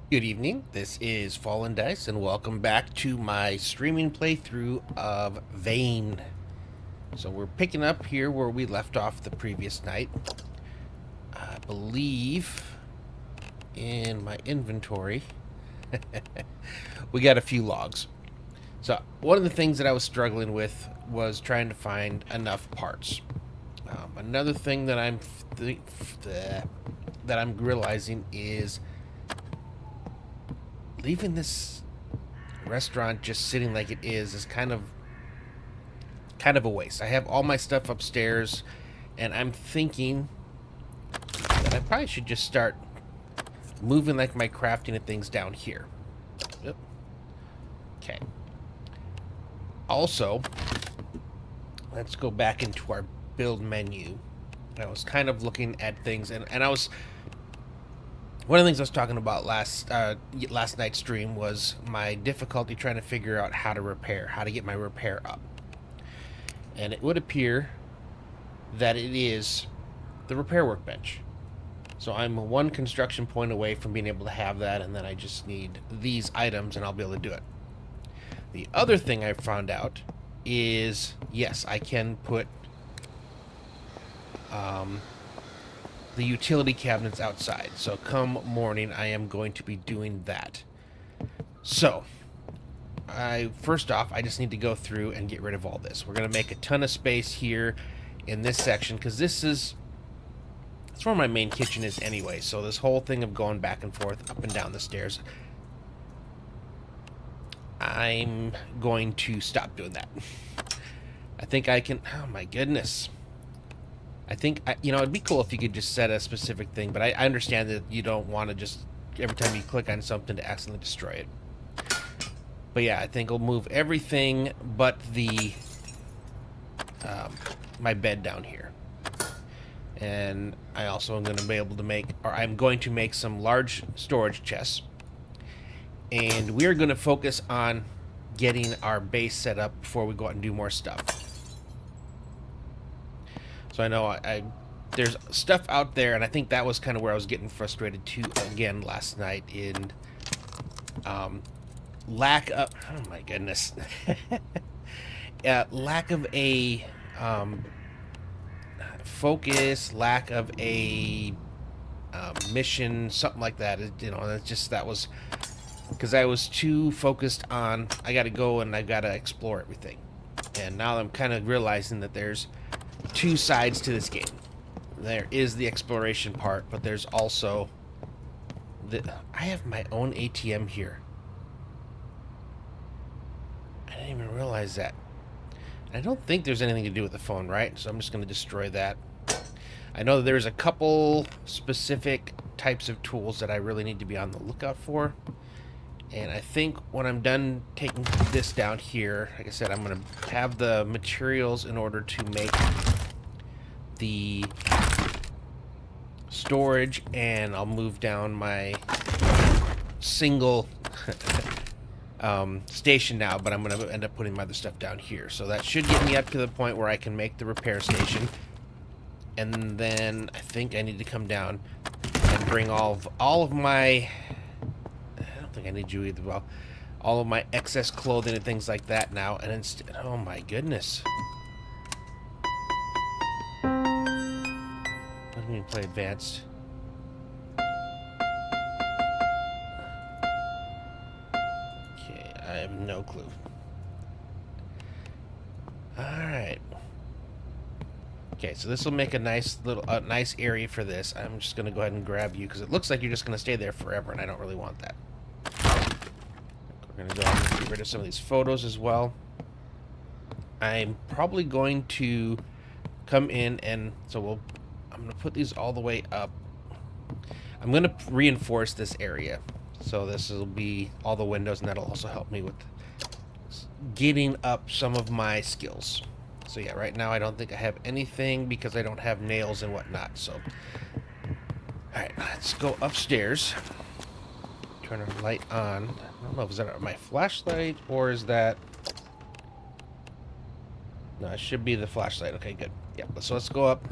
Good evening. This is Fallen Dice, and welcome back to my streaming playthrough of Vane. So we're picking up here where we left off the previous night. I believe in my inventory we got a few logs. So one of the things that I was struggling with was trying to find enough parts. Another thing that I'm realizing is leaving this restaurant just sitting like it is kind of a waste. I have all my stuff upstairs, and I'm thinking that I probably should just start moving like my crafting and things down here. Yep. Okay. Also, let's go back into our build menu. I was kind of looking at things, and I was one of the things I was talking about last night's stream was my difficulty trying to figure out how to get my repair up. And it would appear that it is the repair workbench. So I'm one construction point away from being able to have that, and then I just need these items and I'll be able to do it. The other thing I found out is, yes, I can put the utility cabinets outside. So come morning, I am going to be doing that. So, first off, I just need to go through and get rid of all this. We're going to make a ton of space here in this section, because that's where my main kitchen is anyway. So this whole thing of going back and forth, up and down the stairs, I'm going to stop doing that. I think I can... Oh my goodness. I think, it'd be cool if you could just set a specific thing, but I understand that you don't want to just, every time you click on something, to accidentally destroy it. But yeah, I think I'll move everything but my bed down here. And I also am going to be able to I'm going to make some large storage chests. And we're going to focus on getting our base set up before we go out and do more stuff. So I know there's stuff out there, and I think that was kind of where I was getting frustrated too again last night in lack of... Oh my goodness. Lack of a focus, lack of a mission, something like that. That was because I was too focused on I got to go and I got to explore everything. And now I'm kind of realizing that there's two sides to this game. There is the exploration part, but there's also I have my own ATM here. I didn't even realize that. I don't think there's anything to do with the phone, right? So I'm just going to destroy that. I know that there's a couple specific types of tools that I really need to be on the lookout for. And I think when I'm done taking this down here, like I said, I'm going to have the materials in order to make the storage, and I'll move down my single station now, but I'm going to end up putting my other stuff down here. So that should get me up to the point where I can make the repair station. And then I think I need to come down and bring all of my... I don't think I need you either. Well, all of my excess clothing and things like that now. And instead... Oh my goodness. Let me play advanced. Okay, I have no clue. Alright. Okay, so this will make a nice nice area for this. I'm just going to go ahead and grab you, because it looks like you're just going to stay there forever, and I don't really want that. We're going to go ahead and get rid of some of these photos as well. I'm probably going to come in and... I'm going to put these all the way up. I'm going to reinforce this area. So this will be all the windows, and that'll also help me with getting up some of my skills. So yeah, right now I don't think I have anything because I don't have nails and whatnot. So, alright, let's go upstairs. Turn our light on. I don't know if is that my flashlight or is that... No, it should be the flashlight. Okay, good. Yeah, so let's go up.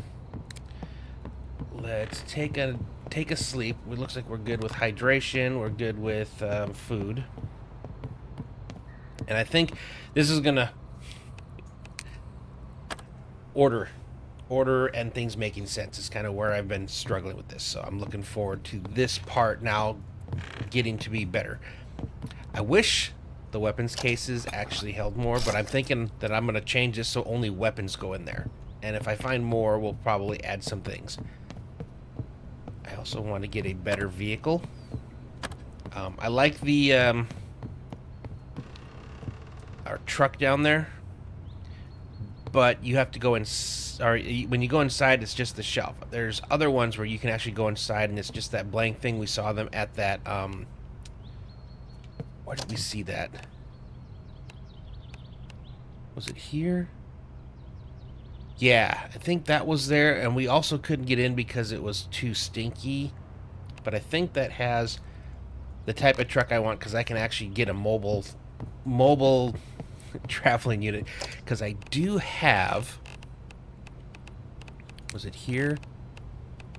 Let's take a take a sleep. It looks like we're good with hydration. We're good with food. And I think this is going to order and things making sense is kind of where I've been struggling with this. So I'm looking forward to this part now getting to be better. I wish the weapons cases actually held more, but I'm thinking that I'm going to change this so only weapons go in there. And if I find more, we'll probably add some things. I also want to get a better vehicle. I like the our truck down there, but you have to go in. Or when you go inside, it's just the shelf. There's other ones where you can actually go inside, and it's just that blank thing. We saw them at that. Where did we see that? Was it here? Yeah, I think that was there, and we also couldn't get in because it was too stinky. But I think that has the type of truck I want, because I can actually get a mobile traveling unit. Because I do have. Was it here?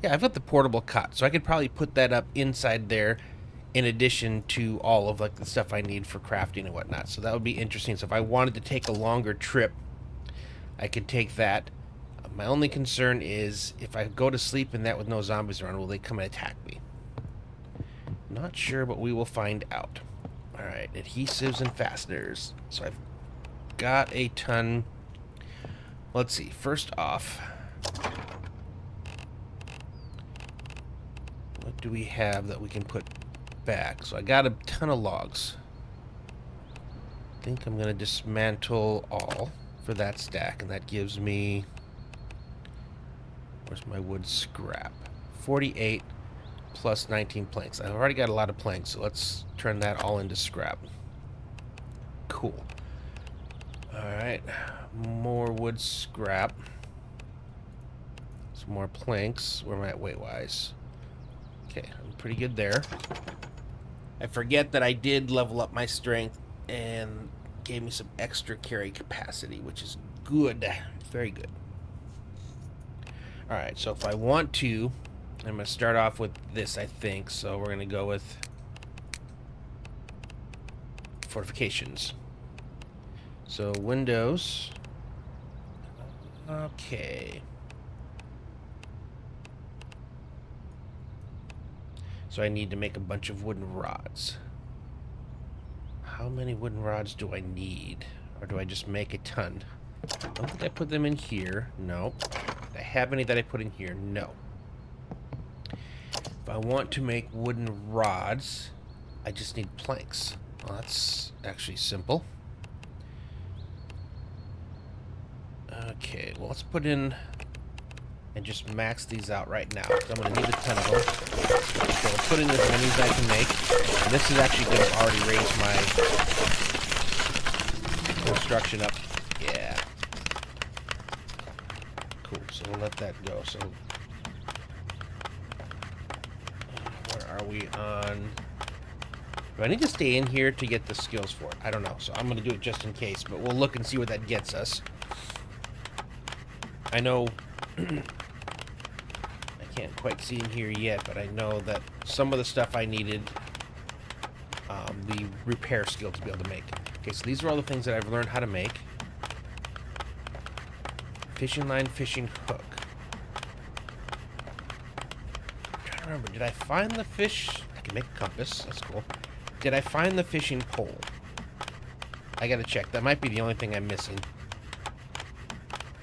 Yeah, I've got the portable cot, so I could probably put that up inside there in addition to all of like the stuff I need for crafting and whatnot. So that would be interesting. So if I wanted to take a longer trip, I could take that. My only concern is if I go to sleep in that with no zombies around, will they come and attack me? Not sure, but we will find out. Alright, adhesives and fasteners. So I've got a ton. Let's see. First off, what do we have that we can put back? So I got a ton of logs. I think I'm going to dismantle all for that stack, and that gives me, where's my wood scrap? 48 plus 19 planks. I've already got a lot of planks, so let's turn that all into scrap. Cool. Alright, more wood scrap. Some more planks. Where am I at weight-wise? Okay, I'm pretty good there. I forget that I did level up my strength and gave me some extra carry capacity, which is good. Very good. Alright, so if I want to, I'm going to start off with this, I think. So we're going to go with fortifications. So windows. Okay. So I need to make a bunch of wooden rods. How many wooden rods do I need? Or do I just make a ton? I don't think I put them in here. No. Do I have any that I put in here? No. If I want to make wooden rods, I just need planks. Well, that's actually simple. Okay, well, let's put in and just max these out right now. So I'm going to need a ton of them. So I'll put in as many as I can make. And this is actually going to already raise my construction up. Yeah. Cool, so we'll let that go. So where are we on? Do I need to stay in here to get the skills for it? I don't know. So I'm going to do it just in case, but we'll look and see what that gets us. I know I can't quite see in here yet, but I know that some of the stuff I needed the repair skill to be able to make. Okay, so these are all the things that I've learned how to make. Fishing line, fishing hook. I'm trying to remember, did I find the fish? I can make a compass, that's cool. Did I find the fishing pole? I gotta check. That might be the only thing I'm missing.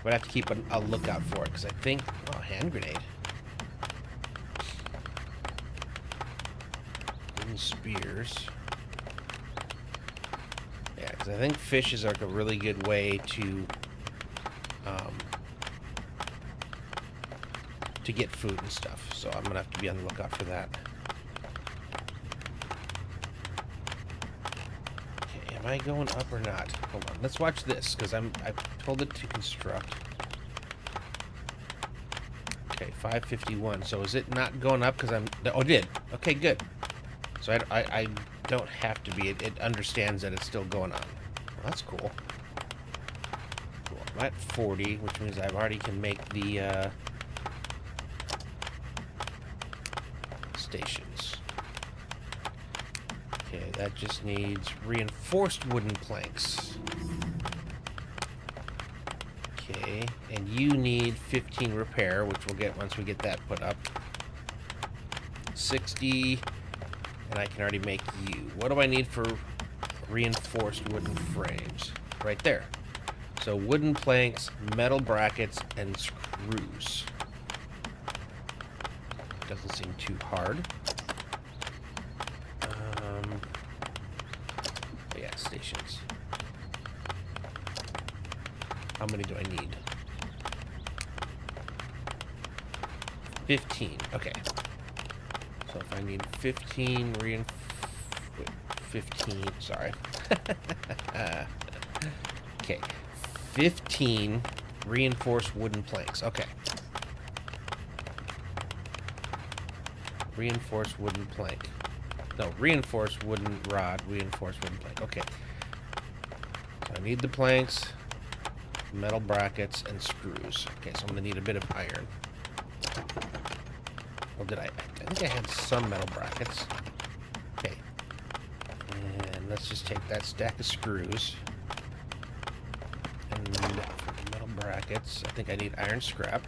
But I have to keep a lookout for it, because I think... Oh, hand grenade. Wooden spears. Yeah, because I think fish is like a really good way to get food and stuff. So I'm going to have to be on the lookout for that. Okay, am I going up or not? Hold on, let's watch this, because I've told it to construct. Okay, 551. So is it not going up because I'm... Oh, it did. Okay, good. So I don't have to be. It understands that it's still going on. Well, that's cool. Cool. I'm at 40, which means I already can make the... stations. Okay, that just needs reinforced wooden planks. Okay, and you need 15 repair, which we'll get once we get that put up. 60, and I can already make you. What do I need for reinforced wooden frames? Right there. So wooden planks, metal brackets, and screws. Doesn't seem too hard. Yeah, stations. How many do I need? 15. Okay. So if I need 15 15, sorry. Okay. 15 reinforced wooden planks. Okay. Reinforced wooden plank. No, reinforced wooden rod, reinforced wooden plank. Okay. So I need the planks, metal brackets, and screws. Okay, so I'm going to need a bit of iron. Well, did I think I had some metal brackets. Okay. And let's just take that stack of screws. And for the metal brackets, I think I need iron scrap.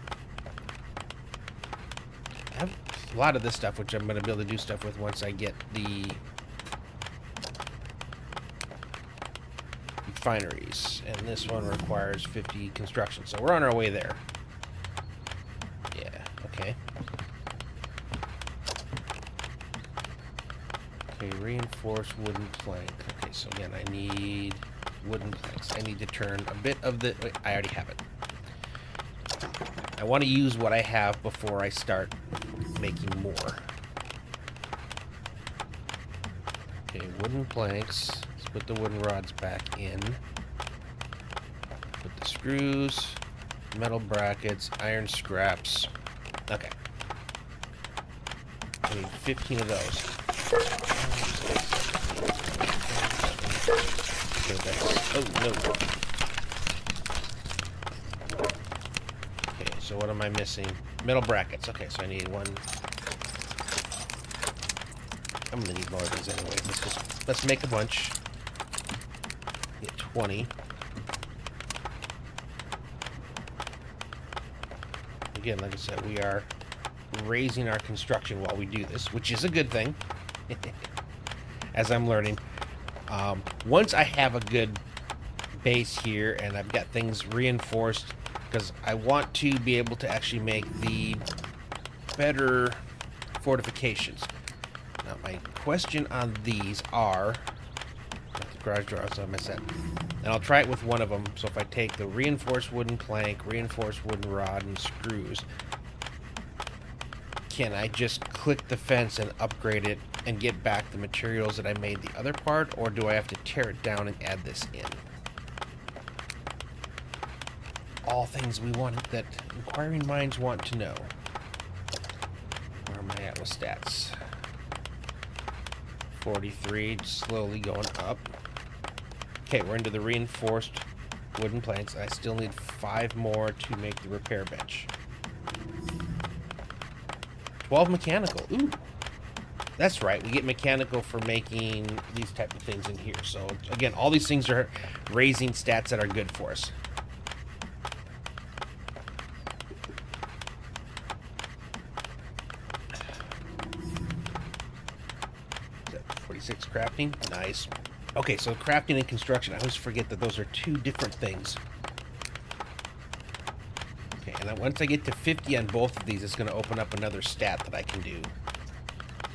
I have a lot of this stuff, which I'm going to be able to do stuff with once I get the refineries. And this one requires 50 construction, so we're on our way there. Yeah, okay. Okay, reinforced wooden plank. Okay, so again, I need wooden planks. I need to turn a bit of the... Wait, I already have it. I want to use what I have before I start making more. Okay, wooden planks. Let's put the wooden rods back in. Put the screws, metal brackets, iron scraps. Okay. I need 15 of those. Okay, that's... Oh, no. Okay, so what am I missing? Metal brackets. Okay, so I need one. I'm gonna need more of these anyway. Let's make a bunch. Get 20. Again, like I said, we are raising our construction while we do this, which is a good thing. As I'm learning. Once I have a good base here and I've got things reinforced, because I want to be able to actually make the better fortifications. Now, my question on these are... Not the garage door, so I missed that. And I'll try it with one of them. So if I take the reinforced wooden plank, reinforced wooden rod, and screws, can I just click the fence and upgrade it and get back the materials that I made the other part, or do I have to tear it down and add this in? All things we want that inquiring minds want to know. Where am I at with stats? 43, slowly going up. Okay, we're into the reinforced wooden planks. I still need 5 more to make the repair bench. 12 mechanical. Ooh. That's right. We get mechanical for making these type of things in here. So, again, all these things are raising stats that are good for us. Is that 46 crafting? Nice. Okay, so crafting and construction. I always forget that those are 2 different things. Okay, and then once I get to 50 on both of these, it's going to open up another stat that I can do.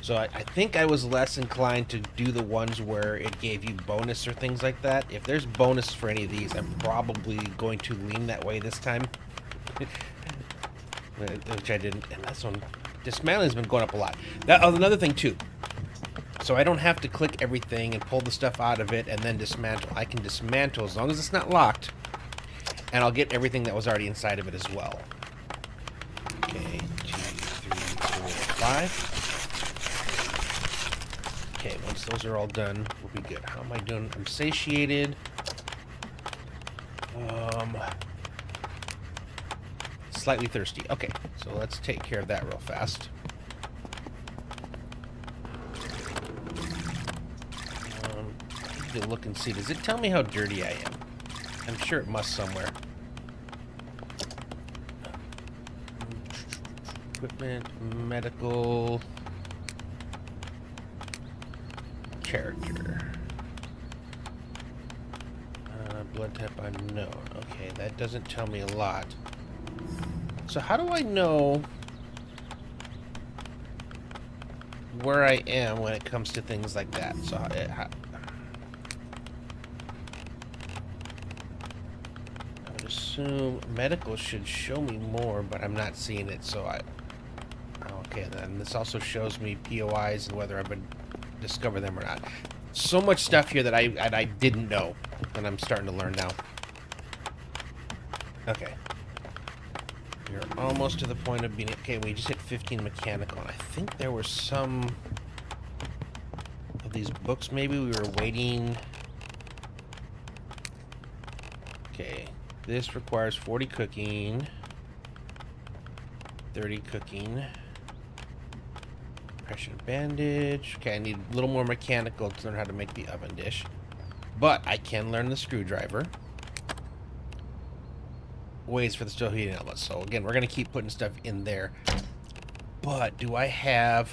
So I think I was less inclined to do the ones where it gave you bonus or things like that. If there's bonus for any of these, I'm probably going to lean that way this time. Which I didn't. And that's one. Dismantling's been going up a lot. Another thing, too. So I don't have to click everything and pull the stuff out of it and then dismantle. I can dismantle as long as it's not locked. And I'll get everything that was already inside of it as well. Okay, 2, 3, 4, 5. Okay, once those are all done, we'll be good. How am I doing? I'm satiated. Slightly thirsty. Okay, so let's take care of that real fast. to look and see. Does it tell me how dirty I am? I'm sure it must somewhere. Equipment, medical, character. Blood type unknown. Okay, that doesn't tell me a lot. So how do I know where I am when it comes to things like that? So I would assume medical should show me more, but I'm not seeing it, so okay, then this also shows me POIs and whether I've been discover them or not. So much stuff here that I didn't know, and I'm starting to learn now. Okay. We're almost to the point of being... Okay, we just hit 15 mechanical, and I think there were some of these books maybe we were waiting... Okay. This requires 40 cooking, 30 cooking, pressure bandage. Okay, I need a little more mechanical to learn how to make the oven dish. But I can learn the screwdriver. Ways for the stove heating outlet. So again, we're going to keep putting stuff in there. But do I have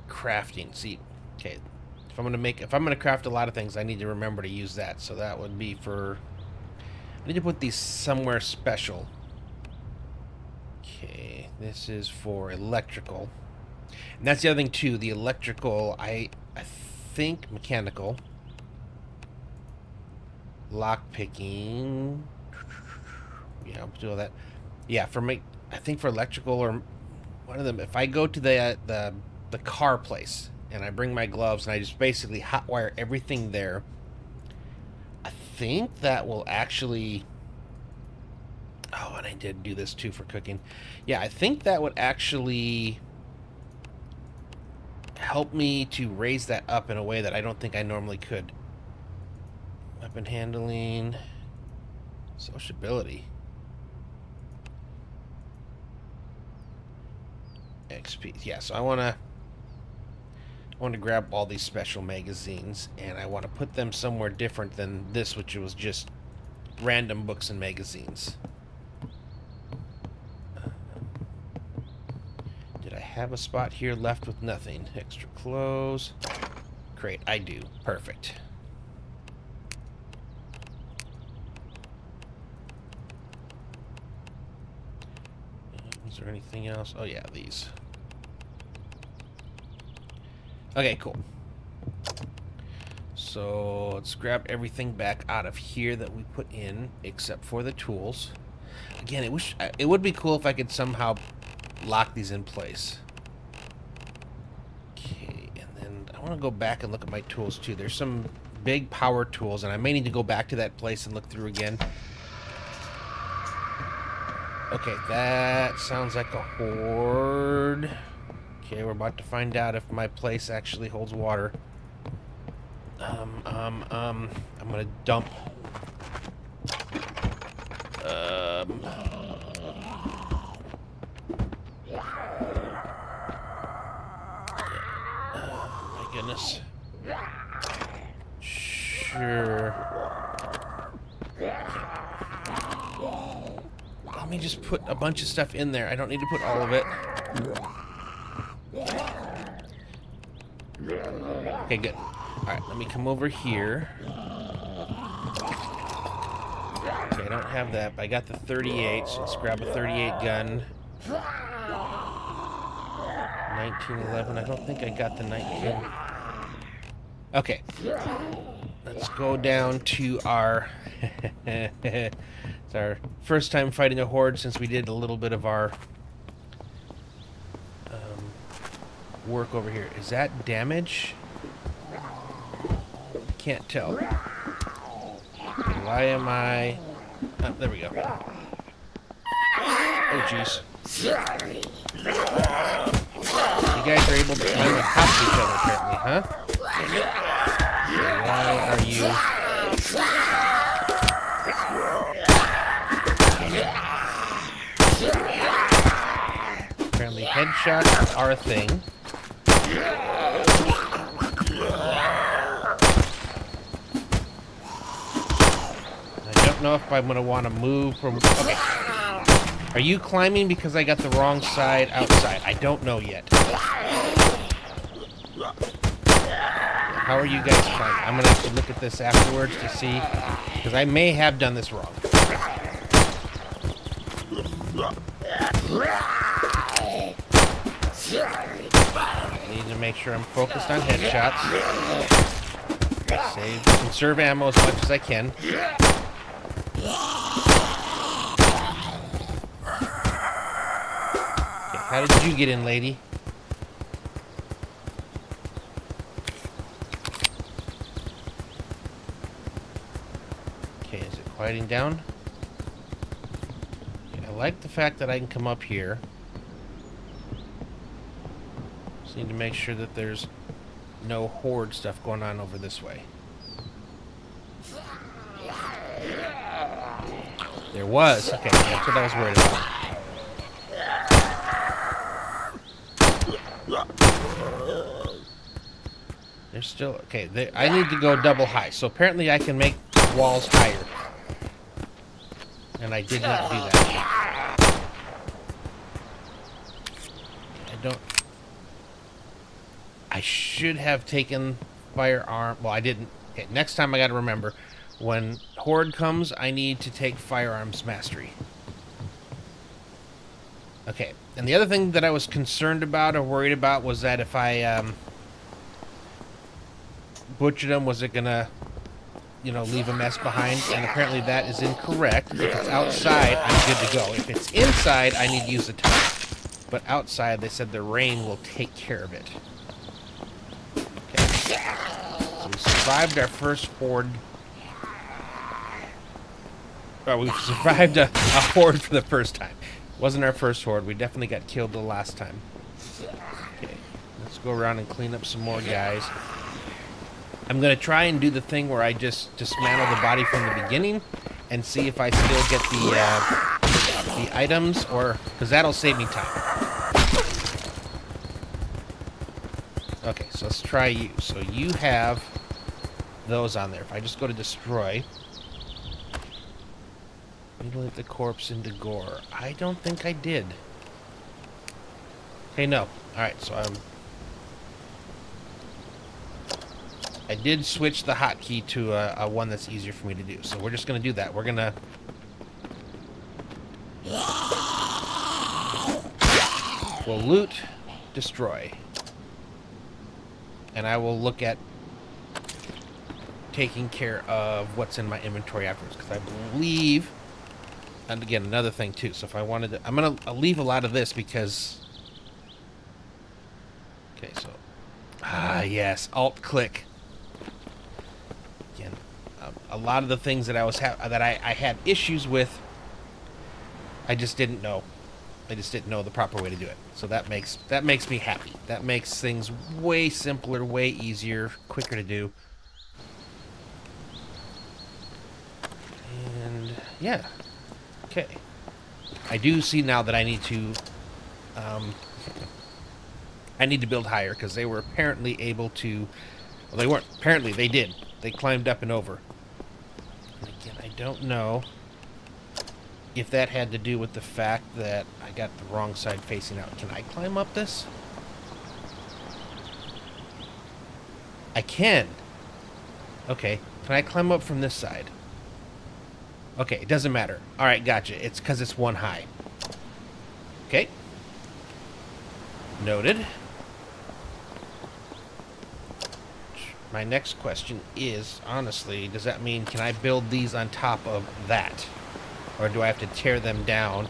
crafting? See, okay, if I'm going to craft a lot of things, I need to remember to use that. So that would be for... I need to put these somewhere special. Okay, this is for electrical. And that's the other thing too, the electrical, I think mechanical. Lock picking. Yeah, I'll do all that. Yeah, I think for electrical or one of them, if I go to the car place and I bring my gloves and I just basically hotwire everything there, I think that will actually... Oh, and I did do this too for cooking. Yeah, I think that would actually help me to raise that up in a way that I don't think I normally could. Weapon handling, sociability, XP. Yeah, so I want to grab all these special magazines, and I want to put them somewhere different than this, which was just random books and magazines. Did I have a spot here left with nothing? Extra clothes. Great, I do. Perfect. Is there anything else? Oh yeah, these. Okay, cool. So let's grab everything back out of here that we put in, except for the tools. Again, it would be cool if I could somehow lock these in place. Okay, and then I want to go back and look at my tools too. There's some big power tools, and I may need to go back to that place and look through again. Okay, that sounds like a horde. Okay, we're about to find out if my place actually holds water. I'm gonna dump. My goodness. Sure. Let me just put a bunch of stuff in there. I don't need to put all of it. Okay, good. Alright, let me come over here. Okay, I don't have that, but I got the 38, so let's grab a 38 gun. 1911, I don't think I got the 19. Okay. Let's go down to our... It's our first time fighting a horde since we did a little bit of our work over here. Is that damage? Can't tell. Why am I... Oh, there we go. Oh, jeez. You guys are able to climb on top of each other, apparently, huh? Why are you... Apparently headshots are a thing. don't know if I'm going to want to move from... Okay. Are you climbing because I got the wrong side outside? I don't know yet. How are you guys climbing? I'm going to have to look at this afterwards to see, because I may have done this wrong. I need to make sure I'm focused on headshots. Conserve ammo as much as I can. Okay, how did you get in, lady? Okay, is it quieting down? Okay, I like the fact that I can come up here. Just need to make sure that there's no horde stuff going on over this way. There was. Okay, that's what I was worried about. There's still... Okay, I need to go double high. So apparently I can make walls higher. And I did not do that. I should have taken firearm... Well, I didn't. Okay, next time I gotta remember. When horde comes, I need to take firearms mastery. Okay, and the other thing that I was concerned about or worried about was that if I butchered them, was it gonna, you know, leave a mess behind? And apparently that is incorrect. If it's outside, I'm good to go. If it's inside, I need to use the time. But outside, they said the rain will take care of it. Okay, so we survived our first horde. Well, we've survived a horde for the first time. Wasn't our first horde. We definitely got killed the last time. Okay, let's go around and clean up some more guys. I'm going to try and do the thing where I just dismantle the body from the beginning and see if I still get the items, or... because that'll save me time. Okay, so let's try you. So you have those on there. If I just go to destroy... mutilate the corpse into gore. I don't think I did. Okay, no. Alright, so I did switch the hotkey to a one that's easier for me to do. So we're just going to do that. We're going to... we'll loot, destroy. And I will look at taking care of what's in my inventory afterwards. Because I believe... and again, another thing too. So if I wanted to... I'll leave a lot of this because... okay, so... ah, yes. Alt-click. Again, a lot of the things that I had issues with, I just didn't know. I just didn't know the proper way to do it. So that makes me happy. That makes things way simpler, way easier, quicker to do. And yeah. Okay. I do see now that I need to build higher, because they were apparently able to... well, they weren't. Apparently they did. They climbed up and over. And again, I don't know if that had to do with the fact that I got the wrong side facing out. Can I climb up this? I can. Okay. Can I climb up from this side? Okay, it doesn't matter. Alright, gotcha. It's because it's one high. Okay. Noted. My next question is, honestly, does that mean, can I build these on top of that? Or do I have to tear them down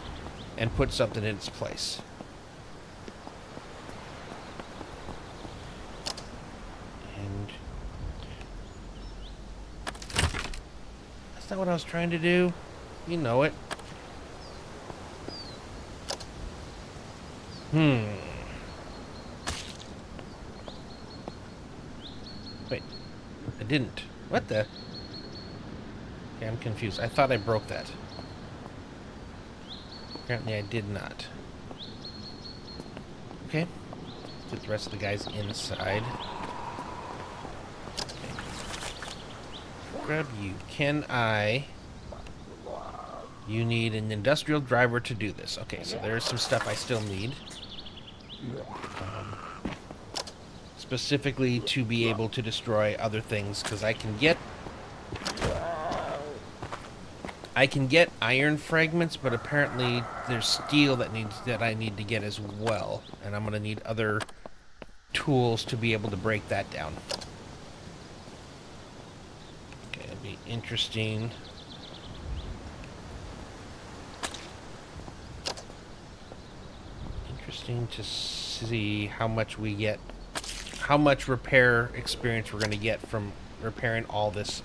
and put something in its place? And... that's not what I was trying to do. You know it. Wait. I didn't. What the? Okay, I'm confused. I thought I broke that. Apparently I did not. Okay. Let's get the rest of the guys inside. Okay. Grab you. Can I... You need an industrial driver to do this. Okay, so there's some stuff I still need. Specifically to be able to destroy other things, because I can get iron fragments, but apparently there's steel that I need to get as well, and I'm gonna need other tools to be able to break that down. Okay, it'll be interesting. Interesting to see how much we get, how much repair experience we're gonna get from repairing all this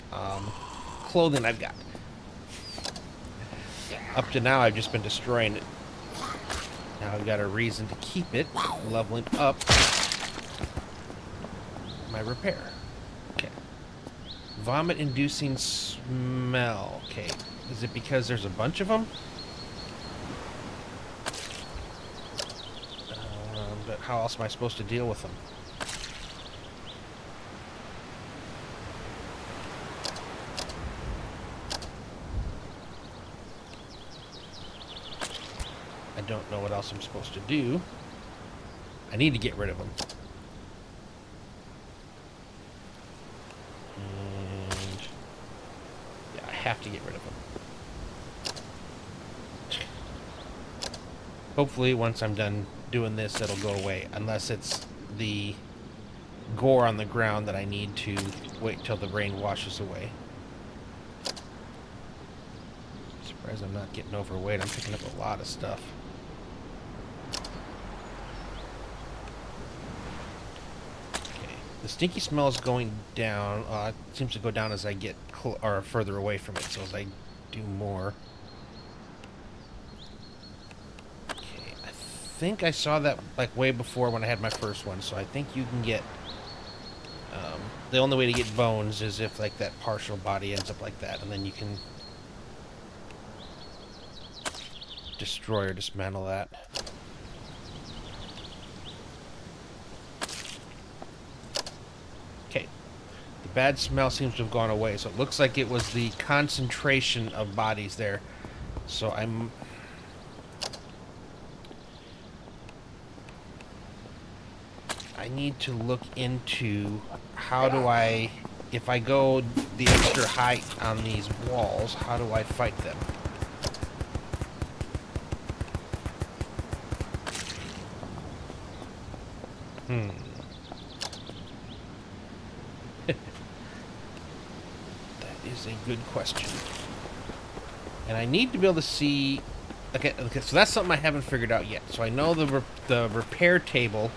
clothing I've got. Up to now, I've just been destroying it. Now I've got a reason to keep it, leveling up my repair. Okay. Vomit-inducing smell. Okay. Is it because there's a bunch of them? But how else am I supposed to deal with them? I don't know what else I'm supposed to do. I need to get rid of them. And yeah, I have to get rid of them. Hopefully, once I'm done doing this, it'll go away. Unless it's the gore on the ground that I need to wait till the rain washes away. Surprised I'm not getting overweight. I'm picking up a lot of stuff. The stinky smell is going down. It seems to go down as I get further away from it. So as I do more. Okay, I think I saw that like way before when I had my first one. So I think you can get. The only way to get bones is if like that partial body ends up like that, and then you can destroy or dismantle that. The bad smell seems to have gone away, so it looks like it was the concentration of bodies there. So I need to look into how do I, if I go the extra height on these walls, how do I fight them? Is a good question. And I need to be able to see. Okay, so that's something I haven't figured out yet. So I know the repair table.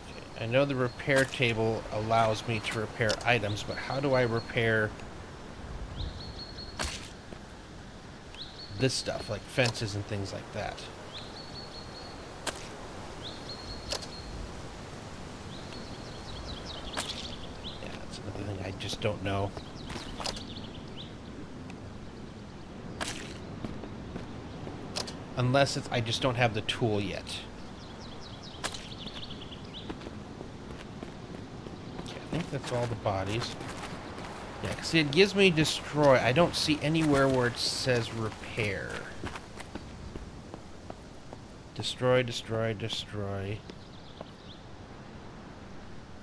Okay, I know the repair table allows me to repair items, but how do I repair this stuff, like fences and things like that? I just don't know. Unless it's I just don't have the tool yet. Okay, I think that's all the bodies. Yeah, because it gives me destroy. I don't see anywhere where it says repair. Destroy, destroy, destroy.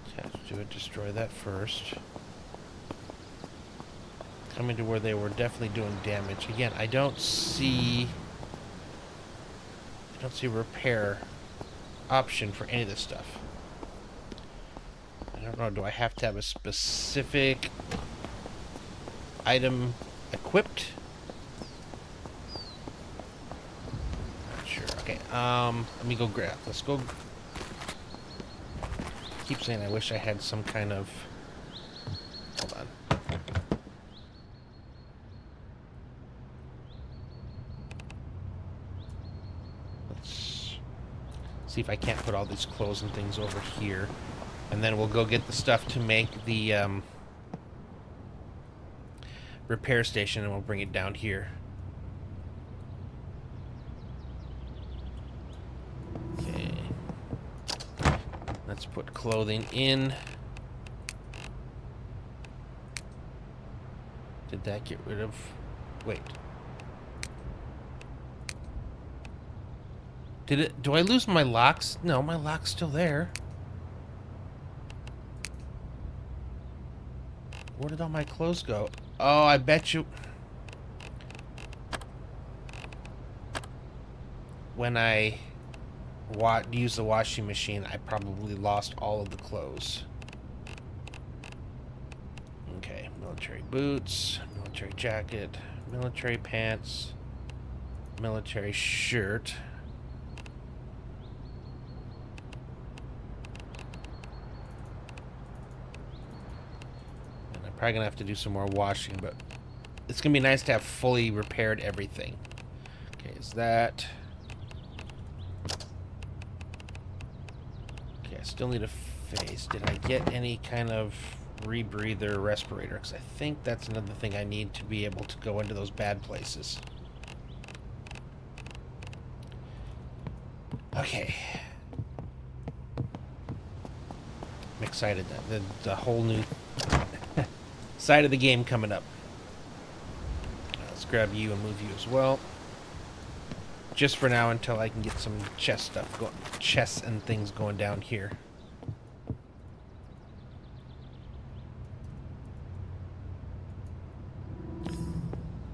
Okay, let's do it. Destroy that first. Coming to where they were definitely doing damage. Again, I don't see repair option for any of this stuff. I don't know, do I have to have a specific item equipped? Not sure. Okay, let me go grab. Let's go. I keep saying I wish I had some kind of. Hold on. See if I can't put all these clothes and things over here. And then we'll go get the stuff to make the repair station, and we'll bring it down here. Okay. Let's put clothing in. Did that get rid of... Wait. Did it... Do I lose my locks? No, my lock's still there. Where did all my clothes go? Oh, I bet you... When I use the washing machine, I probably lost all of the clothes. Okay, military boots, military jacket, military pants, military shirt. And I'm probably gonna have to do some more washing, but it's gonna be nice to have fully repaired everything. Okay, is that... Okay, I still need a face. Did I get any kind of rebreather respirator? Because I think that's another thing I need to be able to go into those bad places. Okay. I'm excited. The whole new side of the game coming up. Let's grab you and move you as well. Just for now, until I can get some chest stuff going, chests and things going down here.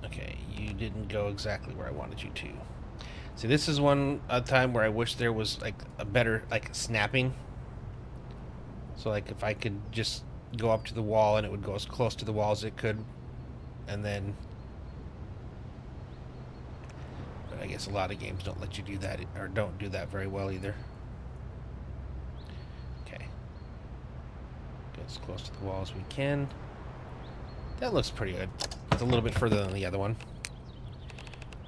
Okay, you didn't go exactly where I wanted you to. See, this is a time where I wish there was like a better snapping. So like if I could just go up to the wall and it would go as close to the wall as it could, and then. I guess a lot of games don't let you do that, or don't do that very well either. Okay. Get as close to the wall as we can. That looks pretty good. It's a little bit further than the other one.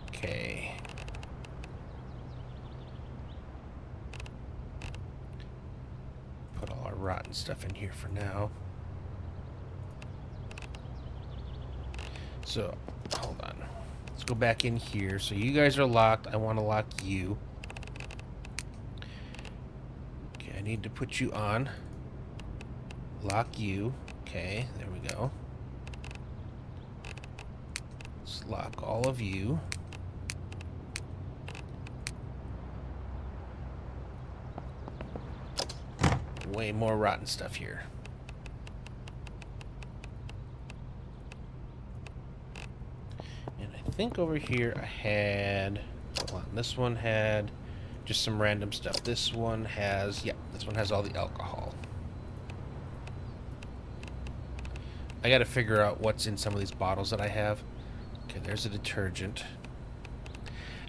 Okay. Put all our rotten stuff in here for now. So, hold on. Let's go back in here. So you guys are locked. I want to lock you. Okay, I need to put you on. Lock you. Okay, there we go. Let's lock all of you. Way more rotten stuff here. I think over here I had, hold on, this one had just some random stuff. This one has, yeah, this one has all the alcohol. I gotta figure out what's in some of these bottles that I have. Okay, there's a detergent.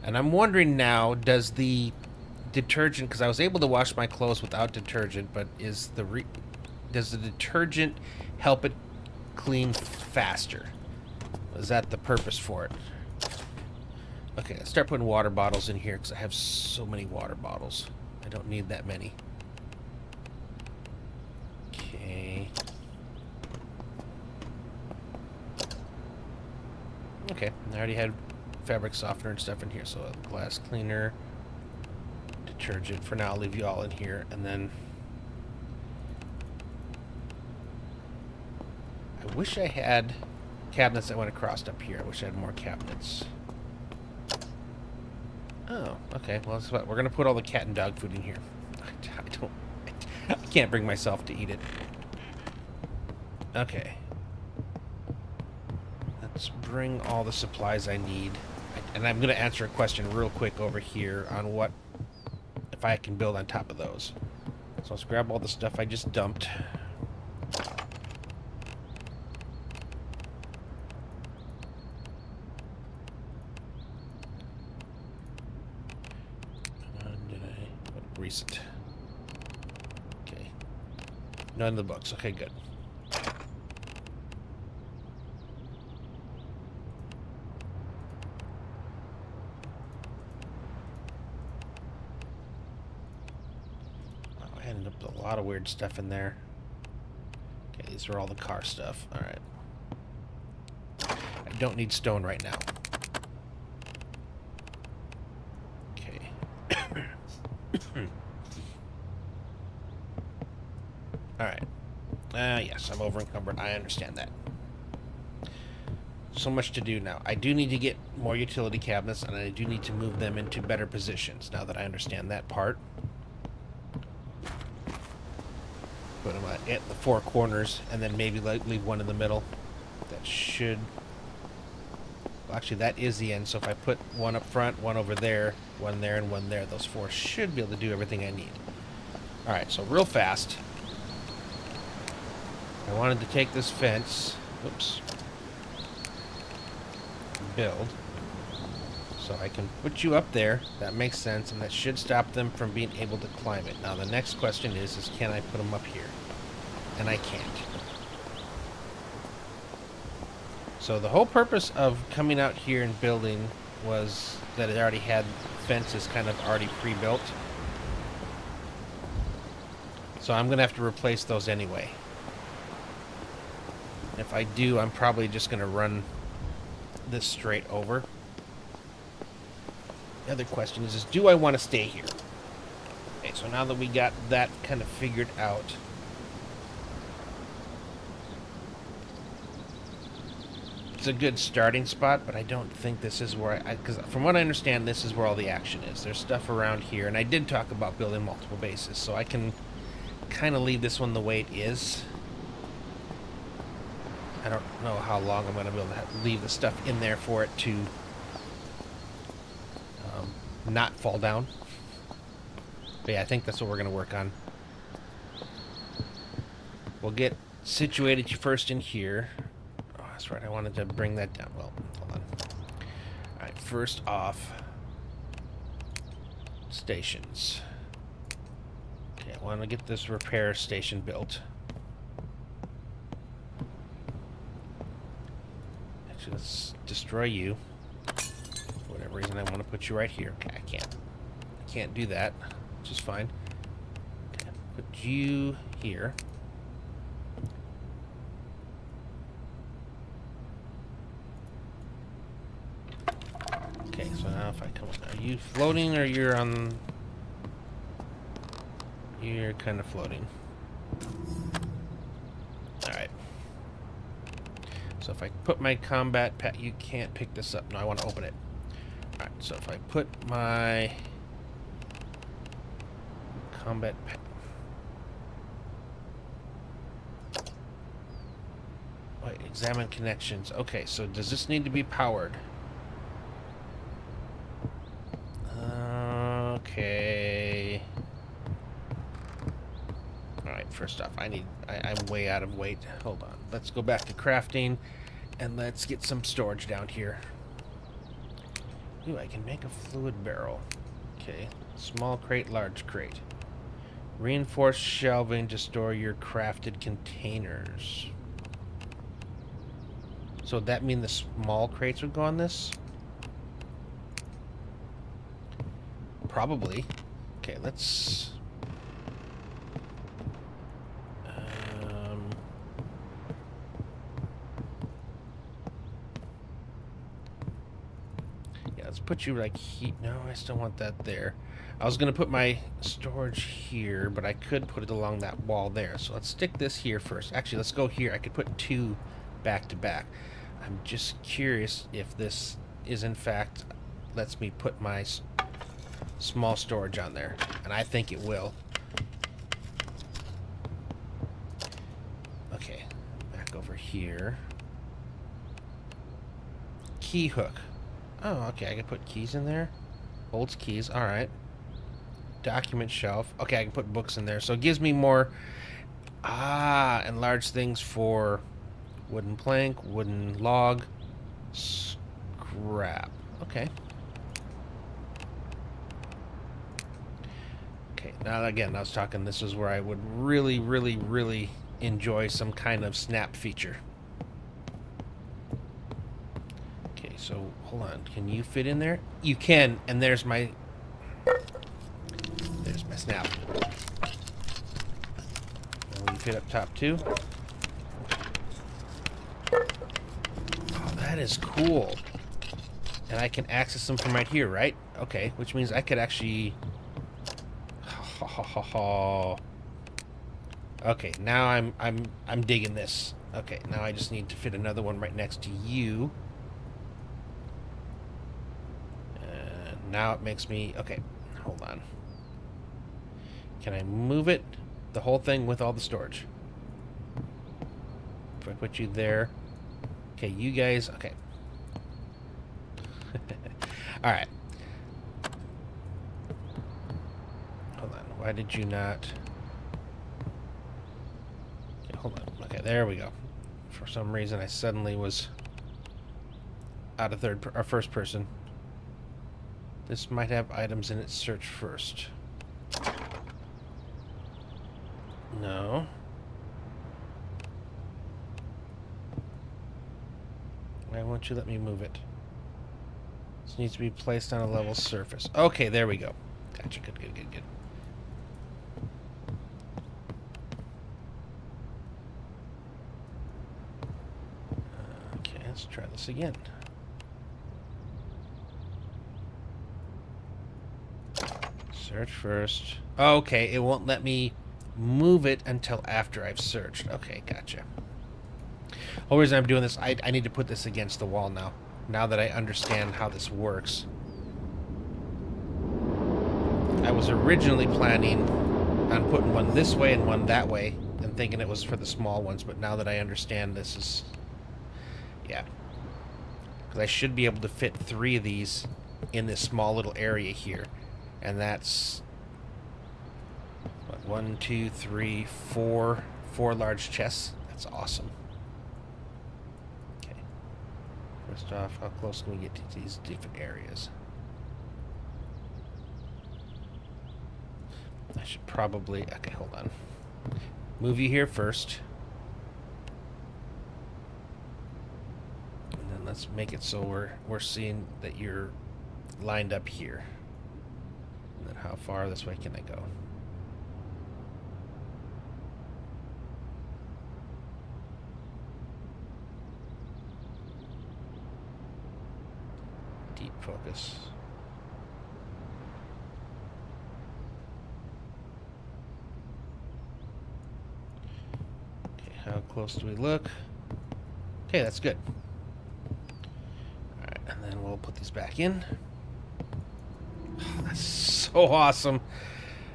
And I'm wondering now, does the detergent, because I was able to wash my clothes without detergent, but does the detergent help it clean faster? Is that the purpose for it? Okay, let's start putting water bottles in here because I have so many water bottles. I don't need that many. Okay. Okay, I already had fabric softener and stuff in here, so glass cleaner, detergent. For now, I'll leave you all in here, and then I wish I had cabinets that went across up here. I wish I had more cabinets. Oh, okay. Well, that's what we're gonna put all the cat and dog food in here. I can't bring myself to eat it. Okay. Let's bring all the supplies I need. And I'm gonna answer a question real quick over here on what if I can build on top of those. So let's grab all the stuff I just dumped. Recent. Okay. None of the books. Okay, good. Oh, I ended up with a lot of weird stuff in there. Okay, these are all the car stuff. Alright. I don't need stone right now. Alright. Yes, I'm over encumbered. I understand that. So much to do now. I do need to get more utility cabinets, and I do need to move them into better positions now that I understand that part. Put them at the four corners, and then maybe leave one in the middle. That should... Well, actually, that is the end, so if I put one up front, one over there, one there, and one there, those four should be able to do everything I need. Alright, so real fast. I wanted to take this fence... Oops. Build. So I can put you up there. That makes sense, and that should stop them from being able to climb it. Now, the next question is can I put them up here? And I can't. So the whole purpose of coming out here and building was that it already had fences kind of already pre-built. So I'm going to have to replace those anyway. If I do, I'm probably just going to run this straight over. The other question is do I want to stay here? Okay, so now that we got that kind of figured out, it's a good starting spot, but I don't think this is where because from what I understand, this is where all the action is. There's stuff around here, and I did talk about building multiple bases, so I can kind of leave this one the way it is. I don't know how long I'm going to be able to leave the stuff in there for it to not fall down. But yeah, I think that's what we're going to work on. We'll get situated first in here. Oh, that's right. I wanted to bring that down. Well, hold on. Alright, first off, stations. Okay, I want to get this repair station built. Actually, let's destroy you. For whatever reason, I want to put you right here. Okay, I can't do that, which is fine. Okay, put you here. Okay, so now if I come... Are you floating or you're on... You're kind of floating. Alright. So if I put my combat pad... You can't pick this up. No, I want to open it. Alright, so if I put my... combat pad... Wait, examine connections. Okay, so does this need to be powered? Okay. Alright, first off, I'm way out of weight. Hold on. Let's go back to crafting, and let's get some storage down here. Ooh, I can make a fluid barrel. Okay. Small crate, large crate. Reinforced shelving to store your crafted containers. So would that mean the small crates would go on this? Probably. Okay, let's... yeah, let's put you like heat. No, I still want that there. I was going to put my storage here, but I could put it along that wall there. So let's stick this here first. Actually, let's go here. I could put two back to back. I'm just curious if this is in fact lets me put my small storage on there, and I think it will. Okay, back over here. Key hook. Oh, okay, I can put keys in there. Holds keys, alright. Document shelf. Okay, I can put books in there, so it gives me more enlarge things for wooden plank, wooden log, scrap. Okay. Okay, now again, I was talking, this is where I would really, really, really enjoy some kind of snap feature. Okay, so hold on. Can you fit in there? You can, and there's my snap. And will you fit up top too? Oh, that is cool. And I can access them from right here, right? Okay, which means I could actually... Okay, now I'm digging this. Okay, now I just need to fit another one right next to you. Now it makes me... Okay, hold on. Can I move it? The whole thing with all the storage. If I put you there... Okay, you guys... Okay. Alright. Hold on. Why did you not... Okay, hold on. Okay, there we go. For some reason, I suddenly was out of first person. This might have items in it. Search first. No. Why won't you let me move it? This needs to be placed on a level surface. Okay, there we go. Gotcha. Good. Okay, let's try this again. Search first. Okay, it won't let me move it until after I've searched. Okay, gotcha. The whole reason I'm doing this, I need to put this against the wall now. Now that I understand how this works. I was originally planning on putting one this way and one that way, and thinking it was for the small ones, but now that I understand this is... Yeah. Because I should be able to fit 3 of these in this small little area here. And that's... What, 1, 2, 3, 4... 4 large chests. That's awesome. Okay. First off, how close can we get to these different areas? I should probably... Okay, hold on. Move you here first. And then let's make it so we're seeing that you're lined up here. And then how far this way can I go? Deep focus. Okay, how close do we look? Okay, that's good. Alright, and then we'll put these back in. That's so awesome.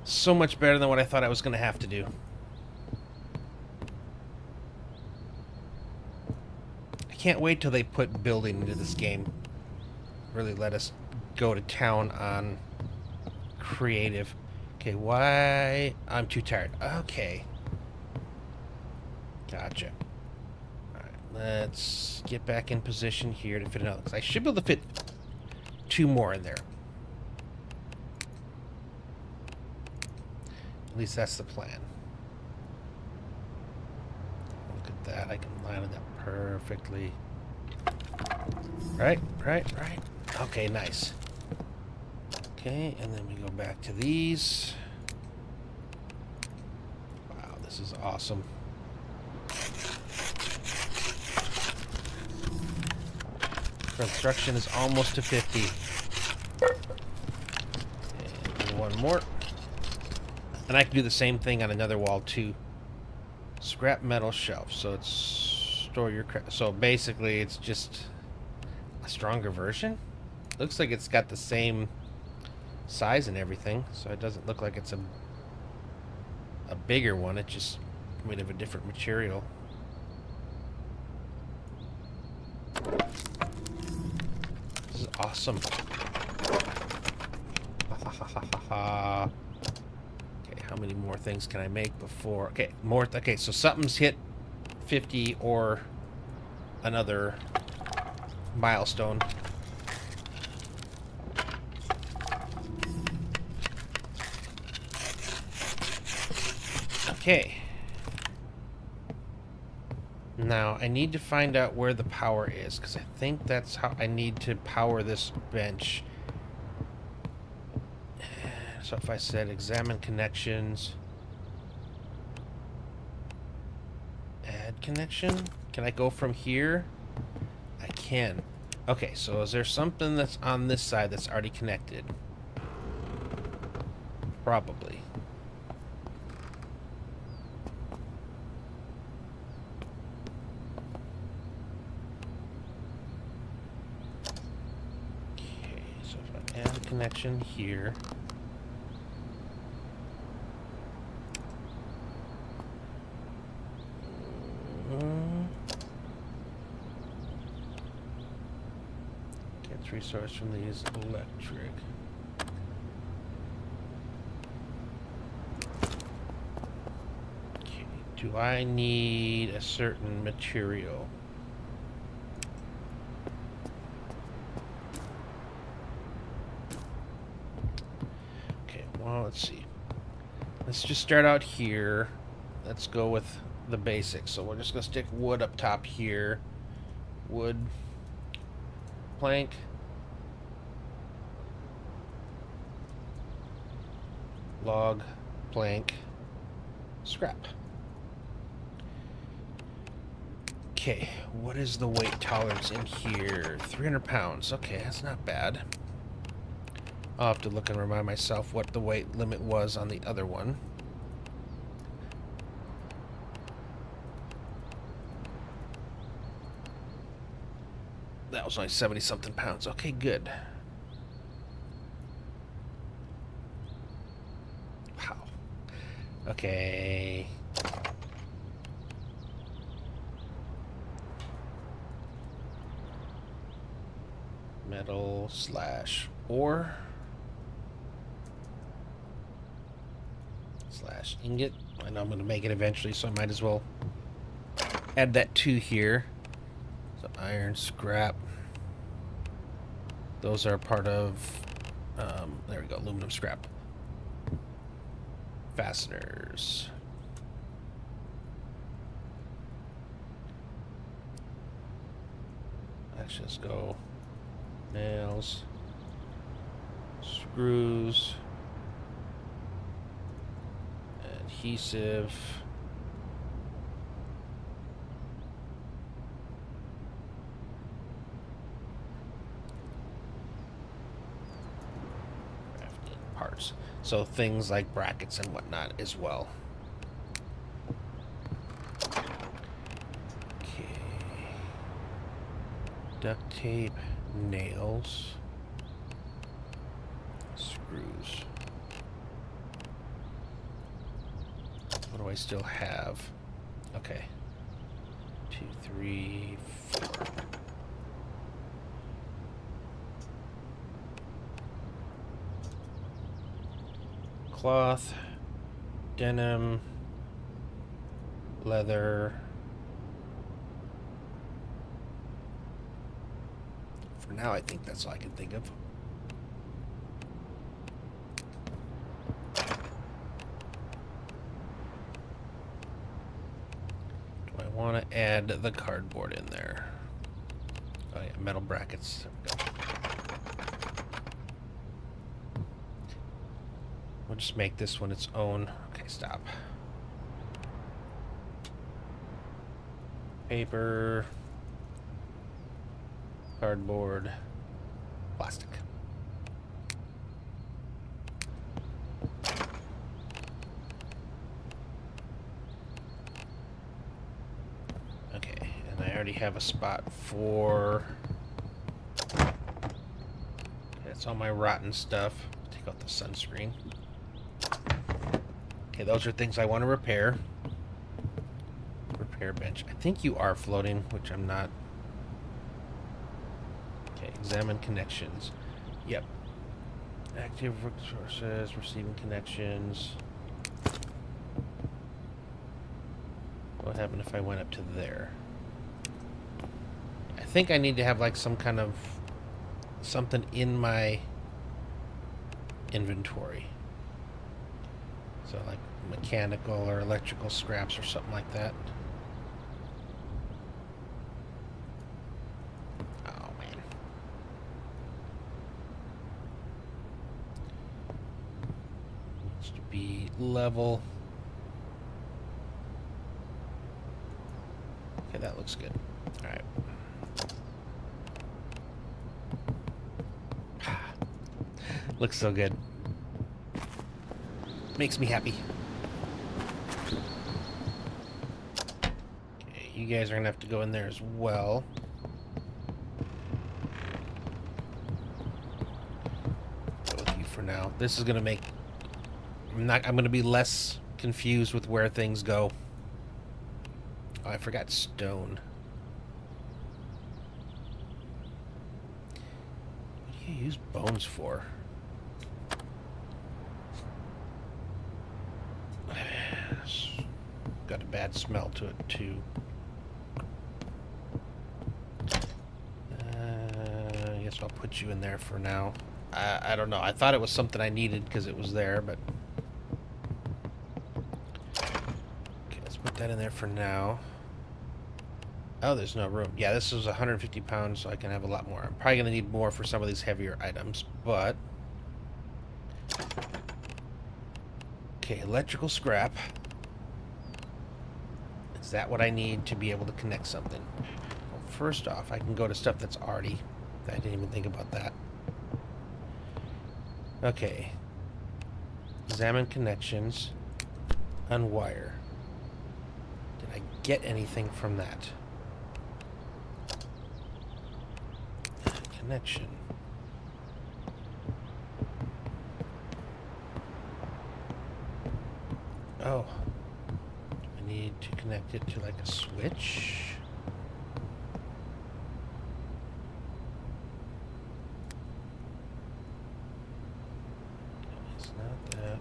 So much better than what I thought I was going to have to do. I can't wait till they put building into this game. Really let us go to town on creative. Okay, why? I'm too tired. Okay. Gotcha. Alright, let's get back in position here to fit another. Because I should be able to fit 2 more in there. At least that's the plan. Look at that. I can line it up perfectly. Right. Okay, nice. Okay, and then we go back to these. Wow, this is awesome. Construction is almost to 50. And 1 more. And I can do the same thing on another wall too. Scrap metal shelf. So it's store your crap. So basically it's just a stronger version. Looks like it's got the same size and everything. So it doesn't look like it's a bigger one. It's just made of a different material. This is awesome. Okay, how many more things can I make before? Okay, more. Okay, so something's hit 50 or another milestone. Okay. Now, I need to find out where the power is, because I think that's how I need to power this bench. So if I said examine connections, add connection, can I go from here? I can. Okay, so is there something that's on this side that's already connected? Probably. connection here. Gets resource from these electric. Okay, do I need a certain material? Okay, well, let's see. Let's just start out here. Let's go with the basics. So we're just going to stick wood up top here. Wood, plank, log, plank, scrap. Okay, what is the weight tolerance in here? 300 pounds. Okay, that's not bad. I'll have to look and remind myself what the weight limit was on the other one. That was only 70-something pounds. Okay, good. Wow. Okay. Metal / ore / ingot. I know I'm going to make it eventually, so I might as well add that 2 here. So iron, scrap. Those are part of, there we go, aluminum scrap. Fasteners. Actually, let's go nails, screws, adhesive. Parts. So things like brackets and whatnot as well. Okay. Duct tape, nails, screws. What do I still have? Okay. 2, 3, 4. Cloth, denim, leather. For now, I think that's all I can think of. Do I want to add the cardboard in there? Oh yeah, metal brackets. There we go. We'll just make this one its own. Okay, stop. Paper, cardboard, plastic. Okay, and I already have a spot for... Okay, that's all my rotten stuff. Take out the sunscreen. Okay, those are things I want to repair. Repair bench. I think you are floating, which I'm not. Okay, examine connections. Yep. Active resources, receiving connections. What happened if I went up to there? I think I need to have like some kind of something in my inventory. So like mechanical or electrical scraps or something like that. Oh man. Needs to be level. Okay, that looks good. Alright. Looks so good. Makes me happy. Okay, you guys are gonna have to go in there as well. now. This is gonna make... I'm gonna be less confused with where things go. Oh, I forgot stone. What do you use bones for? It's got a bad smell to it, too. I guess I'll put you in there for now. I don't know. I thought it was something I needed because it was there, but... Okay, let's put that in there for now. Oh, there's no room. Yeah, this is 150 pounds, so I can have a lot more. I'm probably going to need more for some of these heavier items, but... Okay, electrical scrap. Is that what I need to be able to connect something? Well, first off, I can go to stuff that's already... I didn't even think about that. Okay. Examine connections. Unwire. Did I get anything from that? Connection. Oh. Do I need to connect it to like a switch? It's not that.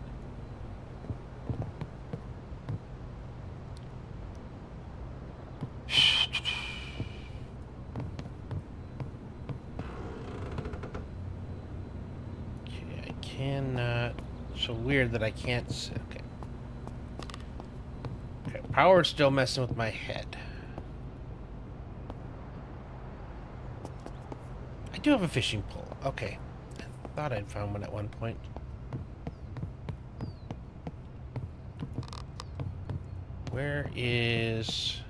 Okay, I cannot. So weird that I can't. Okay. Okay, power's still messing with my head. I do have a fishing pole. Okay. I thought I'd found one at one point. Where is...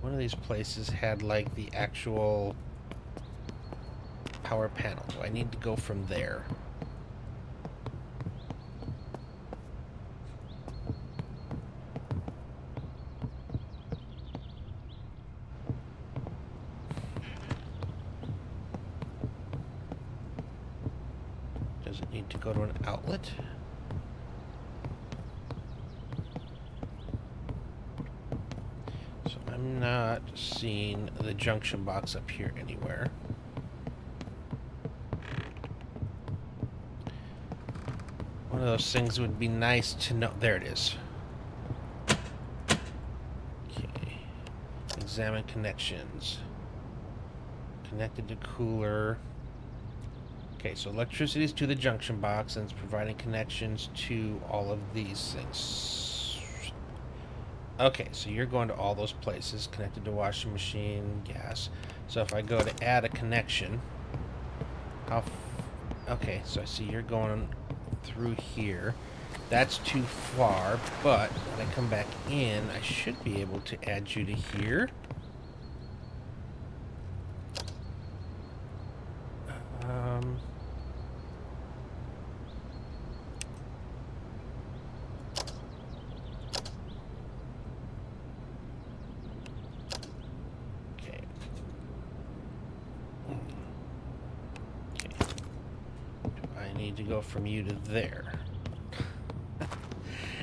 One of these places had like the actual power panel. Do I need to go from there? Does it need to go to an outlet? So I'm not seeing the junction box up here anywhere. One of those things would be nice to know. There it is. Okay. Examine connections. Connected to cooler. Okay, so electricity is to the junction box and it's providing connections to all of these things. Okay, so you're going to all those places. Connected to washing machine, gas. So if I go to add a connection, okay, so I see you're going through here. That's too far, but when I come back in, I should be able to add you to here. Okay. Do I need to go from you to there?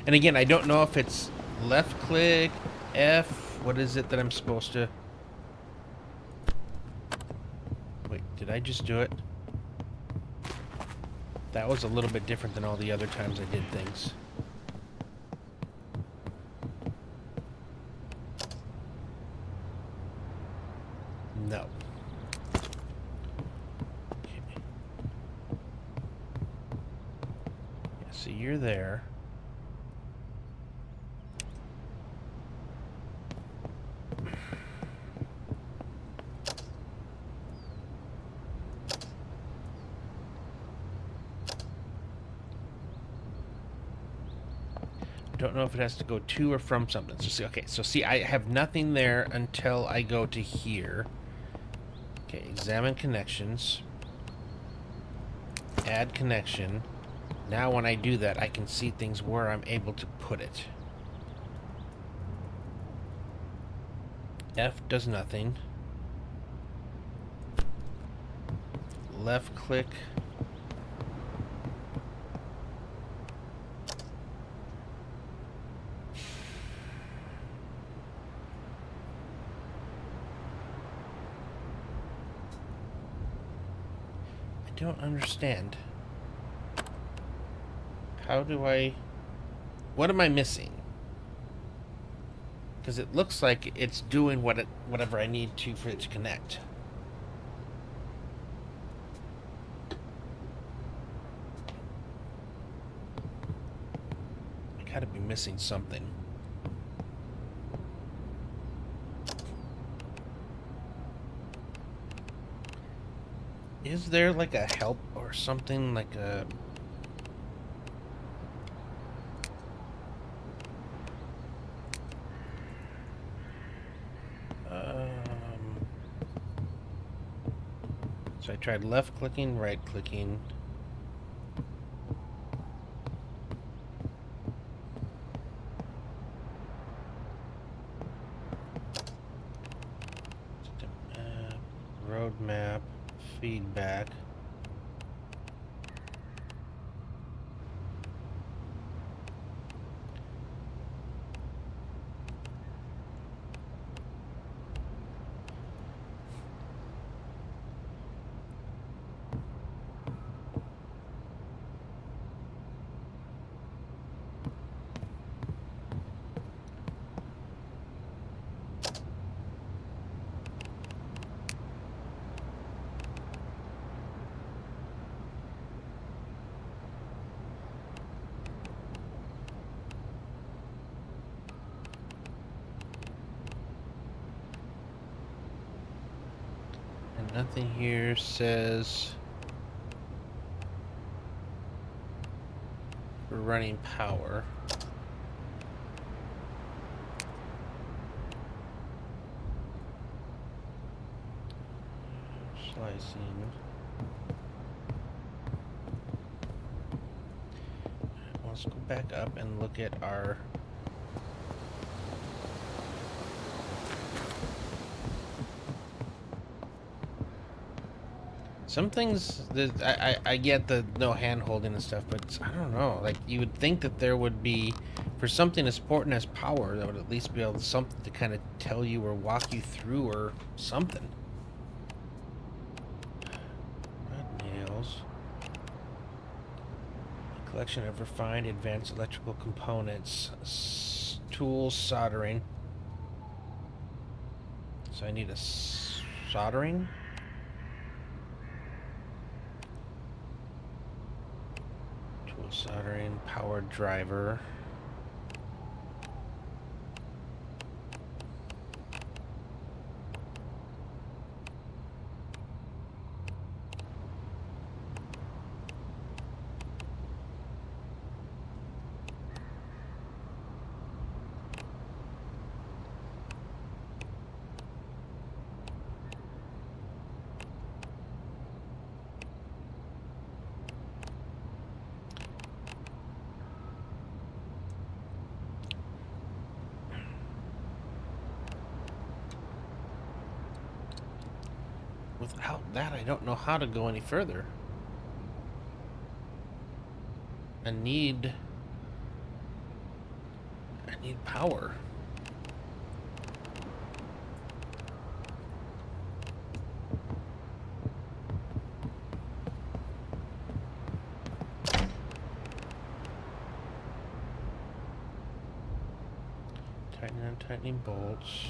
And again, I don't know if it's left click, F, what is it that I'm supposed to... Wait, did I just do it? That was a little bit different than all the other times I did things. No. Okay. Yeah, so you're there. Don't know if it has to go to or from something. So see, okay, so see, I have nothing there until I go to here. Okay, examine connections. Add connection. Now when I do that, I can see things where I'm able to put it. F does nothing. Left click. don't understand. How do I... What am I missing? Because it looks like it's doing whatever I need to for it to connect. I gotta be missing something. Is there like a help or something, like a... So I tried left clicking, right clicking. Roadmap, feedback. Nothing here says we're running power. Slicing. Let's go back up and look at our... Some things that I get the no hand holding and stuff, but I don't know. Like, you would think that there would be, for something as important as power, that would at least be able to something to kind of tell you or walk you through or something. Red nails. A collection of refined advanced electrical components. Tools, soldering. So I need a soldering. Soldering, power driver. Without that, I don't know how to go any further. I need power. Tightening and tightening bolts.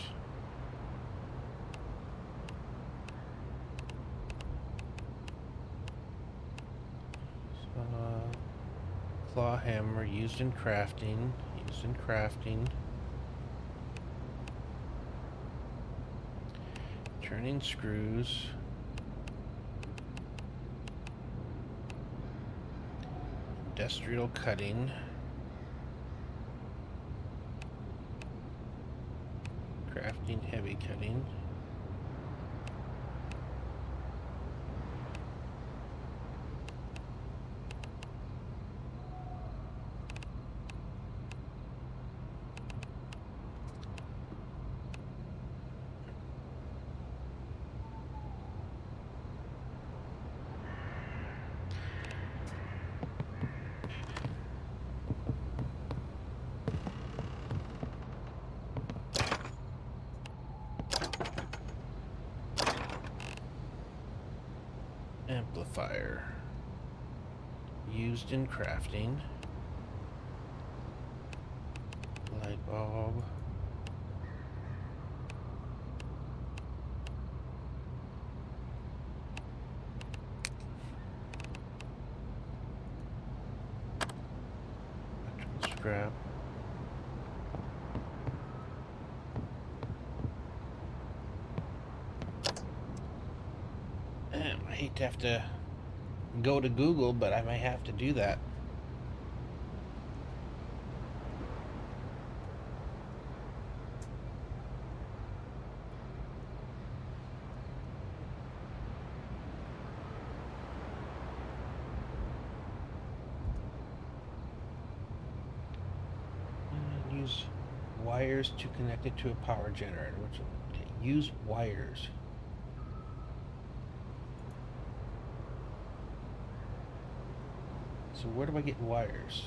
Claw hammer used in crafting. Turning screws. Industrial cutting. Crafting heavy cutting. amplifier. Used in crafting. Light bulb. Electrical scrap. I hate to have to go to Google, but I might have to do that. Use wires to connect it to a power generator. Okay, use wires. So where do I get wires?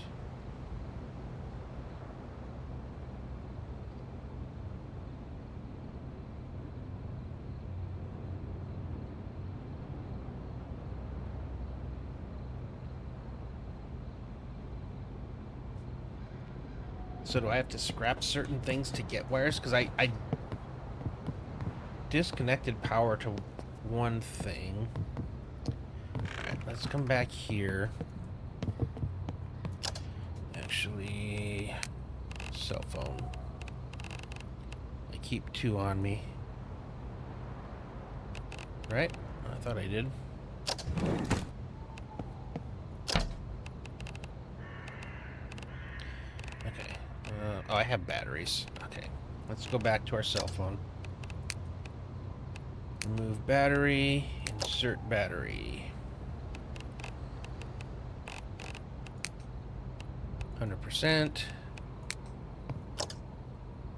So do I have to scrap certain things to get wires? Because I disconnected power to one thing. Alright, let's come back here. Actually, cell phone. I keep 2 on me. Right? I thought I did. Okay. Oh, I have batteries. Okay. Let's go back to our cell phone. Remove battery. Insert battery. 100%.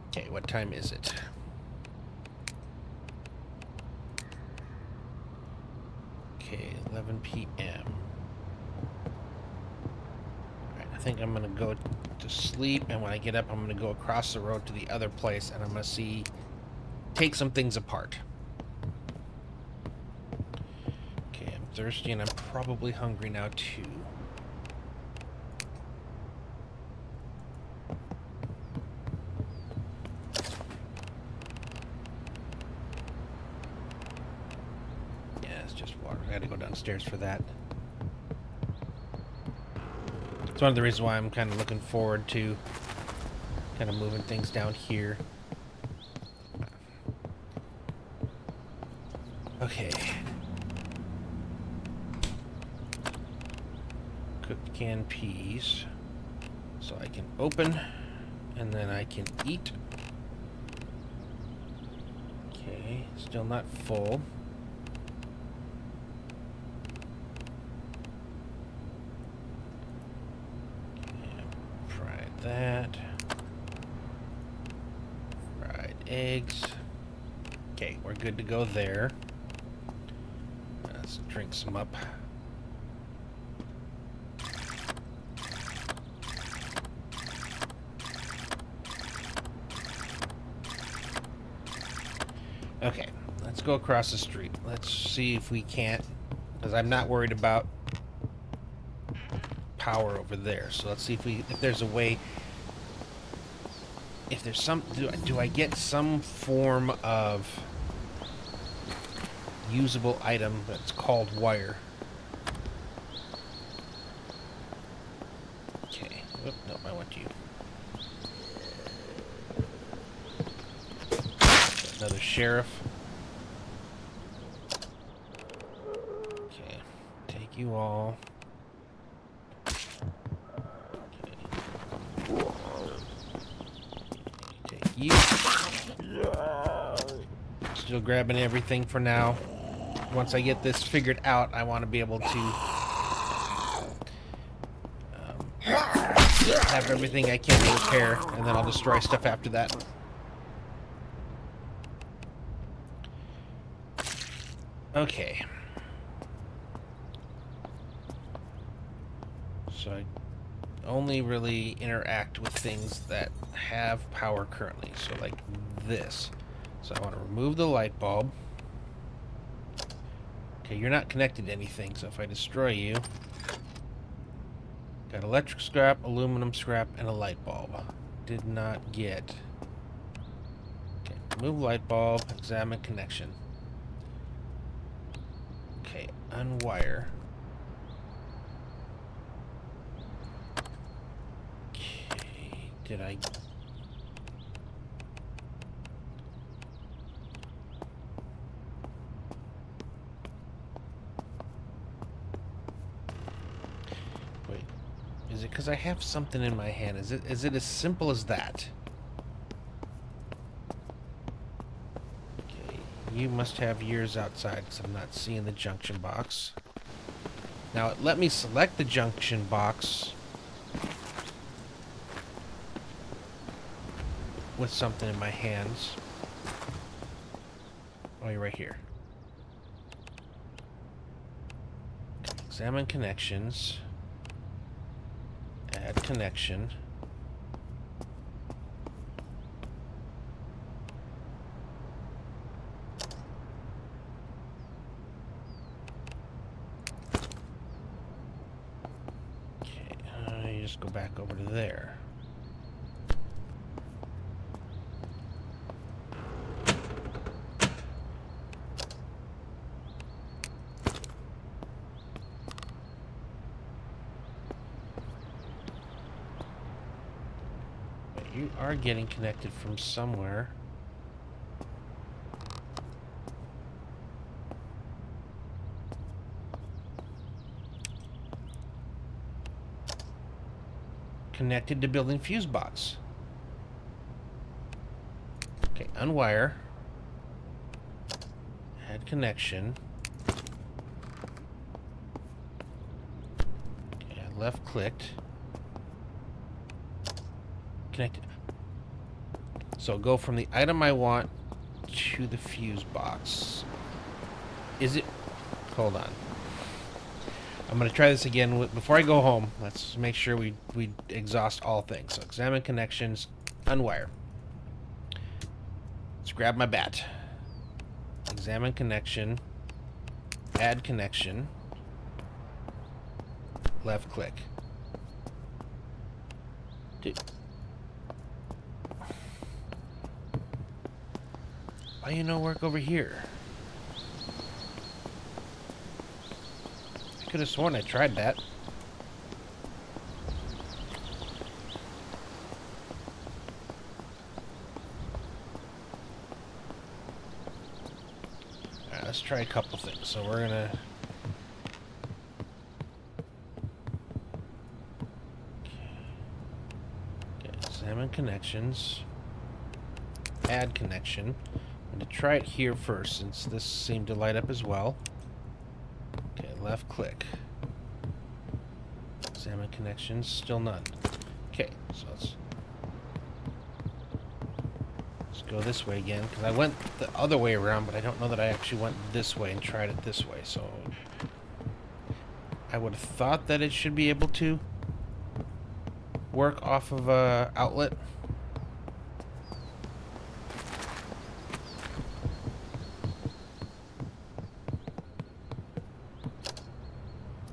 Okay, what time is it? Okay, 11 p.m. Alright, I think I'm gonna go to sleep, and when I get up, I'm gonna go across the road to the other place, and I'm gonna take some things apart. Okay, I'm thirsty, and I'm probably hungry now, too. I had to go downstairs for that. It's one of the reasons why I'm kind of looking forward to kind of moving things down here. Okay. Cooked canned peas. So I can open and then I can eat. Okay, still not full. That. Fried eggs. Okay, we're good to go there. Let's drink some up. Okay, let's go across the street. Let's see if we can't, because I'm not worried about power over there. So let's see if there's a way, if there's some, do I get some form of usable item that's called wire? Okay. Oop, nope, I want you. Another sheriff. Okay. Take you all. You. Still grabbing everything for now. Once I get this figured out, I want to be able to have everything I can to repair, and then I'll destroy stuff after that. Okay. So I only really interact with things that have power currently, so like this. So I want to remove the light bulb. Okay, you're not connected to anything, so if I destroy you... Got electric scrap, aluminum scrap, and a light bulb. Did not get... Okay, remove light bulb, examine connection. Okay, unwire. Okay, did I... Wait, is it because I have something in my hand? Is it as simple as that? Okay, you must have yours outside because I'm not seeing the junction box. Now, let me select the junction box with something in my hands. Oh, you're right here. Examine connections. Add connection. Okay, you just go back over to there. You are getting connected from somewhere. Connected to building fuse box. Okay, unwire. Add connection. Okay, I left clicked. Connected. So go from the item I want to the fuse box. Is it... Hold on. I'm going to try this again. Before I go home, let's make sure we exhaust all things. So examine connections, unwire. Let's grab my bat. Examine connection, add connection, left click. Why you no work over here? I could have sworn I tried that. Alright, let's try a couple things. So we're gonna... Okay, examine connections. Add connection. I'm going to try it here first, since this seemed to light up as well. Okay, left click. Examine connections, still none. Okay, so let's go this way again, because I went the other way around, but I don't know that I actually went this way and tried it this way, so... I would have thought that it should be able to work off of a outlet.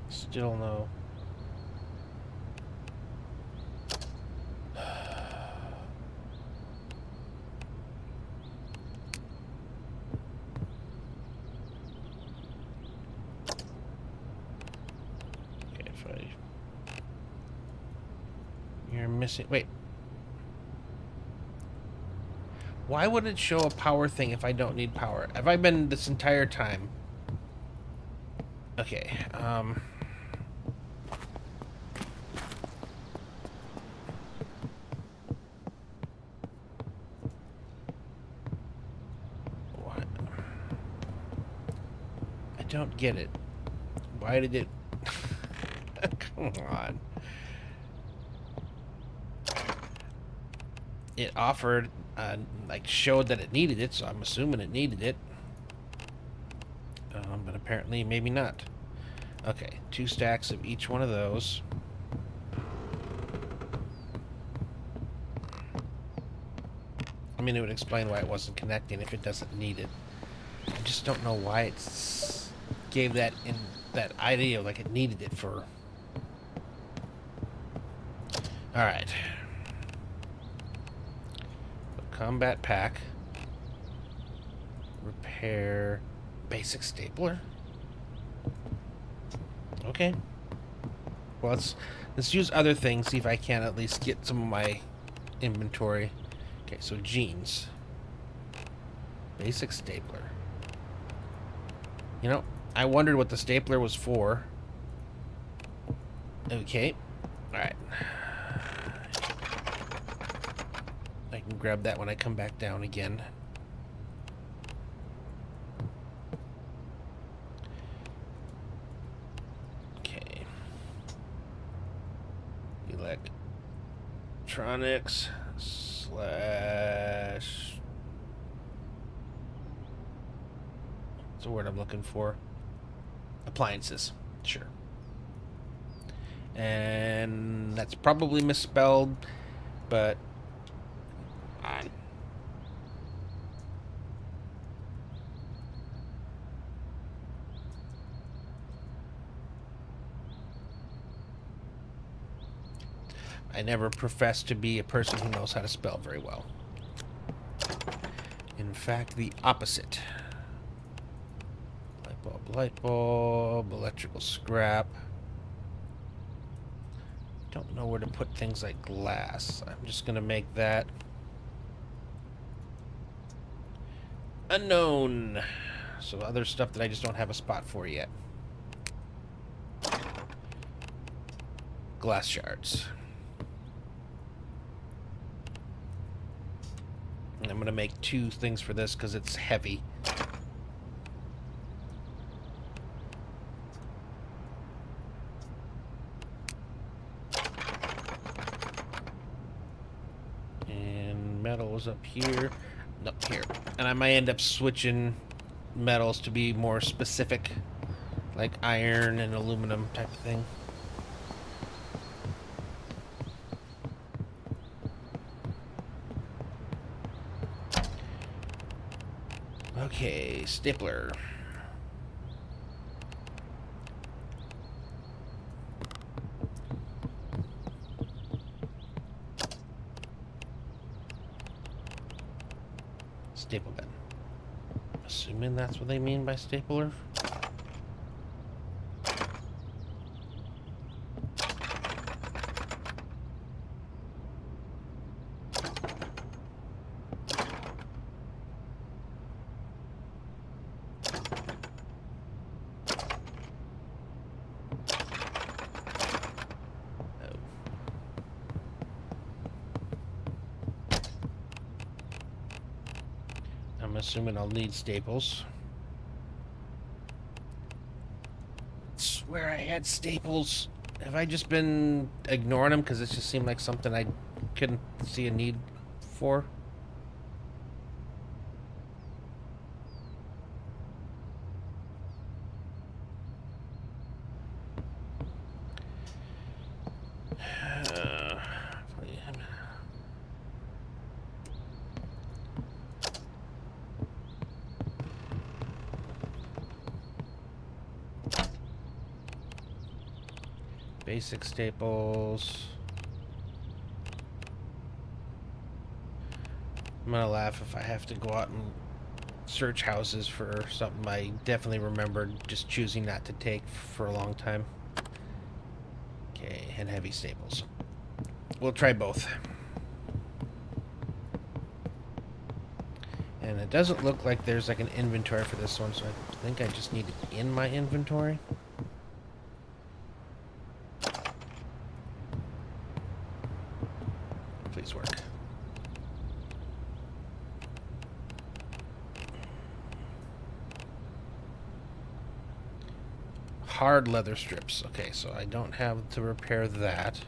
Still no. Okay, if I... You're missing... Wait. Why would it show a power thing if I don't need power? Have I been this entire time? Okay, I don't get it. Why did it... Come on. It offered, like, showed that it needed it, so I'm assuming it needed it. But apparently, maybe not. Okay, 2 stacks of each one of those. I mean, it would explain why it wasn't connecting if it doesn't need it. I just don't know why it's... gave that idea like it needed it for. All right. Combat pack. Repair. Basic stapler. Okay. Well, let's use other things. See if I can at least get some of my inventory. Okay, so jeans. Basic stapler. You know, I wondered what the stapler was for. Okay. Alright. I can grab that when I come back down again. Okay. Electronics / what's the word I'm looking for? Appliances. Sure. And that's probably misspelled, but I never professed to be a person who knows how to spell very well. In fact, the opposite. Light bulb, electrical scrap. Don't know where to put things like glass. I'm just gonna make that unknown. So other stuff that I just don't have a spot for yet. Glass shards. And I'm gonna make 2 things for this because it's heavy. Metals up here, up here, and I might end up switching metals to be more specific, like iron and aluminum type of thing. Okay, stapler. Staple gun. Assuming that's what they mean by stapler. I'm assuming I'll need staples. I swear I had staples. Have I just been ignoring them because it just seemed like something I couldn't see a need for? Basic staples. I'm gonna laugh if I have to go out and search houses for something I definitely remembered just choosing not to take for a long time. Okay, and heavy staples. We'll try both. And it doesn't look like there's like an inventory for this one, so I think I just need it in my inventory. Please work. Hard leather strips. Okay, so I don't have to repair that.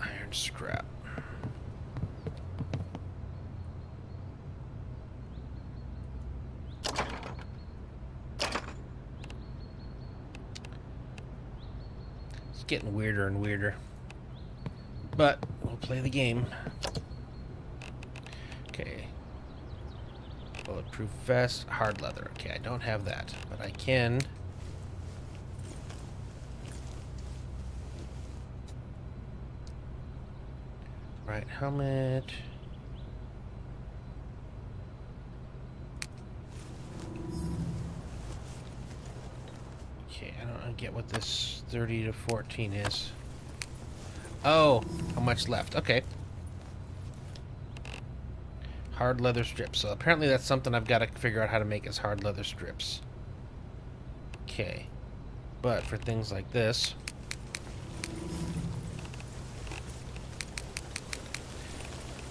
Iron scrap. It's getting weirder and weirder. But we'll play the game. Okay. Bulletproof vest, hard leather. Okay, I don't have that, but I can. Right, helmet. Okay, I don't get what this 30 to 14 is. Oh, how much left? Okay. Hard leather strips. So apparently that's something I've got to figure out how to make as hard leather strips. Okay. But for things like this,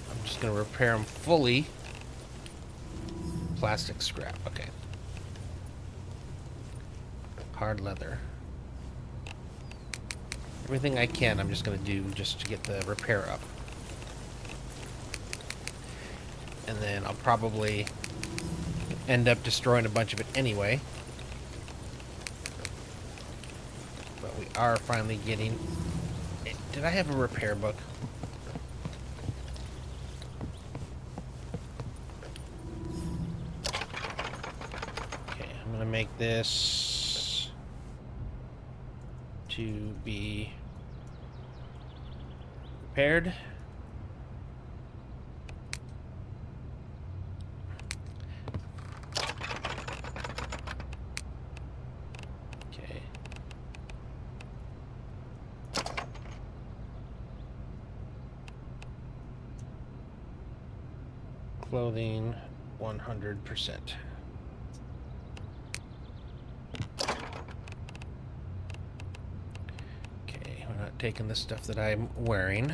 I'm just going to repair them fully. Plastic scrap. Okay. Hard leather. Everything I can, I'm just going to do just to get the repair up. And then I'll probably end up destroying a bunch of it anyway. But we are finally getting... Did I have a repair book? Okay, I'm going to make this to be repaired. Clothing 100%. Okay, we're not taking the stuff that I'm wearing.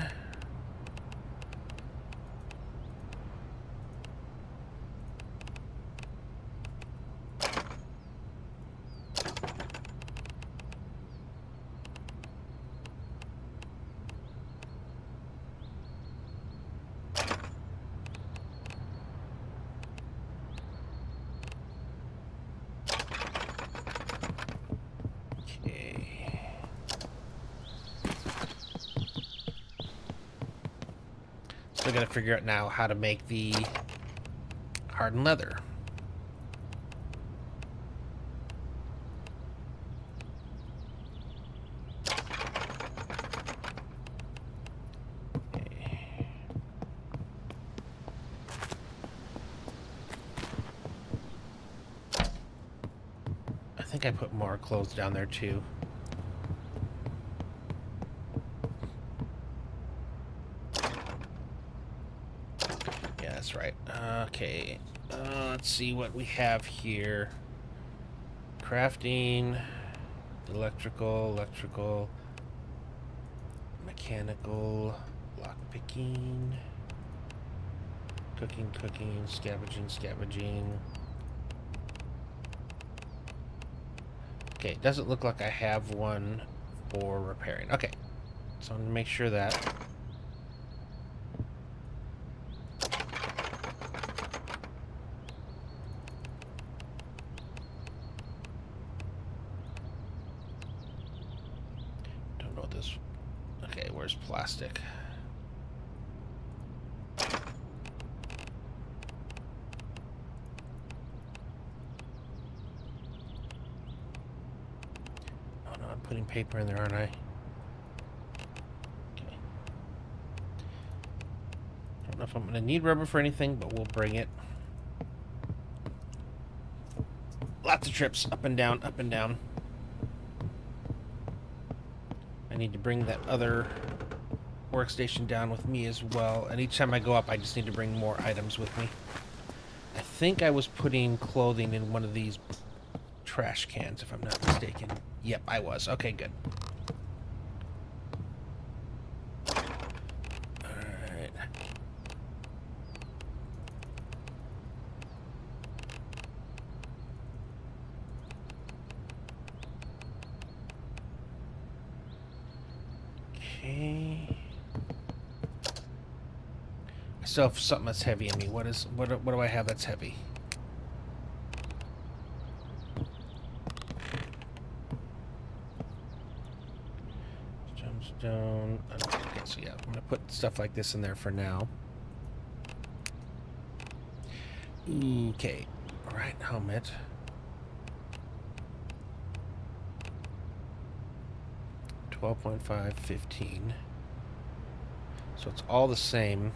Still gotta figure out now how to make the hardened leather. Okay. I think I put more clothes down there too. That's right. Okay. Let's see what we have here. Crafting, electrical, mechanical, lockpicking, cooking, scavenging. Okay, it doesn't look like I have one for repairing. Okay, so I'm gonna make sure that. Okay, where's plastic? Oh no, I'm putting paper in there, aren't I? Okay. Don't know if I'm gonna need rubber for anything, but we'll bring it. Lots of trips, up and down, up and down. I need to bring that other workstation down with me as well. And each time I go up, I just need to bring more items with me. I think I was putting clothing in one of these trash cans, if I'm not mistaken. Yep, I was. Okay, good. Alright. Okay. I still have something that's heavy in me. What do I have that's heavy? Gemstone. Okay, so yeah, I'm gonna put stuff like this in there for now. Okay. Right helmet. 12.5, 15. So it's all the same.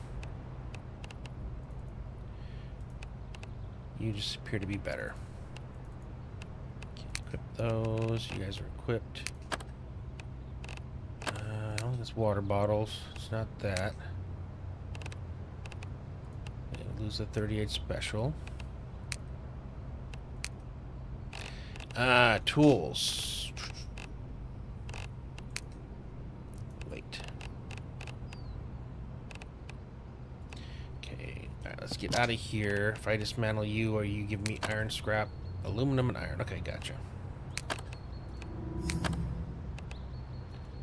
You just appear to be better. Okay, equip those. You guys are equipped. I don't think it's water bottles. It's not that. Okay, lose the 38 special. Tools. Wait. Okay, alright, let's get out of here. If I dismantle you, or you give me iron scrap, aluminum and iron. Okay, gotcha.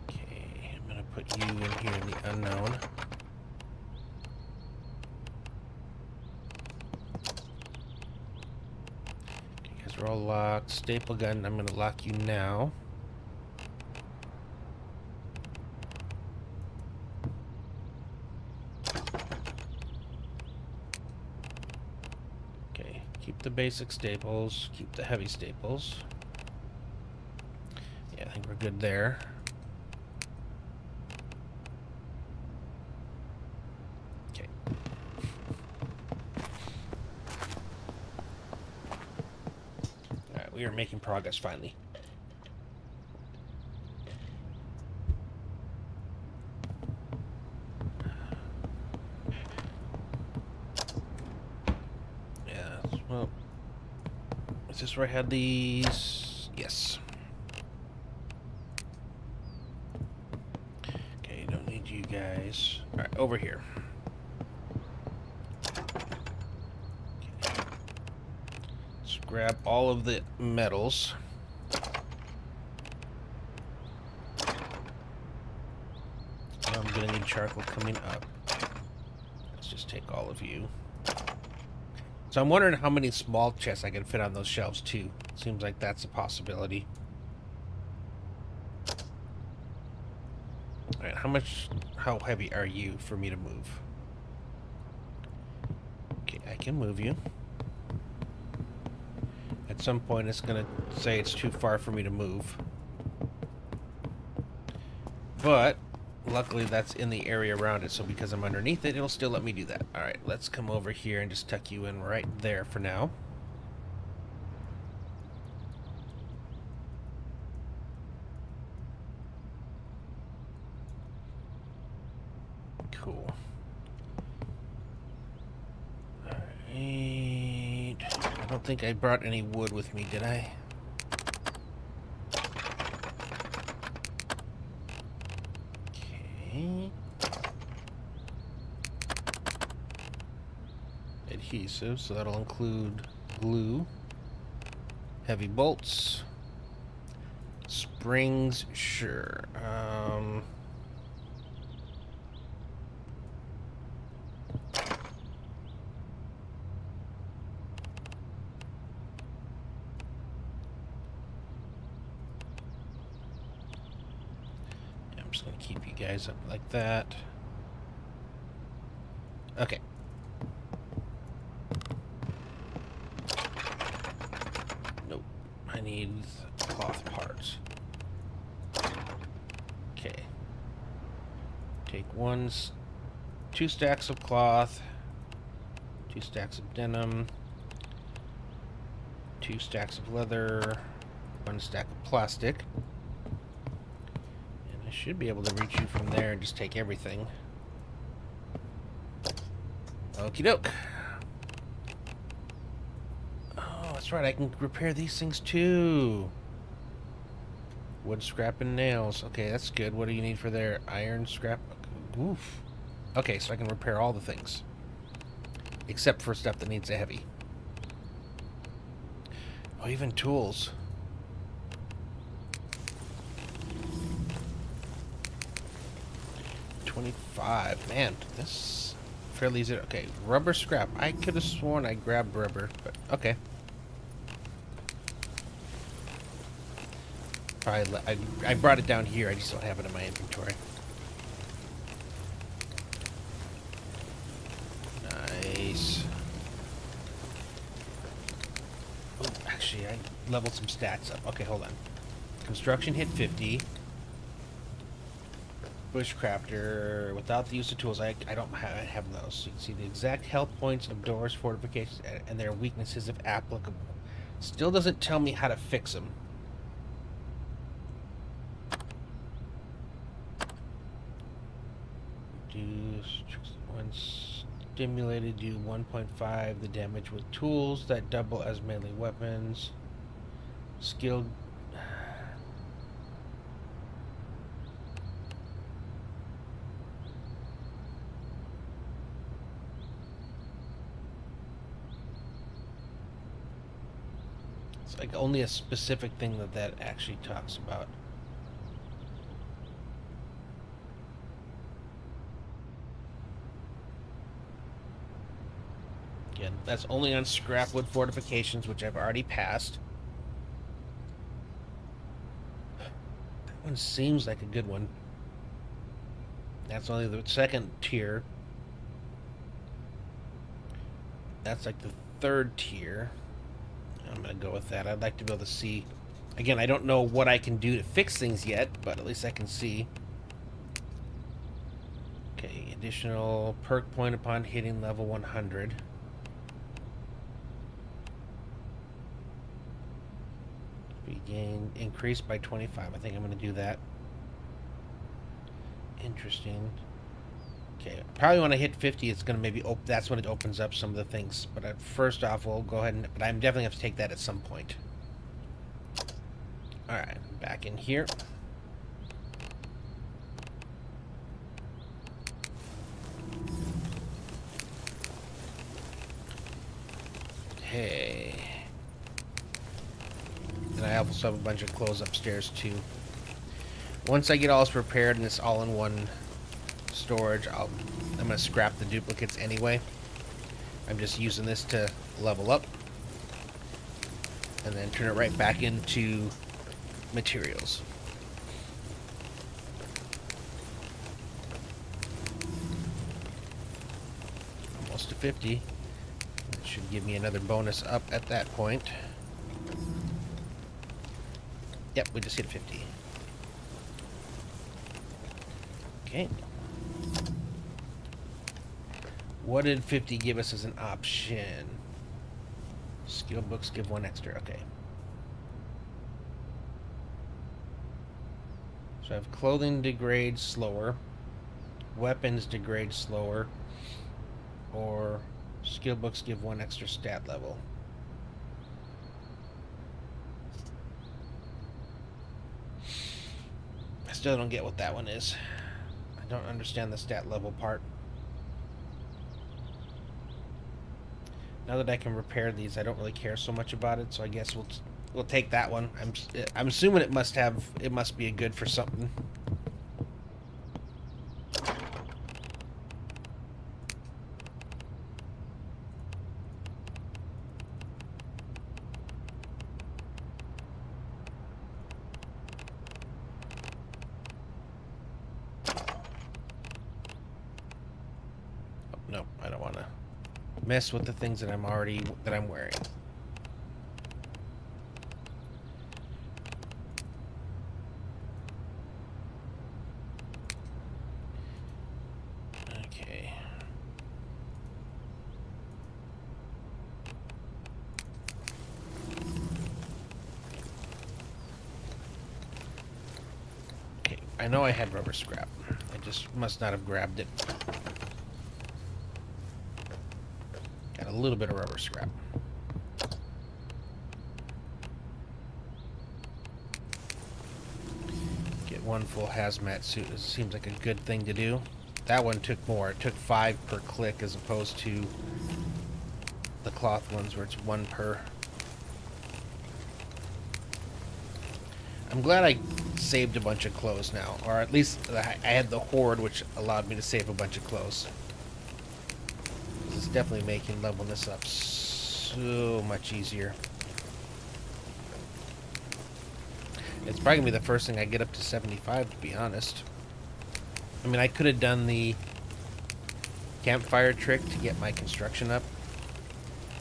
Okay, I'm gonna put you in here in the unknown. Okay, you guys are all locked. Staple gun, I'm gonna lock you now. Keep the basic staples, keep the heavy staples. Yeah, I think we're good there. Okay. Alright, we are making progress finally. Well, is this where I had these? Yes. Okay, don't need you guys. Alright, over here. Okay. Let's grab all of the metals. Now I'm gonna need charcoal coming up. Let's just take all of you. So I'm wondering how many small chests I can fit on those shelves too. Seems like that's a possibility. Alright, how heavy are you for me to move? Okay, I can move you. At some point it's gonna say it's too far for me to move. But luckily that's in the area around it, so because I'm underneath it, it'll still let me do that. Alright, let's come over here and just tuck you in right there for now. Cool. Alright. I don't think I brought any wood with me, did I? Adhesive, so that'll include glue, heavy bolts, springs, sure. I'm just gonna keep you guys up like that. Okay. Nope. I need cloth parts. Okay. Take two stacks of cloth, 2 stacks of denim, 2 stacks of leather, 1 stack of plastic. And I should be able to reach you from there and just take everything. Okie doke. Oh, that's right, I can repair these things too. Wood, scrap, and nails. Okay, that's good. What do you need for there? Iron, scrap. Oof. Okay, so I can repair all the things. Except for stuff that needs a heavy. Oh, even tools. $25. Man, this fairly easy. Okay, rubber scrap. I could have sworn I grabbed rubber, but okay. Probably I brought it down here. I just don't have it in my inventory. Nice. see. I leveled some stats up. Okay, hold on. Construction hit 50. Bushcrafter, without the use of tools, I don't have those. So you can see the exact health points of doors, fortifications, and their weaknesses if applicable. Still doesn't tell me how to fix them. When stimulated, do 1.5 the damage with tools that double as melee weapons. Skilled. It's like only a specific thing that actually talks about. Again, that's only on scrapwood fortifications, which I've already passed. That one seems like a good one. That's only the second tier. That's like the third tier. I'm going to go with that. I'd like to be able to see. Again, I don't know what I can do to fix things yet, but at least I can see. Okay, additional perk point upon hitting level 100. Gain increased by 25. I think I'm going to do that. Interesting. Okay, probably when I hit 50, it's going to maybe that's when it opens up some of the things. But first off, we'll go ahead and. But I'm definitely have to take that at some point. All right, back in here. Hey. And I also have a bunch of clothes upstairs too. Once I get all this prepared and it's all in one storage, I'm gonna scrap the duplicates anyway. I'm just using this to level up and then turn it right back into materials. Almost to 50. It should give me another bonus up at that point. Yep, we just hit 50. Okay. What did 50 give us as an option? Skill books give 1 extra. Okay. So I have clothing degrades slower, weapons degrade slower, or skill books give 1 extra stat level. I still don't get what that one is. I don't understand the stat level part. Now that I can repair these, I don't really care so much about it, so I guess we'll take that one. I'm assuming it must be a good for something. No, I don't want to mess with the things that I'm wearing. Okay. Okay, I know I had rubber scrap. I just must not have grabbed it. A little bit of rubber scrap. Get 1 full hazmat suit. It seems like a good thing to do. That one took more. It took 5 per click as opposed to the cloth ones where it's 1 per. I'm glad I saved a bunch of clothes now, or at least I had the horde, which allowed me to save a bunch of clothes. It's definitely making leveling this up so much easier. It's probably gonna be the first thing I get up to 75, to be honest. I mean, I could have done the campfire trick to get my construction up.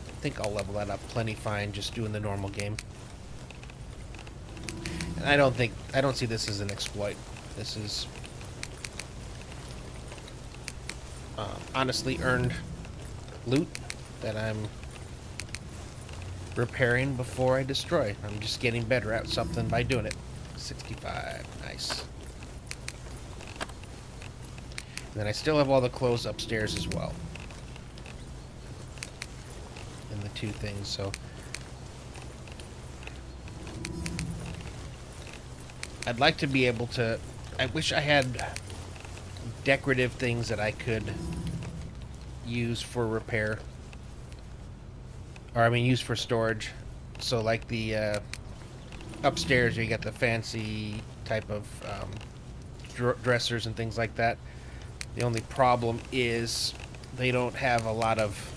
I think I'll level that up plenty fine just doing the normal game. I don't see this as an exploit. This is honestly earned loot that I'm repairing before I destroy. I'm just getting better at something by doing it. 65, nice. And then I still have all the clothes upstairs as well. And the two things, so I'd like to be able to... I wish I had decorative things that I could use for repair. Or, I mean, use for storage. So, like the upstairs, you get the fancy type of dressers and things like that. The only problem is they don't have a lot of...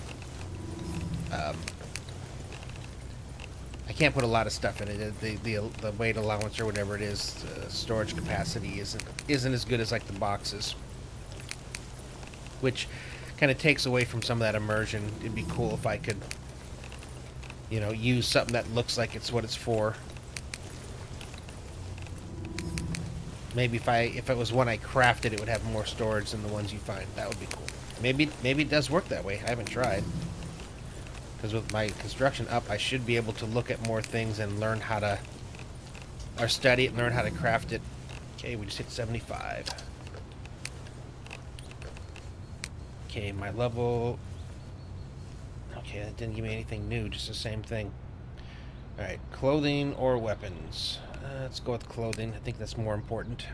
I can't put a lot of stuff in it. The weight allowance or whatever it is, storage capacity isn't as good as like the boxes, which kind of takes away from some of that immersion. It'd be cool if I could, you know, use something that looks like it's what it's for. Maybe if it was one I crafted, it would have more storage than the ones you find. That would be cool. Maybe it does work that way. I haven't tried. Because with my construction up, I should be able to look at more things and learn how to... or study it and learn how to craft it. Okay, we just hit 75. Okay, my level... Okay, that didn't give me anything new, just the same thing. Alright, clothing or weapons? Let's go with clothing. I think that's more important.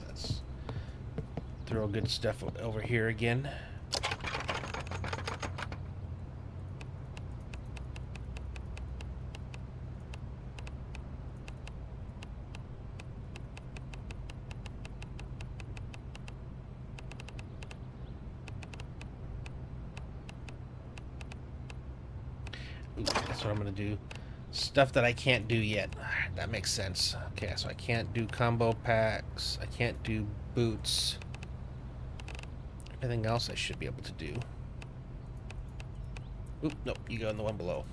Let's throw good stuff over here again. Ooh, that's what I'm gonna do. Stuff that I can't do yet. That makes sense. Okay, so I can't do combo packs. I can't do boots. Everything else I should be able to do. Oop, nope, you go in the one below.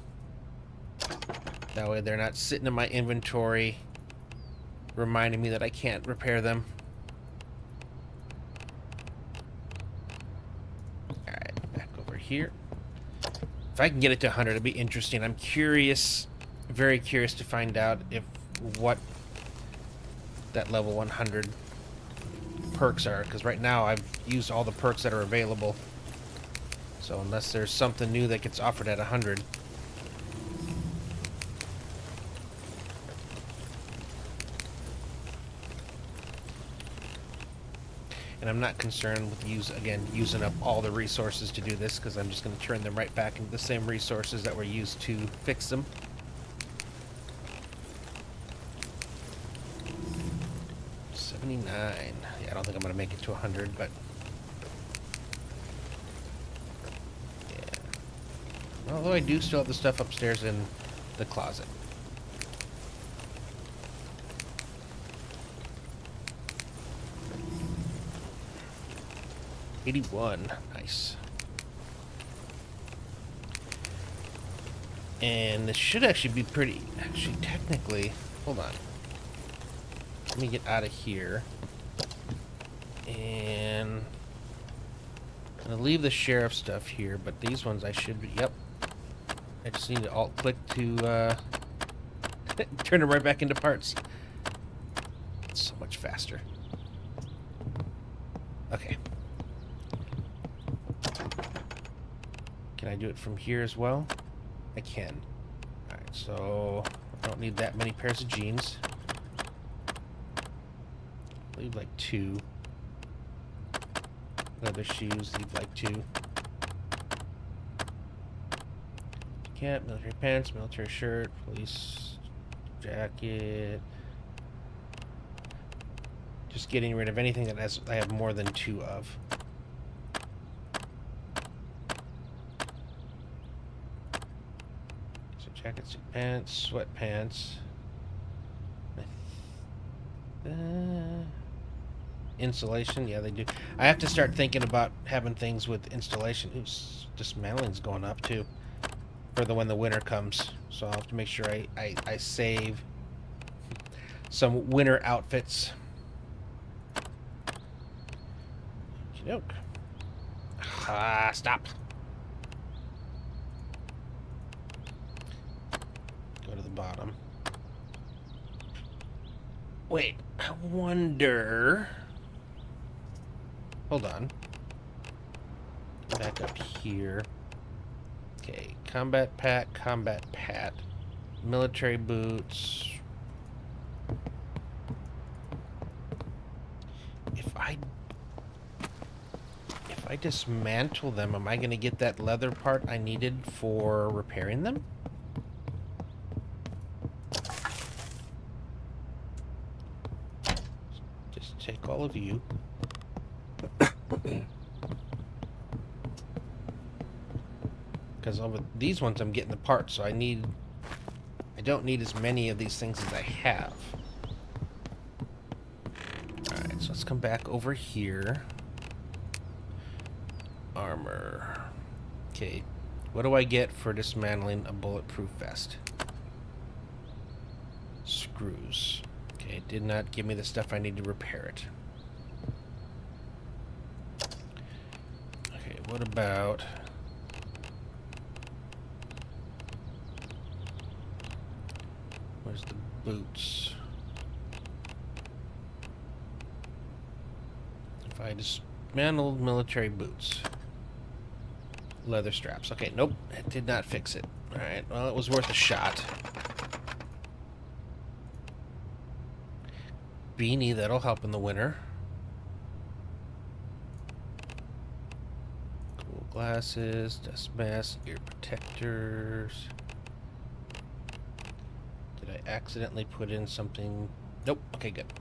That way they're not sitting in my inventory reminding me that I can't repair them. Alright, back over here. If I can get it to 100, it'd be interesting. I'm curious, very curious to find out what that level 100 perks are, because right now I've used all the perks that are available. So unless there's something new that gets offered at 100. And I'm not concerned with using up all the resources to do this, because I'm just going to turn them right back into the same resources that were used to fix them. $79. Yeah, I don't think I'm going to make it to 100, but yeah. Although I do still have the stuff upstairs in the closet. $81. Nice. And this should actually be pretty... Actually, technically... Hold on. Let me get out of here. And... I'm going to leave the sheriff stuff here, but these ones I should be... Yep. I just need to alt-click to turn them right back into parts. It's so much faster. Okay. Can I do it from here as well? I can. Alright, so I don't need that many pairs of jeans. Leave like 2. Leather shoes, leave like 2. Cap, military pants, military shirt, police jacket. Just getting rid of anything that I have more than 2 of. Jacket, suit, pants, sweatpants. Insulation, yeah, they do. I have to start thinking about having things with installation. Ooh, dismantling's going up too. for when the winter comes. So I'll have to make sure I save some winter outfits. Okey-doke. Ah, stop. Go to the bottom. Wait, I wonder... Hold on. Back up here. Okay, combat pat, military boots. If I dismantle them, am I going to get that leather part I needed for repairing them? Just take all of you. Because over these ones I'm getting the parts, so I don't need as many of these things as I have. Alright, so let's come back over here. Armor. Okay, what do I get for dismantling a bulletproof vest? Screws. Okay, it did not give me the stuff I need to repair it. Okay, what about... Where's the boots? If I dismantled military boots. Leather straps. Okay, nope. It did not fix it. Alright, well, it was worth a shot. Beanie, that'll help in the winter. Cool glasses, dust mask, ear protectors. Did I accidentally put in something? Nope. Okay, good.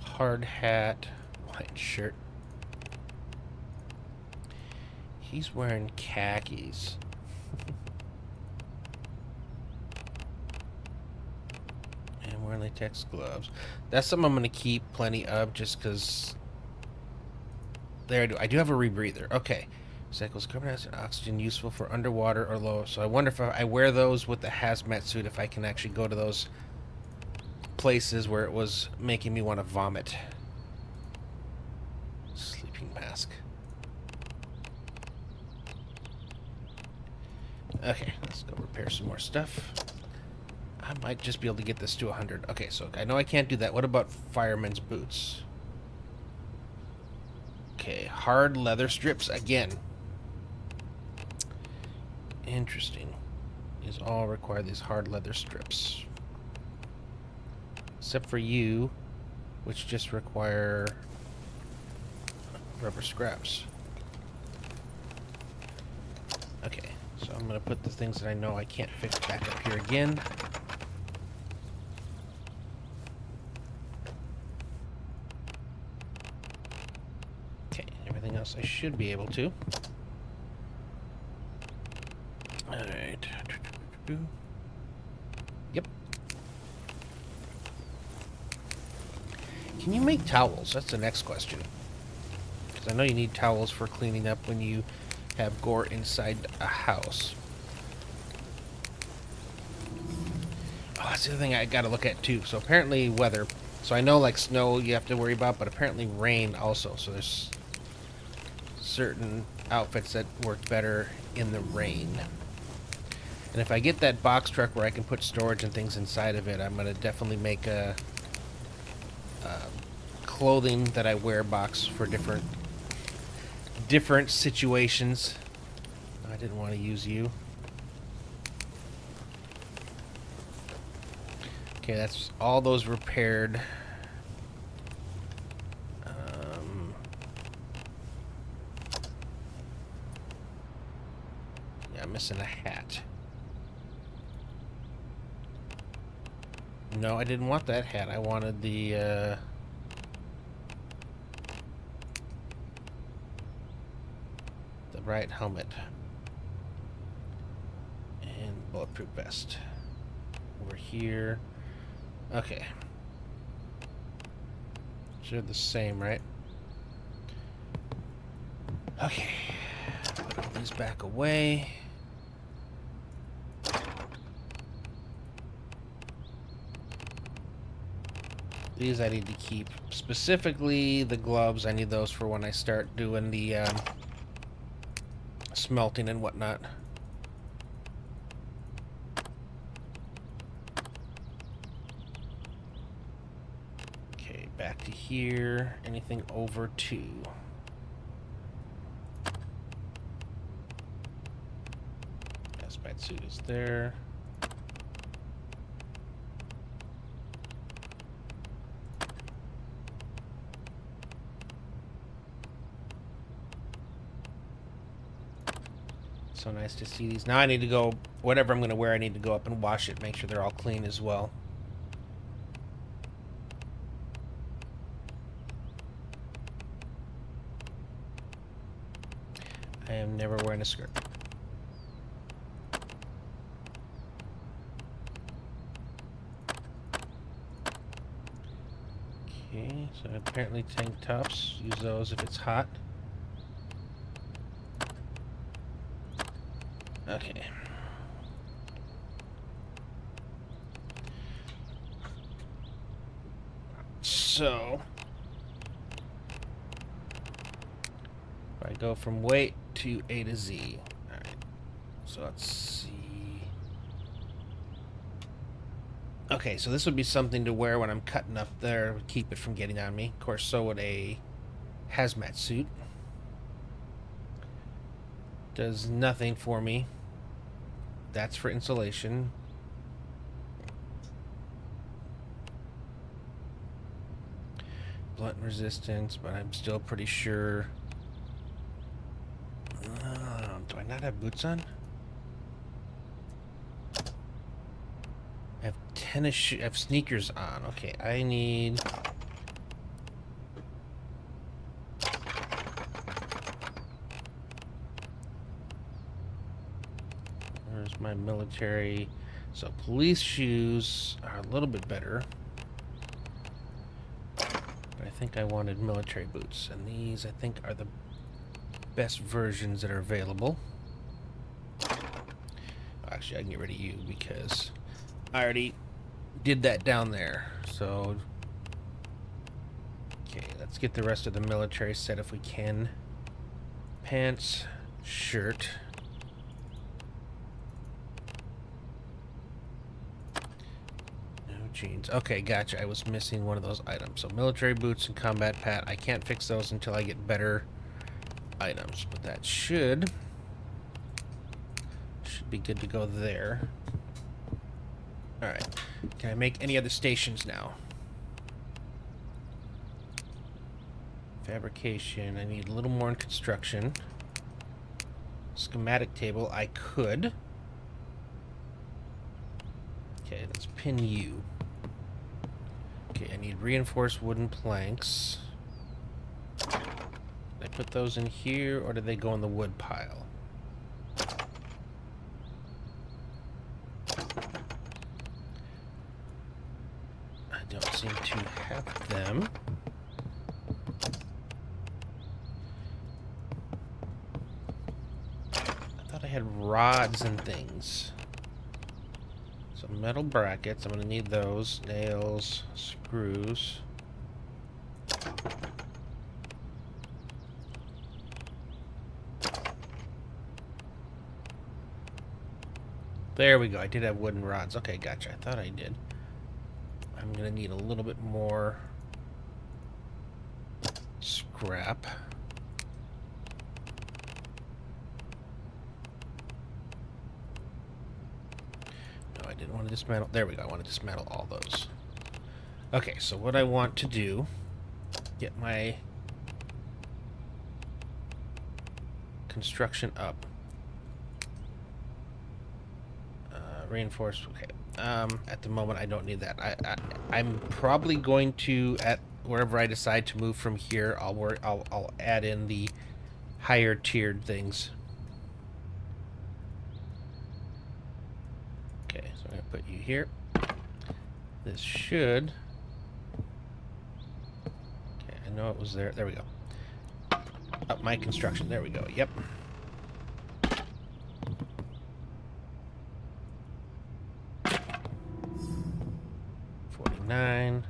Hard hat, white shirt. He's wearing khakis. And wearing latex gloves. That's something I'm going to keep plenty of just because... There I do. I do have a rebreather. Okay. Cycles carbon dioxide and oxygen useful for underwater or low. So I wonder if I wear those with the hazmat suit, if I can actually go to those places where it was making me want to vomit. Sleeping mask. Okay, let's go repair some more stuff. I might just be able to get this to 100. Okay, so I know I can't do that. What about fireman's boots? Okay, hard leather strips again. Interesting. These all require these hard leather strips. Except for you, which just require rubber scraps. Okay, so I'm going to put the things that I know I can't fix back up here again. Okay, everything else I should be able to. Alright. Yep. Can you make towels? That's the next question. Because I know you need towels for cleaning up when you have gore inside a house. Oh, that's the other thing I gotta look at too. So apparently weather. So I know like snow you have to worry about, but apparently rain also. So there's certain outfits that work better in the rain. And if I get that box truck where I can put storage and things inside of it, I'm going to definitely make a clothing that I wear box for different situations. I didn't want to use you. Okay, that's all those repaired. Yeah, I'm missing a hat. No, I didn't want that hat. I wanted the right helmet. And bulletproof vest. Over here. Okay. So they're the same, right? Okay. Put all these back away. These I need to keep. Specifically, the gloves, I need those for when I start doing the smelting and whatnot. Okay, back to here. Anything over 2. Hazmat suit is there. So nice to see these. Now I need to go, whatever I'm going to wear, I need to go up and wash it, make sure they're all clean as well. I am never wearing a skirt. Okay, so apparently tank tops, use those if it's hot. Okay. So, if I go from weight to A to Z. Alright. So let's see. Okay, so this would be something to wear when I'm cutting up there, keep it from getting on me. Of course, so would a hazmat suit. Does nothing for me. That's for insulation. Blunt resistance, but I'm still pretty sure. Do I not have boots on? I have tennis shoes. I have sneakers on. Okay, I need. Where's my military? So police shoes are a little bit better. But I think I wanted military boots. And these, I think, are the best versions that are available. Actually, I can get rid of you because I already did that down there. So, okay, let's get the rest of the military set if we can. Pants, shirt. No jeans. Okay, gotcha. I was missing one of those items. So military boots and combat pat. I can't fix those until I get better items, but that should be good to go there. Alright. Can I make any other stations now? Fabrication. I need a little more in construction. Schematic table. I could. Okay, let's pin you. Okay, I need reinforced wooden planks. Did I put those in here, or did they go in the wood pile? I don't seem to have them. I thought I had rods and things. So metal brackets, I'm going to need those. Nails, screws. There we go. I did have wooden rods. Okay, gotcha. I thought I did. I'm going to need a little bit more scrap. No, I didn't want to dismantle. There we go. I want to dismantle all those. Okay, so what I want to do, get my construction up. Reinforced. Okay. At the moment, I don't need that. I'm probably going to, at wherever I decide to move from here, I'll add in the higher tiered things. Okay, so I'm gonna put you here. This should. Okay, I know it was there. There we go. Up my construction. There we go. Yep. 49.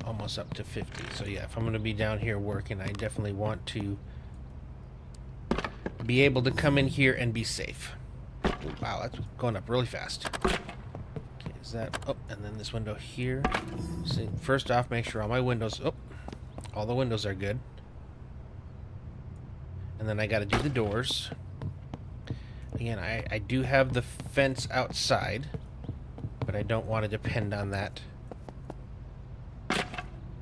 almost up to 50. So yeah, if I'm going to be down here working, I definitely want to be able to come in here and be safe. Ooh, wow, that's going up really fast. Okay, is that... Oh, and then this window here. So first off, make sure all my windows... Oh, all the windows are good. And then I got to do the doors. Again, I do have the fence outside, but I don't want to depend on that.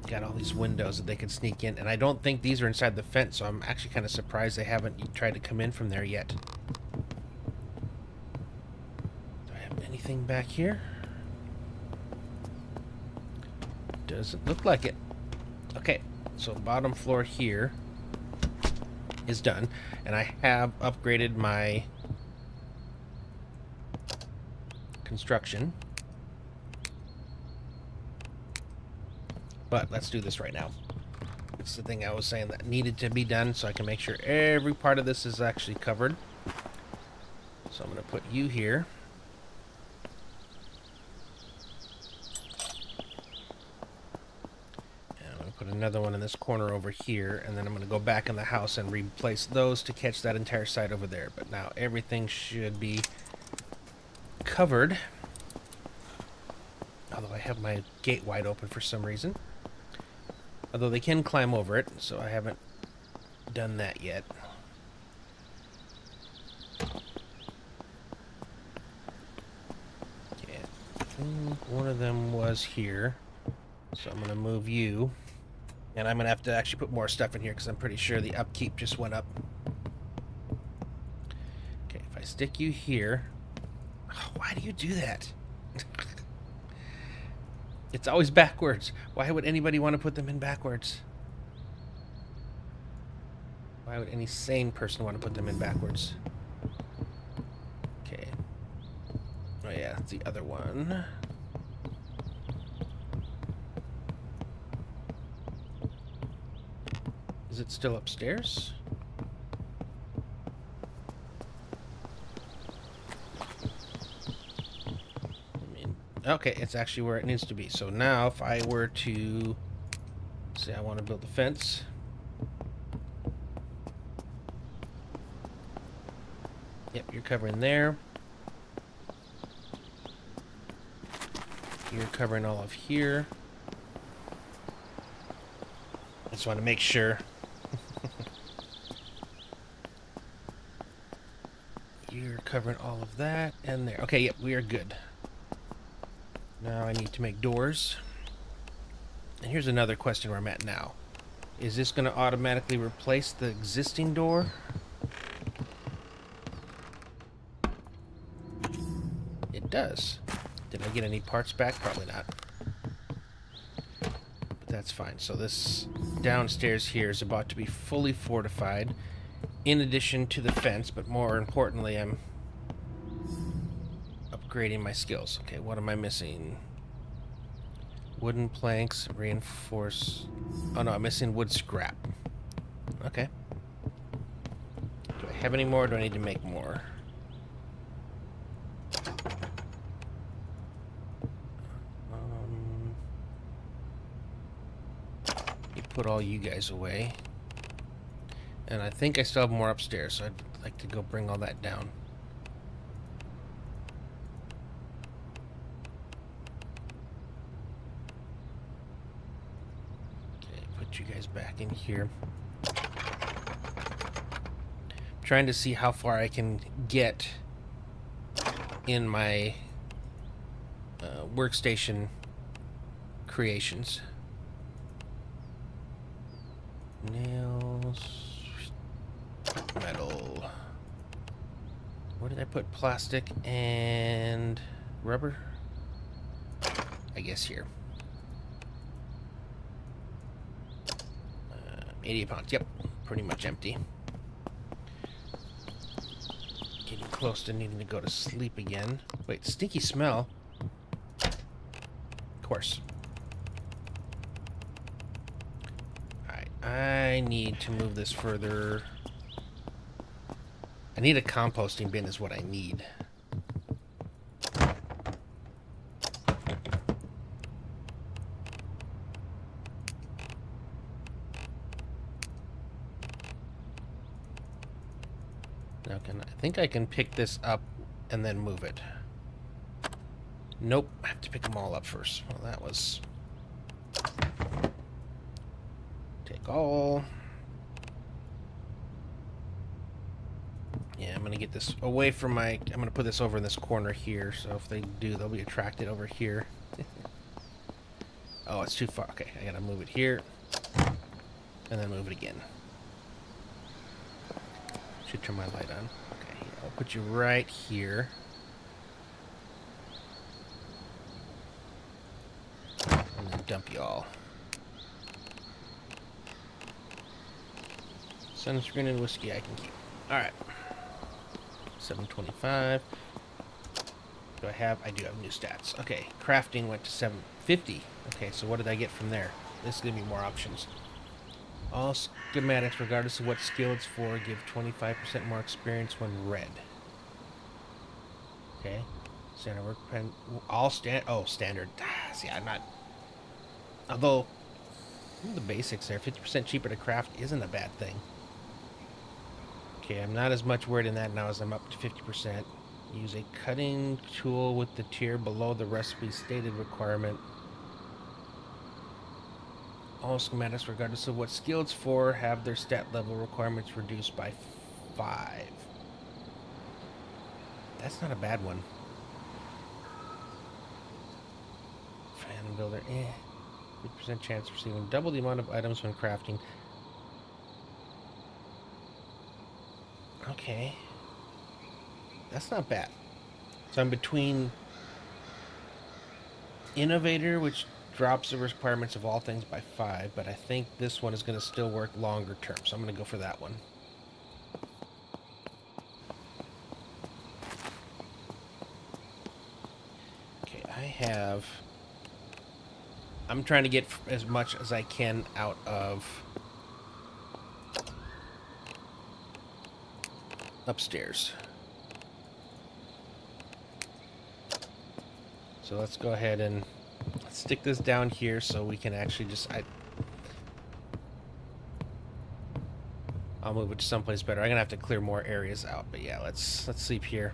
Got all these windows that they can sneak in, and I don't think these are inside the fence, so I'm actually kind of surprised they haven't tried to come in from there yet. Do I have anything back here? Doesn't look like it. Okay, so bottom floor here is done, and I have upgraded my construction. But let's do this right now. It's the thing I was saying that needed to be done, so I can make sure every part of this is actually covered. So I'm going to put you here. And I'm going to put another one in this corner over here, and then I'm going to go back in the house and replace those to catch that entire side over there. But now everything should be covered. Although I have my gate wide open for some reason. Although they can climb over it, so I haven't done that yet. Okay, I think one of them was here. So I'm going to move you. And I'm going to have to actually put more stuff in here because I'm pretty sure the upkeep just went up. Okay, if I stick you here... Oh, why do you do that? It's always backwards. Why would anybody want to put them in backwards? Why would any sane person want to put them in backwards? Okay. Oh yeah, that's the other one. Is it still upstairs? Okay, it's actually where it needs to be. So now if I were to say I want to build a fence. Yep, you're covering there. You're covering all of here. I just want to make sure. You're covering all of that and there. Okay, yep, we are good. Now I need to make doors. And here's another question where I'm at now. Is this going to automatically replace the existing door? It does. Did I get any parts back? Probably not. But that's fine. So this downstairs here is about to be fully fortified, in addition to the fence, but more importantly, I'm upgrading my skills. Okay, what am I missing? Wooden planks, reinforce... Oh no, I'm missing wood scrap. Okay. Do I have any more, or do I need to make more? You put all you guys away. And I think I still have more upstairs, so I'd like to go bring all that down. You guys back in here. Trying to see how far I can get in my workstation creations. Nails, metal. Where did I put plastic and rubber? I guess here. 88 pounds, yep, pretty much empty. Getting close to needing to go to sleep again. Wait, stinky smell. Of course. Alright, I need to move this further. I need a composting bin is what I need. Now I think I can pick this up and then move it. Nope, I have to pick them all up first. Well, that was... Take all. Yeah, I'm going to get this away from my... I'm going to put this over in this corner here, so if they do, they'll be attracted over here. Oh, it's too far. Okay, I got to move it here. And then move it again. Should turn my light on. Okay, I'll put you right here. And then dump you all. Sunscreen and whiskey I can keep. Alright. 725. Do I have? I do have new stats. Okay, crafting went to 750. Okay, so what did I get from there? This is going to be more options. All schematics, regardless of what skill it's for, give 25% more experience when read. Okay. Standard work pen. All standard. See, I'm not... Although, the basics there. 50% cheaper to craft isn't a bad thing. Okay, I'm not as much worried in that now as I'm up to 50%. Use a cutting tool with the tier below the recipe stated requirement. All schematics, regardless of what skill it's for, have their stat level requirements reduced by 5. That's not a bad one. Fan builder, 50% chance of receiving double the amount of items when crafting. Okay. That's not bad. So I'm between Innovator, which drops the requirements of all things by 5, but I think this one is going to still work longer term, so I'm going to go for that one. Okay, I'm trying to get as much as I can out of upstairs. So let's go ahead and stick this down here so we can actually just... I'll move it to someplace better. I'm gonna have to clear more areas out, but yeah, let's sleep here.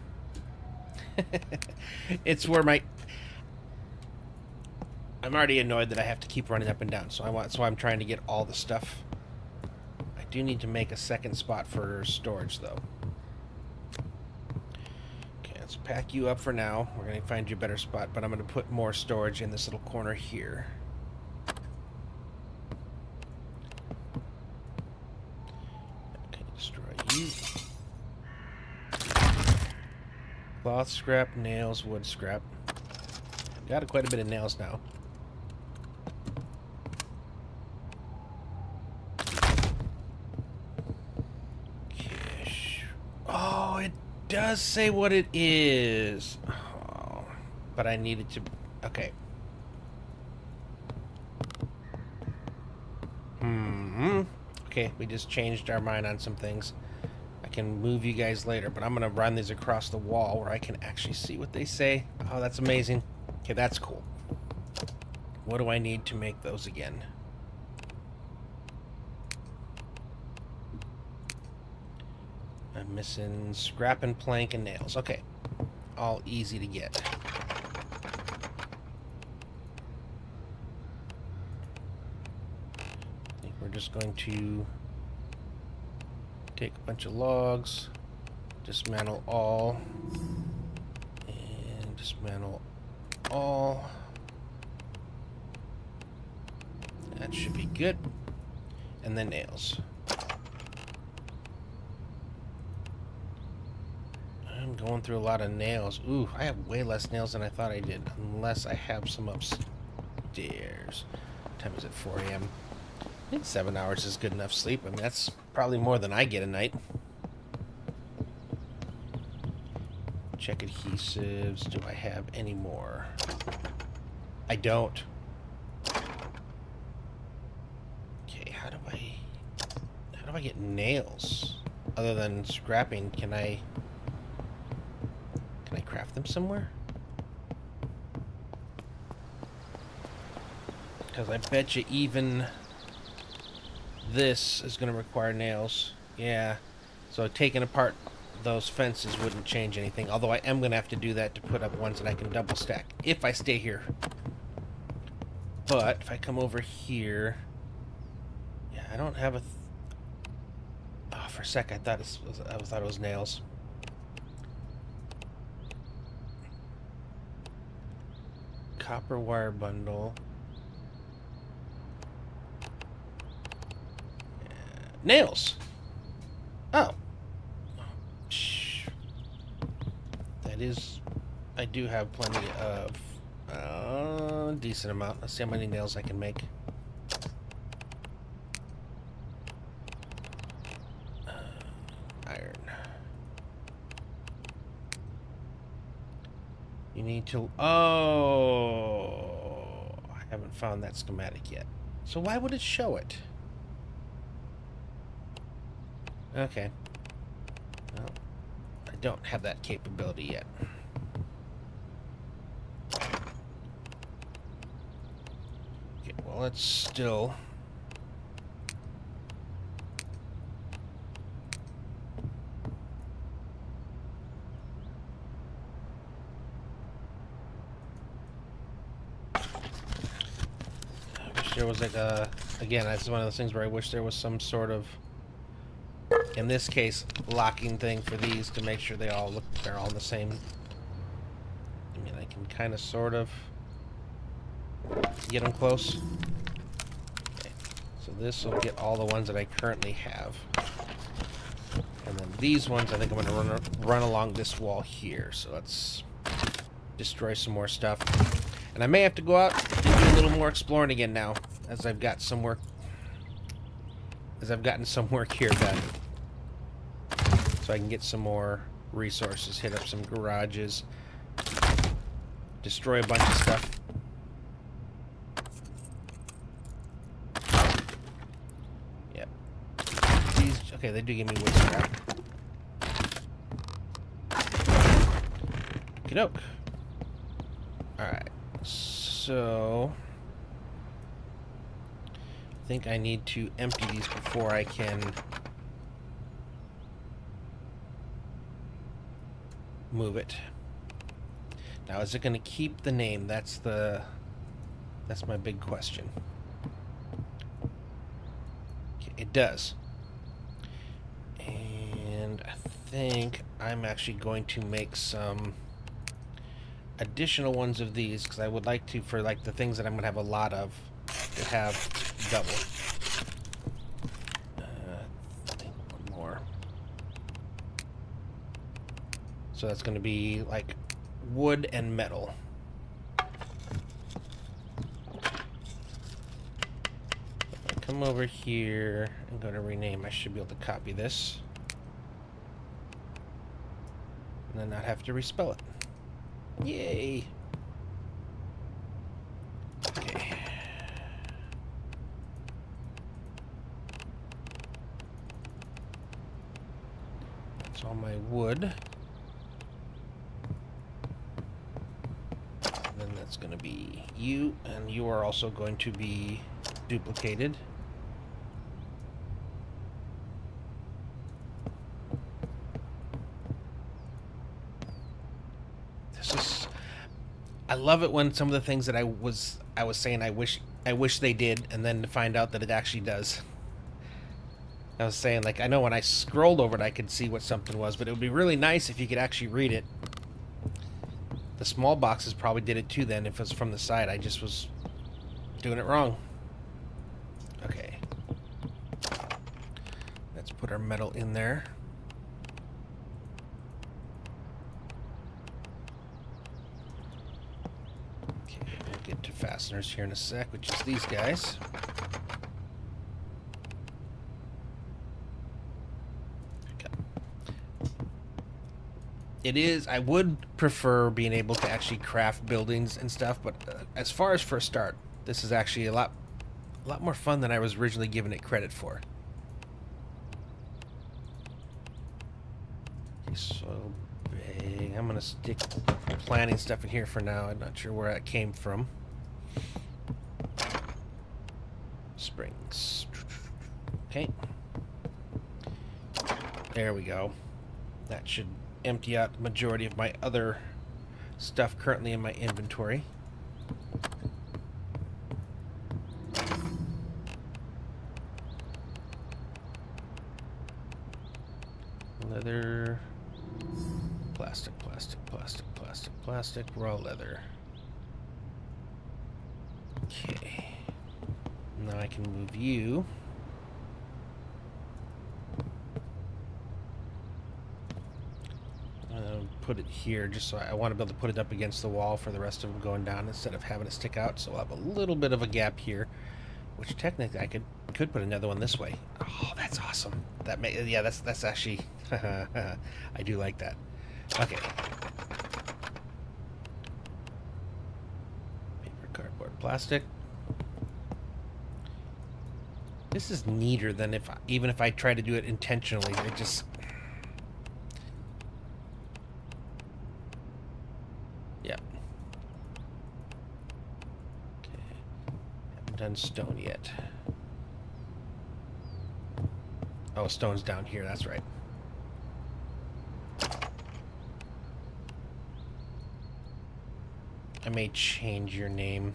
It's where I'm already annoyed that I have to keep running up and down, so I'm trying to get all the stuff. I do need to make a second spot for storage though. Let's pack you up for now. We're going to find you a better spot, but I'm going to put more storage in this little corner here. Okay, destroy you. Cloth scrap, nails, wood scrap. Got quite a bit of nails now. Cash. Oh, it does say what it is. Oh, but I needed to... Okay. Okay, we just changed our mind on some things. I can move you guys later, but I'm going to run these across the wall where I can actually see what they say. Oh, that's amazing. Okay, that's cool. What do I need to make those again? I'm missing scrap and plank and nails. Okay. All easy to get. I think we're just going to take a bunch of logs, dismantle all, and dismantle all. That should be good. And then nails. I'm going through a lot of nails. Ooh, I have way less nails than I thought I did. Unless I have some upstairs. What time is it? 4 a.m. I think 7 hours is good enough sleep. I mean, that's probably more than I get a night. Check adhesives. Do I have any more? I don't. Okay, how do I get nails? Other than scrapping, can I craft them somewhere? Because I bet you even this is going to require nails. Yeah. So taking apart those fences wouldn't change anything. Although I am going to have to do that to put up ones that I can double stack if I stay here. But if I come over here, yeah, I don't have a. Oh, for a sec, I thought it was nails. Copper wire bundle. Nails. Oh. That is, I do have plenty of decent amount. Let's see how many nails I can make. Iron. You need to. Oh, I haven't found that schematic yet. So why would it show it? Okay. Well, I don't have that capability yet. Okay, well, let's still. I wish there was like a. Again, that's one of those things where I wish there was some sort of. In this case, locking thing for these to make sure they're all in the same. I mean, I can kind of sort of get them close. Okay. So this will get all the ones that I currently have. And then these ones, I think I'm going to run along this wall here. So let's destroy some more stuff. And I may have to go out and do a little more exploring again now, as I've got some work. As I've gotten some work here done. So I can get some more resources, hit up some garages, destroy a bunch of stuff. Yep. These, okay, they do give me wood scrap. Okey-doke. Alright, so I think I need to empty these before I can move it. Now, is it going to keep the name? That's my big question. Okay, it does. And I think I'm actually going to make some additional ones of these because I would like to, for like the things that I'm going to have a lot of, to have double. I think one more. So that's going to be like wood and metal. If I come over here, I'm going to rename. I should be able to copy this. And then not have to respell it. Yay! Okay. That's all my wood. Then that's going to be you, and you are also going to be duplicated. This is, I love it when some of the things that I was saying I wish they did, and then to find out that it actually does. I was saying, like, I know when I scrolled over it I could see what something was, but it would be really nice if you could actually read it. The small boxes probably did it too then if it was from the side. I just was doing it wrong. Okay. Let's put our metal in there. Okay, we'll get to fasteners here in a sec, which is these guys. It is, I would prefer being able to actually craft buildings and stuff, but as far as for a start, this is actually a lot more fun than I was originally giving it credit for. Okay, soil bag. I'm gonna stick planting stuff in here for now. I'm not sure where that came from. Springs. Okay. There we go. That should empty out the majority of my other stuff currently in my inventory. Leather, plastic, plastic, plastic, plastic, plastic, raw leather. Okay. Now I can move you. Put it here just so I want to be able to put it up against the wall for the rest of them going down instead of having it stick out. So I'll have a little bit of a gap here, which technically I could put another one this way. Oh, that's awesome. Yeah, that's actually I do like that. Okay. Paper, cardboard, plastic. This is neater than even if I try to do it intentionally. It just... Yep. Okay. Haven't done stone yet. Oh, stone's down here, that's right. I may change your name.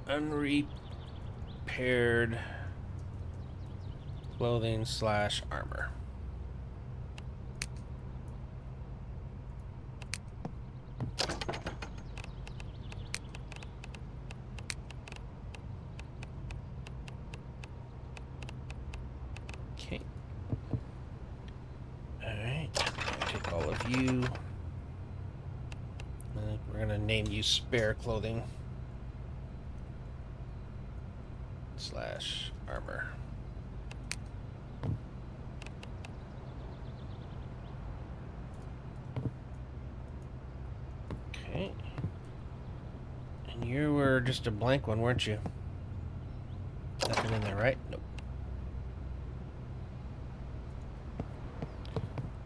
Unrepaired clothing / armor. Okay. Alright, take all of you. We're gonna name you spare clothing / armor. Okay. And you were just a blank one, weren't you? Nothing in there, right? Nope.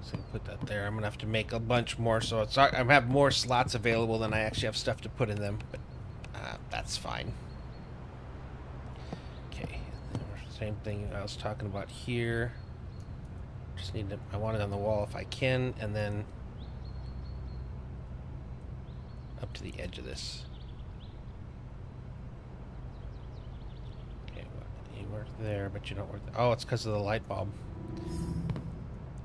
So put that there. I'm gonna have to make a bunch more, so it's I have more slots available than I actually have stuff to put in them, but that's fine. Okay, same thing I was talking about here. Just need to, I want it on the wall if I can, and then up to the edge of this. Okay, well, you work there, but you don't work there. Oh, it's because of the light bulb.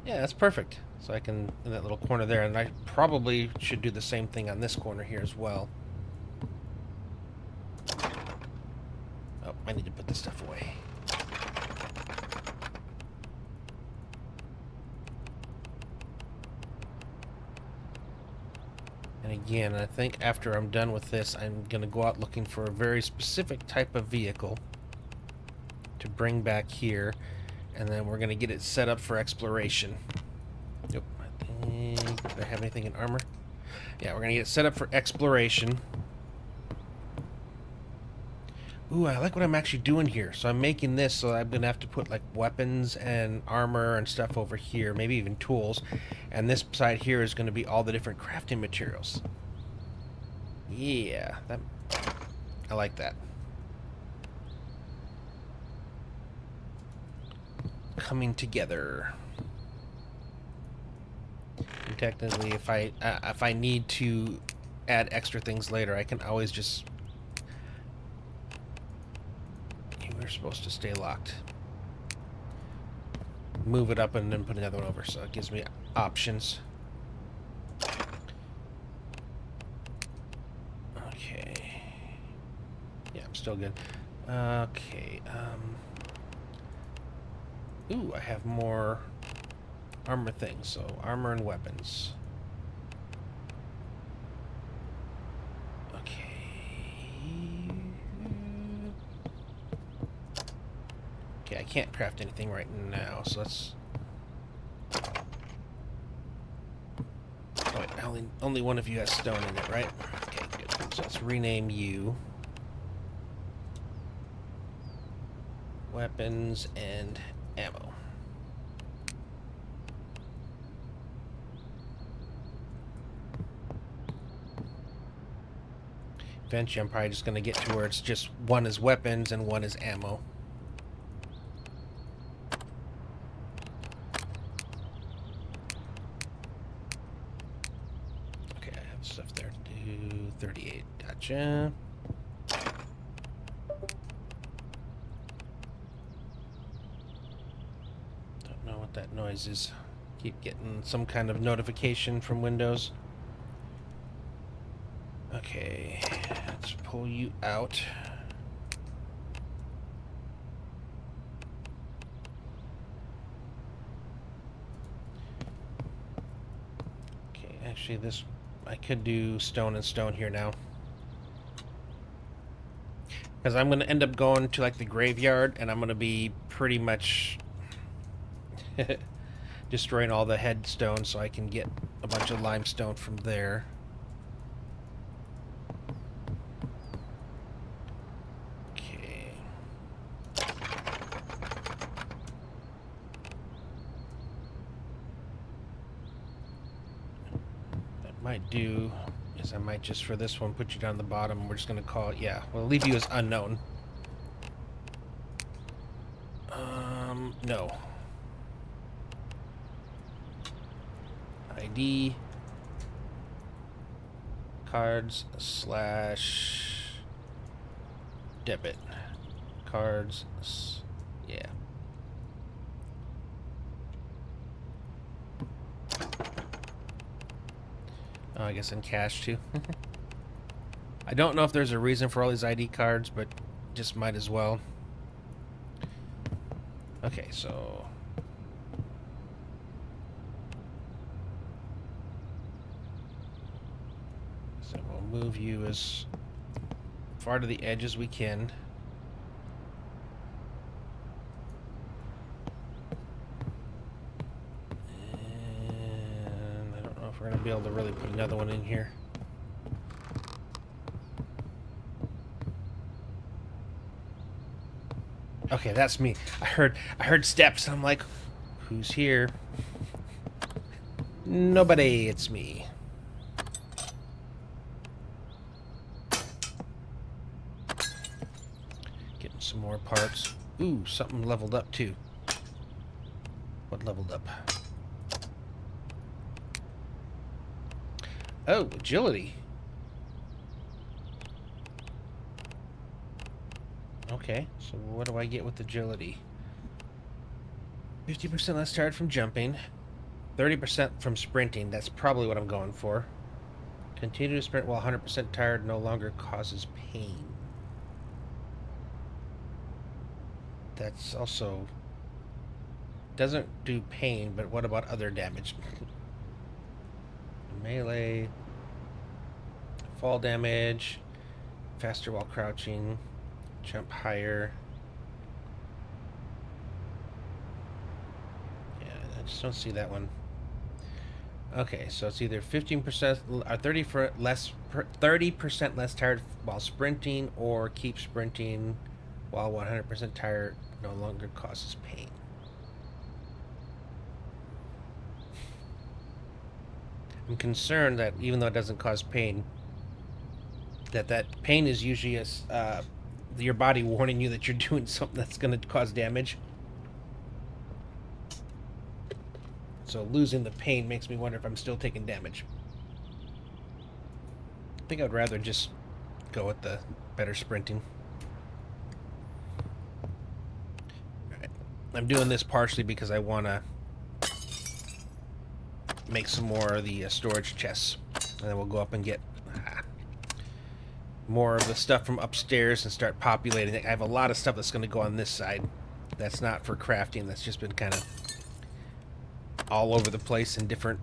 Yeah, that's perfect. So I can, in that little corner there, and I probably should do the same thing on this corner here as well. Oh, I need to put this stuff away. And again, I think after I'm done with this, I'm going to go out looking for a very specific type of vehicle to bring back here, and then we're going to get it set up for exploration. Yep. Do I have anything in armor? Yeah, we're going to get it set up for exploration. Ooh, I like what I'm actually doing here. So I'm making this, so I'm going to have to put like weapons and armor and stuff over here, maybe even tools. And this side here is going to be all the different crafting materials. Yeah, I like that. Coming together. And technically, if I need to add extra things later, I can always just... We're supposed to stay locked. Move it up and then put another one over, so it gives me options. Okay. Yeah, I'm still good. Okay. Ooh, I have more armor things, so armor and weapons. Okay, I can't craft anything right now, so let's... Oh, wait, only one of you has stone in it, right? Okay, good. So let's rename you. Weapons and ammo. If eventually I'm probably just going to get to where it's just one is weapons and one is ammo. Okay, I have stuff there to do. 38. Gotcha. Don't know what that noise is. Keep getting some kind of notification from Windows. Okay, let's pull you out. Okay, actually this, I could do stone and stone here now. Because I'm going to end up going to like the graveyard and I'm going to be pretty much destroying all the headstones so I can get a bunch of limestone from there. Okay. That might do is I might just for this one put you down the bottom. We're just going to call it, yeah, we'll leave you as unknown. No. ID cards / debit cards, yeah. Oh, I guess in cash too. I don't know if there's a reason for all these ID cards, but just might as well. Okay, so we'll move you as far to the edge as we can. And I don't know if we're going to be able to really put another one in here. Okay, that's me. I heard steps. I'm like, who's here? Nobody, it's me. Getting some more parts. Ooh, something leveled up too. What leveled up? Oh, agility. Okay, so what do I get with agility? 50% less tired from jumping. 30% from sprinting. That's probably what I'm going for. Continue to sprint while 100% tired no longer causes pain. That's also... doesn't do pain, but what about other damage? Melee. Fall damage. Faster while crouching. Jump higher. Yeah, I just don't see that one. Okay, so it's either 15% or 30% less tired while sprinting, or keep sprinting while 100% tired no longer causes pain. I'm concerned that even though it doesn't cause pain, that pain is usually your body warning you that you're doing something that's going to cause damage. So losing the pain makes me wonder if I'm still taking damage. I think I'd rather just go with the better sprinting. Alright. I'm doing this partially because I want to make some more of the storage chests. And then we'll go up and get more of the stuff from upstairs and start populating it. I have a lot of stuff that's going to go on this side. That's not for crafting. That's just been kind of all over the place in different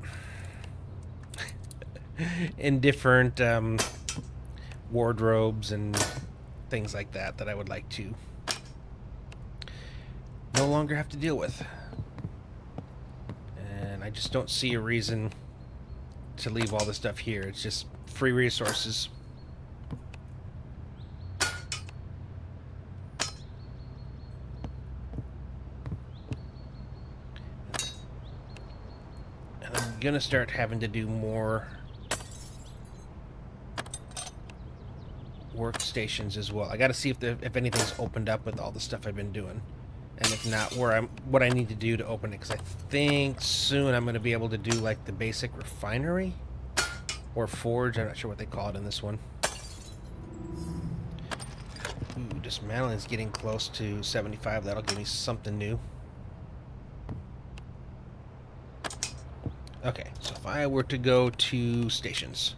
wardrobes and things like that I would like to no longer have to deal with. And I just don't see a reason to leave all this stuff here. It's just free resources. Gonna start having to do more workstations as well. I got to see if anything's opened up with all the stuff I've been doing, and if not, what I need to do to open it. Because I think soon I'm going to be able to do like the basic refinery or forge. I'm not sure what they call it in this one. Ooh, dismantling is getting close to 75. That'll give me something new. Okay, so if I were to go to stations.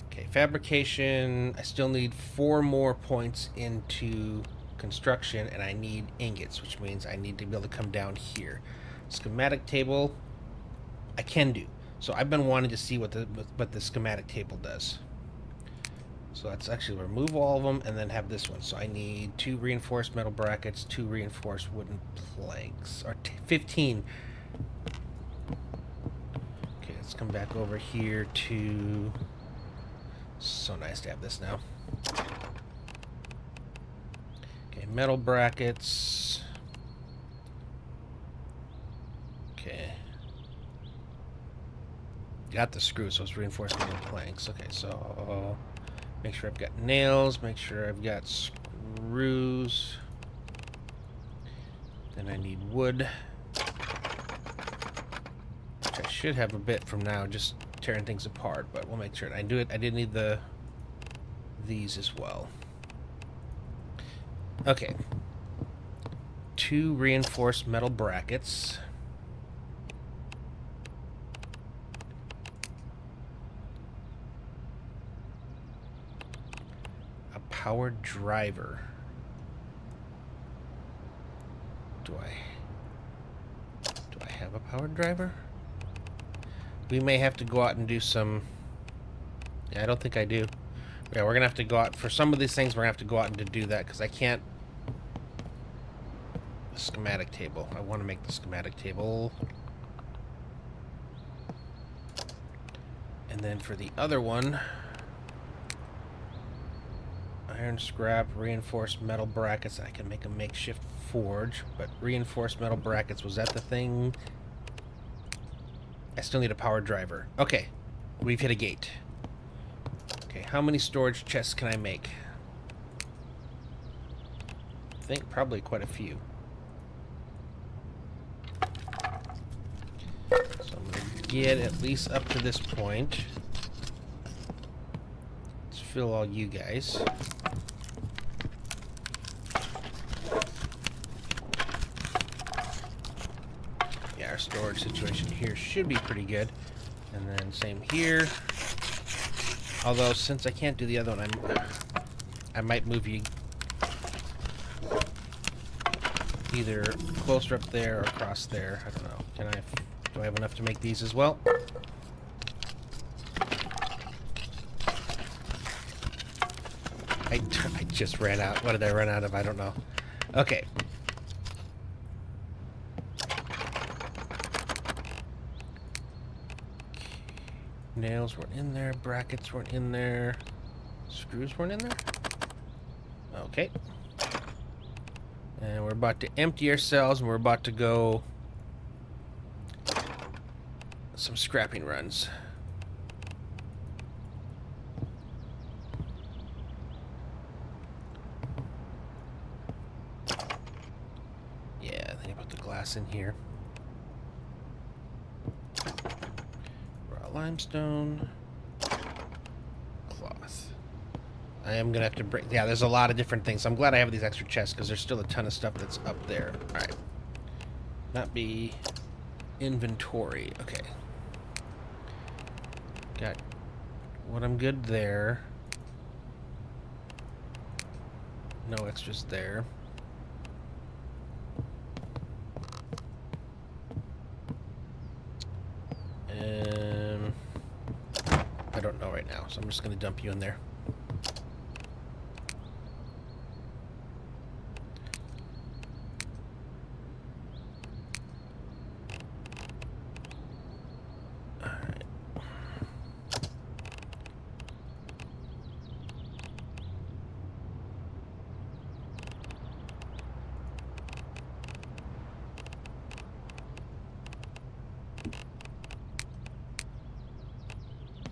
Okay, fabrication, I still need 4 more points into construction, and I need ingots, which means I need to be able to come down here. Schematic table, I can do. So I've been wanting to see what the schematic table does. So let's actually remove all of them and then have this one. So I need 2 reinforced metal brackets, 2 reinforced wooden planks, or 15. Okay, let's come back over here to... So nice to have this now. Okay, metal brackets. Okay. Got the screws, so it's reinforced metal planks. Okay, so make sure I've got nails, make sure I've got screws. Then I need wood. Which I should have a bit from now, just tearing things apart, but we'll make sure I do it. I did need these as well. Okay. 2 reinforced metal brackets. A powered driver. Do I have a powered driver? We may have to go out and do some... Yeah, I don't think I do. Yeah, we're going to have to go out... For some of these things, we're going to have to go out and do that, because I can't... The schematic table. I want to make the schematic table. And then for the other one... Iron scrap, reinforced metal brackets. I can make a makeshift forge, but reinforced metal brackets, was that the thing? I still need a power driver. Okay, we've hit a gate. Okay, how many storage chests can I make? I think probably quite a few. So I'm going to get at least up to this point. Let's fill all you guys. Our storage situation here should be pretty good. And then same here. Although since I can't do the other one, I might move you either closer up there or across there. I don't know. Do I have enough to make these as well? I just ran out. What did I run out of? I don't know. Okay. Nails weren't in there, brackets weren't in there, screws weren't in there. Okay. And we're about to empty ourselves, and we're about to go some scrapping runs. Yeah, I think I put the glass in here. Limestone, cloth. I am gonna have to break. Yeah, there's a lot of different things. I'm glad I have these extra chests because there's still a ton of stuff that's up there. All right, not be inventory. Okay, got what I'm good there. No extras there. I don't know right now, so I'm just going to dump you in there. Alright.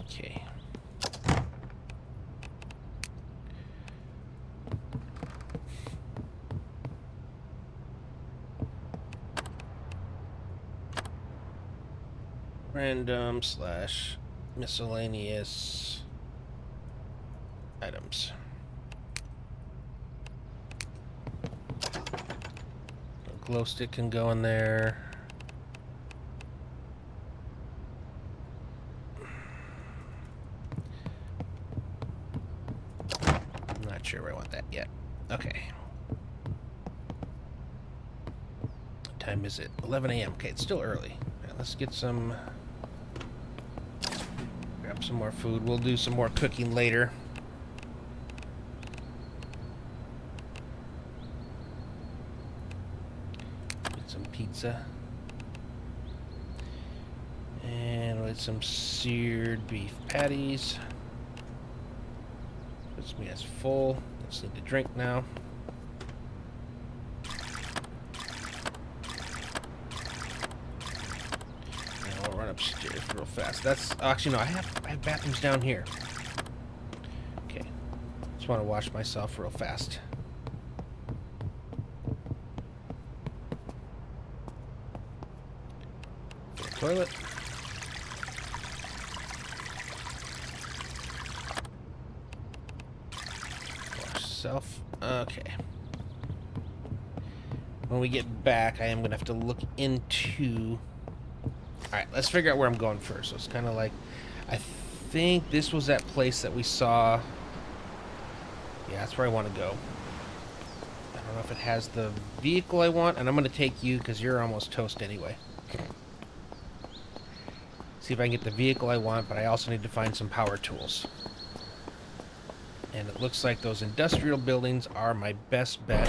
Okay. Random slash miscellaneous items. A glow stick can go in there. I'm not sure where I want that yet. Okay. What time is it? 11 a.m. Okay, it's still early. Right, let's get some... Grab some more food. We'll do some more cooking later. Get some pizza. And with some seared beef patties. This me as full. Let's need to drink now. Run upstairs real fast. That's actually no. I have bathrooms down here. Okay, just want to wash myself real fast. Toilet. Wash self. Okay. When we get back, I am gonna have to look into. Alright, let's figure out where I'm going first. So it's kind of like, I think this was that place that we saw. Yeah, that's where I want to go. I don't know if it has the vehicle I want, and I'm going to take you because you're almost toast anyway. See if I can get the vehicle I want, but I also need to find some power tools. And it looks like those industrial buildings are my best bet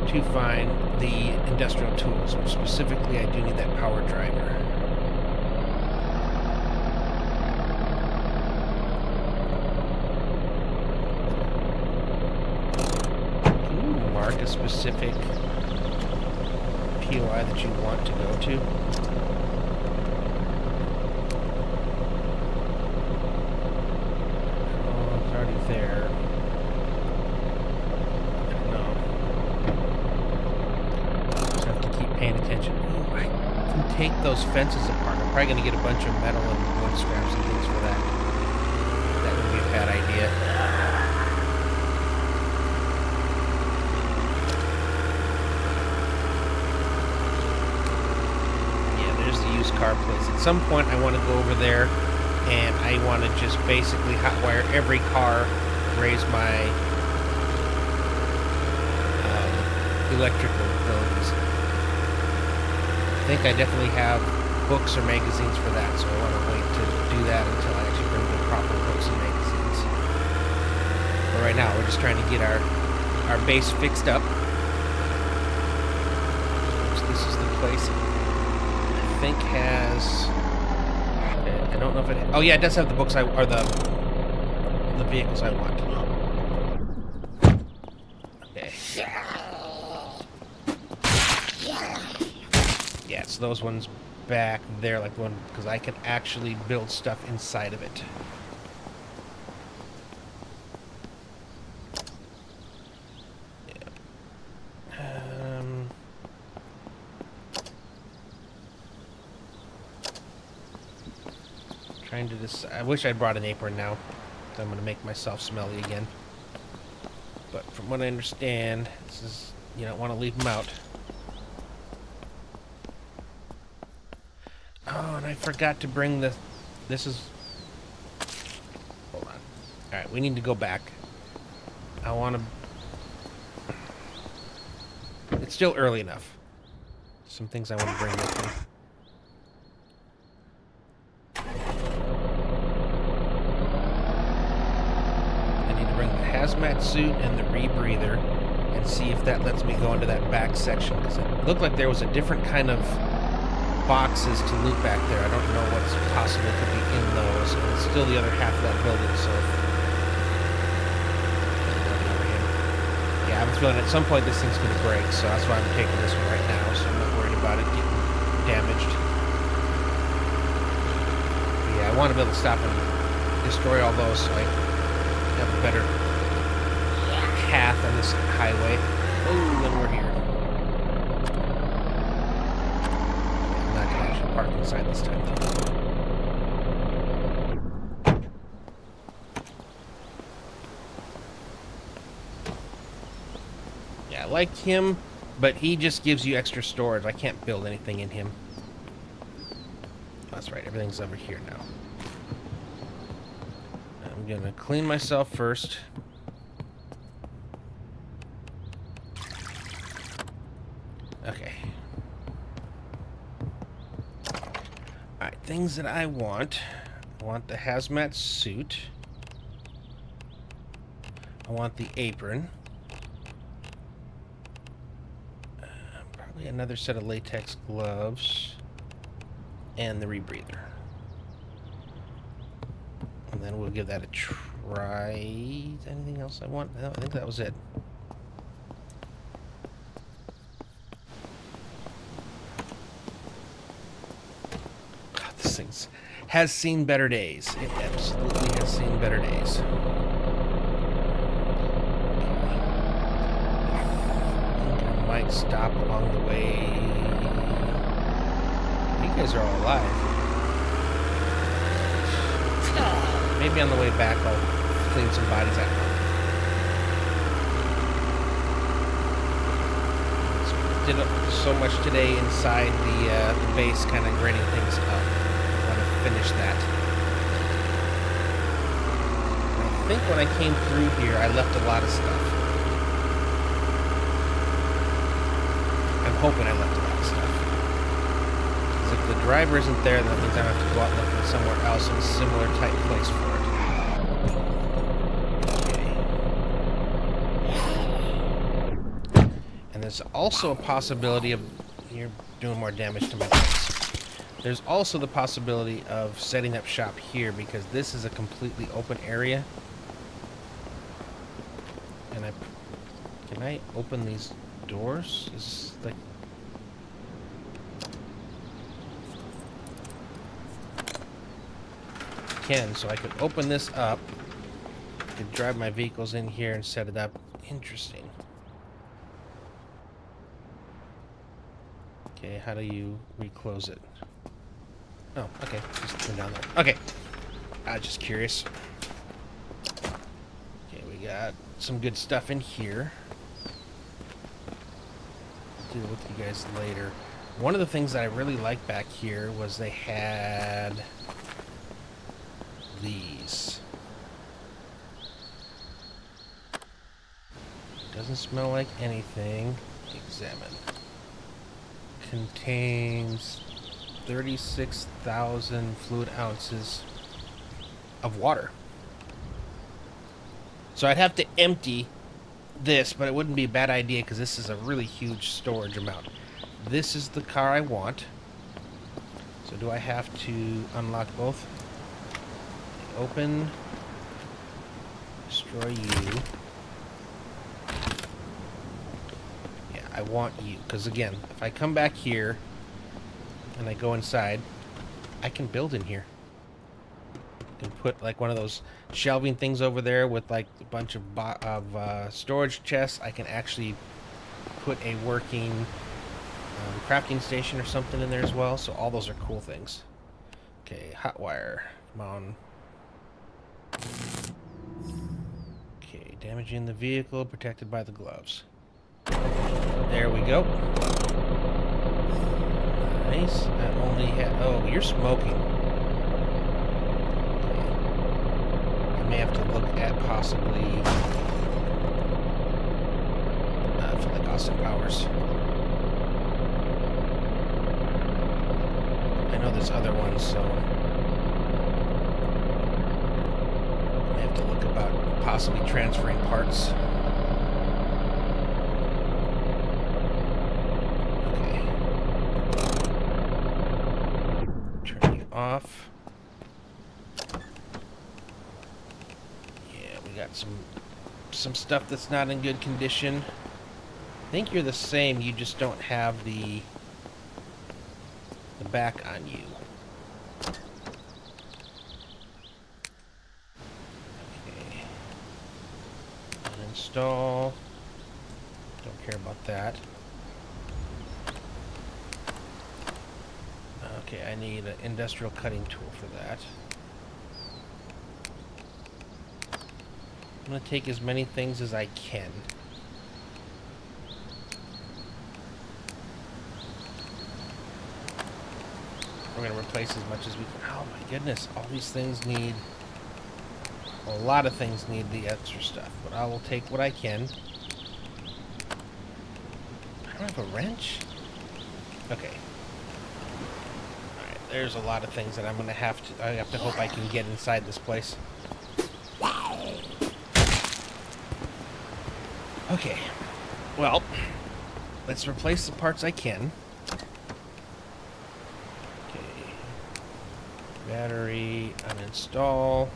to find the industrial tools, which specifically I do need that power driver. Can you mark a specific POI that you want to go to? Oh, it's already there. Paying attention. Ooh, I can take those fences apart. I'm probably going to get a bunch of metal and wood scraps and things for that. That would be a bad idea. Yeah, there's the used car place. At some point, I want to go over there, and I want to just basically hotwire every car, raise my electrical abilities. I think I definitely have books or magazines for that, so I want to wait to do that until I actually bring the proper books and magazines. But right now, we're just trying to get our base fixed up. This is the place I think has... I don't know if it... Oh yeah, it does have the books or the vehicles I want. Okay. Yeah, it's those ones back there, like the one, because I can actually build stuff inside of it. Yeah. Trying to decide. I wish I'd brought an apron now. I'm going to make myself smelly again. But from what I understand, this is, you don't want to leave them out. Oh, and I forgot to bring the... This is... Hold on. Alright, we need to go back. I want to... It's still early enough. Some things I want to bring with me. I need to bring the hazmat suit and the rebreather and see if that lets me go into that back section. Because it looked like there was a different kind of... boxes to loot back there. I don't know what's possibly could be in those. And it's still the other half of that building, so... Yeah, I have a feeling at some point this thing's going to break, so that's why I'm taking this one right now, so I'm not worried about it getting damaged. But yeah, I want to be able to stop and destroy all those so I have a better path on this highway. Oh, then we're here. Park inside this time, though. Yeah, I like him, but he just gives you extra storage. I can't build anything in him. That's right, everything's over here now. I'm gonna clean myself first. Okay. Alright, things that I want. I want the hazmat suit. I want the apron. Probably another set of latex gloves. And the rebreather. And then we'll give that a try. Anything else I want? No, I think that was it. God, this thing has seen better days. It absolutely has seen better days. I might stop along the way. You guys are all alive. Maybe on the way back I'll clean some bodies out. Did so much today inside the base, kind of grading things up. I want to finish that. I think when I came through here, I left a lot of stuff. I'm hoping I left a lot of stuff. Because if the driver isn't there, that means I have to go out looking somewhere else in a similar type place for it. There's also a possibility of... You're doing more damage to my face. There's also the possibility of setting up shop here, because this is a completely open area. And can I open these doors? Is like... so I could open this up. I could drive my vehicles in here and set it up. Interesting. Okay, how do you reclose it? Oh, okay. Just turn down there. Okay. Just curious. Okay, we got some good stuff in here. I'll deal with you guys later. One of the things that I really liked back here was they had these. Doesn't smell like anything. Examine. Contains 36,000 fluid ounces of water. So I'd have to empty this, but it wouldn't be a bad idea because this is a really huge storage amount. This is the car I want. So do I have to unlock both? Open. Destroy you. I want you, because again, if I come back here and I go inside, I can build in here. I can put like one of those shelving things over there with like a bunch of storage chests. I can actually put a working crafting station or something in there as well. So all those are cool things. Okay, hot wire. Come on. Okay, damaging the vehicle, protected by the gloves. There we go. Nice. I only had... Oh, you're smoking. Okay. I may have to look at possibly... for like Austin Powers. I know there's other ones, so... I may have to look about possibly transferring parts. Off. Yeah, we got some stuff that's not in good condition. I think you're the same, you just don't have the back on you. Okay. Uninstall. Don't care about that. Okay, I need an industrial cutting tool for that. I'm going to take as many things as I can. We're going to replace as much as we can. Oh my goodness, all these things need... A lot of things need the extra stuff, but I will take what I can. I don't have a wrench? Okay. Alright, there's a lot of things that I'm going to have to... I have to hope I can get inside this place. Okay. Well, let's replace the parts I can. Okay. Battery, uninstall.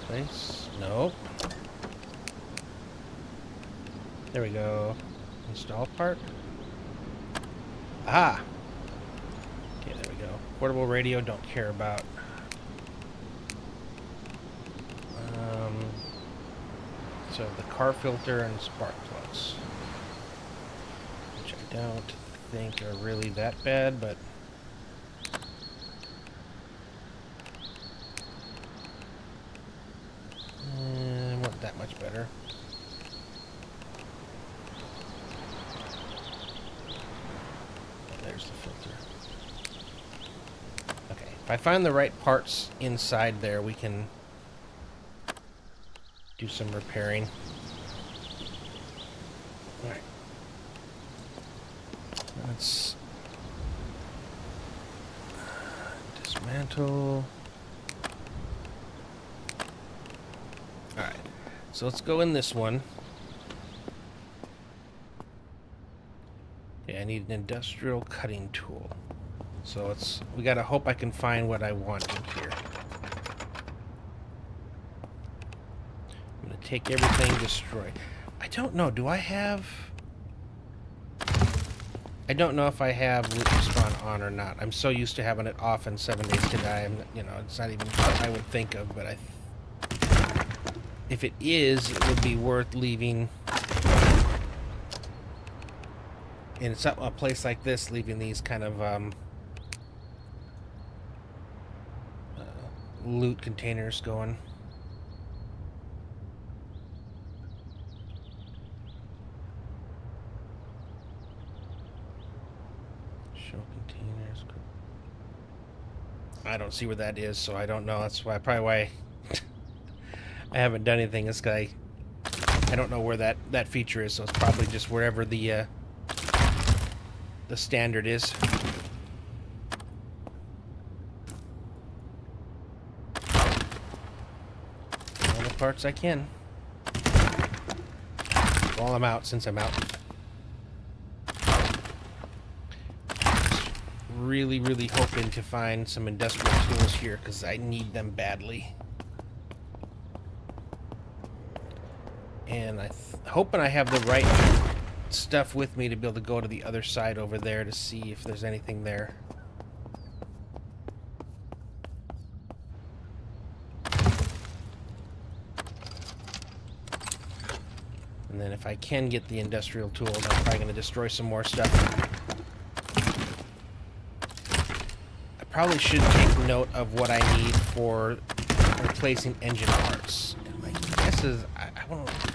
Place. Nope. There we go. Install part. Ah! Okay, there we go. Portable radio, don't care about. So the car filter and spark plugs. Which I don't think are really that bad, but... weren't that much better. There's the filter. Okay, if I find the right parts inside there, we can do some repairing. Alright. Let's dismantle. Alright, so let's go in this one. Okay, I need an industrial cutting tool. So we gotta hope I can find what I want in here. I'm gonna take everything, destroy. I don't know, do I have... I don't know if I have loot respawn on or not. I'm so used to having it off in 7 Days to Die. You know, it's not even what I would think of, but if it is, it would be worth leaving in a place like this, leaving these kind of loot containers going. Show containers. I don't see where that is, so I don't know. That's probably why I haven't done anything. This guy, I don't know where that feature is, so it's probably just wherever the standard is. All the parts I can. While I'm out, since I'm out. Really hoping to find some industrial tools here, because I need them badly. And I'm hoping I have the right stuff with me to be able to go to the other side over there to see if there's anything there. And then if I can get the industrial tools, I'm probably going to destroy some more stuff. I probably should take note of what I need for replacing engine parts. And my guess is,